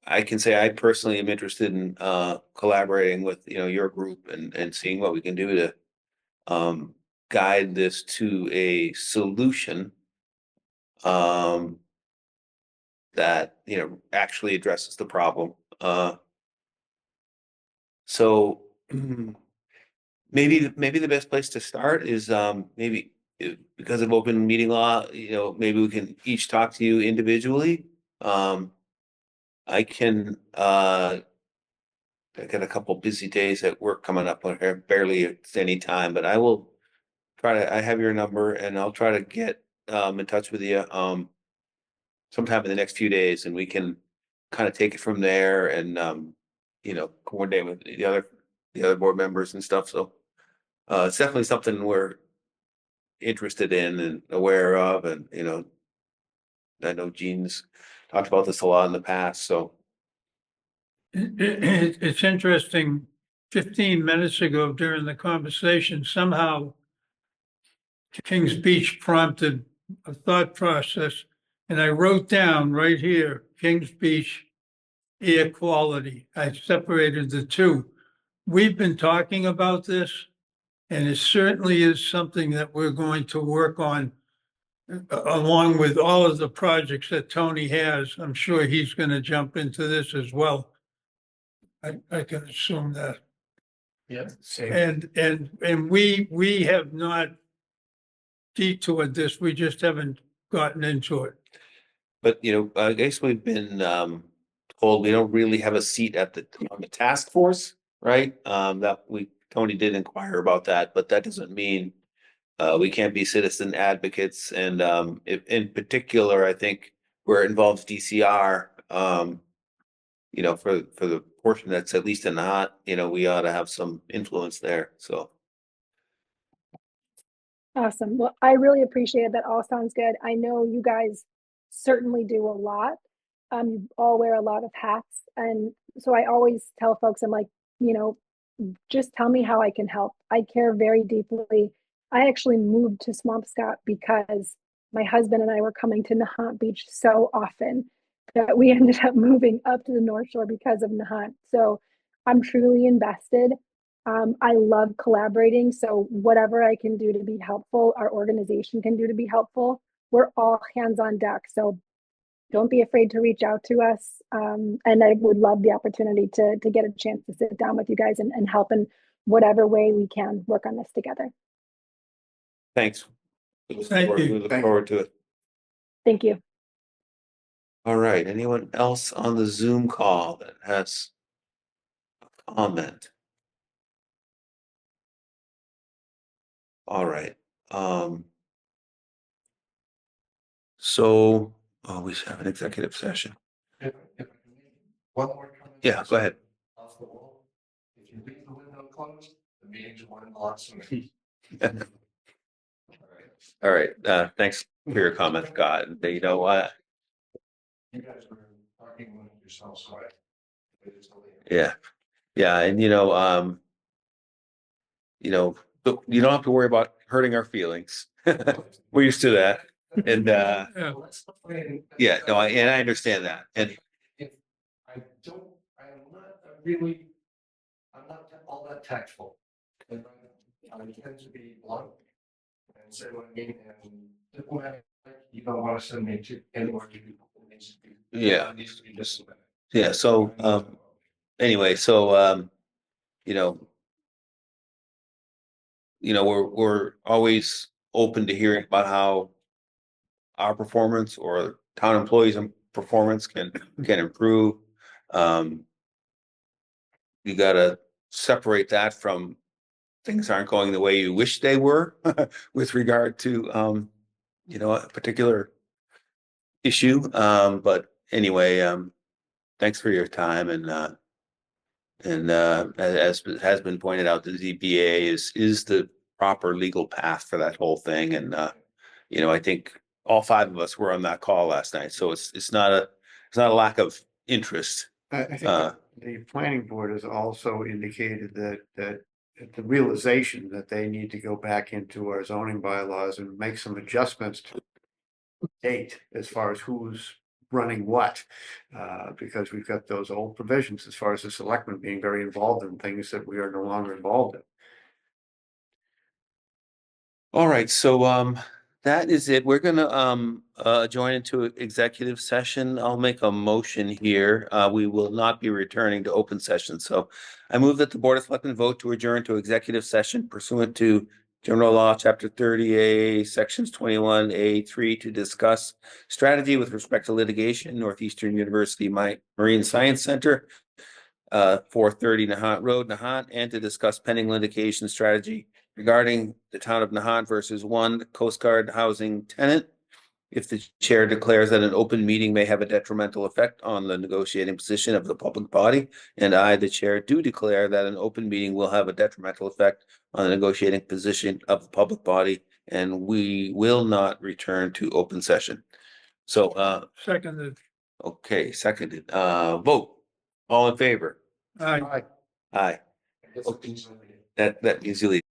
I can say I personally am interested in collaborating with your group and seeing what we can do to guide this to a solution that actually addresses the problem. So maybe the best place to start is maybe because of open meeting law, maybe we can each talk to you individually. I can I got a couple busy days at work coming up on here, barely at any time, but I will I have your number, and I'll try to get in touch with you sometime in the next few days, and we can kind of take it from there, and coordinate with the other board members and stuff. So it's definitely something we're interested in and aware of, and I know Gene's talked about this a lot in the past, so. It's interesting, 15 minutes ago during the conversation, somehow Kings Beach prompted a thought process, and I wrote down right here, Kings Beach air quality. I separated the two. we've been talking about this, and it certainly is something that we're going to work on along with all of the projects that Tony has. I'm sure he's gonna jump into this as well. I can assume that. Yeah. And we have not detoured this, we just haven't gotten into it. But, I guess we've been, told we don't really have a seat on the task force, right? Tony did inquire about that, but that doesn't mean we can't be citizen advocates. And, if, in particular, I think where it involves DCR, for the portion that's at least in the hot, we ought to have some influence there, so. Awesome. Well, I really appreciate it. That all sounds good. I know you guys certainly do a lot. You all wear a lot of hats. And so I always tell folks, I'm like, just tell me how I can help. I care very deeply. I actually moved to Swampscott because my husband and I were coming to Nahant Beach so often that we ended up moving up to the North Shore because of Nahant. So I'm truly invested. I love collaborating. So whatever I can do to be helpful, our organization can do to be helpful. We're all hands on deck. So don't be afraid to reach out to us. And I would love the opportunity to get a chance to sit down with you guys and help in whatever way we can work on this together. Thanks. Thank you. We look forward to it. Thank you. All right, anyone else on the Zoom call that has a comment? All right, so, we should have an executive session. One more comment. Yeah, go ahead. Off the wall. If you leave the window closed, the meeting's one lot sooner. All right, thanks for your comment, Scott. And you know what? You guys were talking among yourselves, so Yeah, and but you don't have to worry about hurting our feelings. We're used to that. And, Yeah. yeah, no, and I understand that. And I'm not all that tactful. And I tend to be blunt and say what I mean, and diplomatic, you don't want to send me to anywhere to do. Yeah. It needs to be diplomatic. yeah, so, anyway, so, we're always open to hearing about how our performance or town employees' performance can improve. You gotta separate that from things aren't going the way you wish they were with regard to, a particular issue. But anyway, thanks for your time and as has been pointed out, the ZBA is the proper legal path for that whole thing. And, I think all five of us were on that call last night, so it's not a lack of interest. I think the planning board has also indicated that the realization that they need to go back into our zoning bylaws and make some adjustments to date as far as who's running what. Because we've got those old provisions as far as the selectmen being very involved in things that we are no longer involved in. All right, so that is it. We're gonna join into executive session. I'll make a motion here. We will not be returning to open session. So I move that the Board of Selectmen vote to adjourn to executive session pursuant to General Law, Chapter 30A, Sections 21A3 to discuss strategy with respect to litigation, Northeastern University Marine Science Center, 430 Nahant Road, Nahant, and to discuss pending litigation strategy regarding the town of Nahant versus one Coast Guard housing tenant. If the chair declares that an open meeting may have a detrimental effect on the negotiating position of the public body, and I, the chair, do declare that an open meeting will have a detrimental effect on the negotiating position of the public body, and we will not return to open session. So, Seconded. okay, seconded, vote, all in favor? Aye. Aye. That means you leave.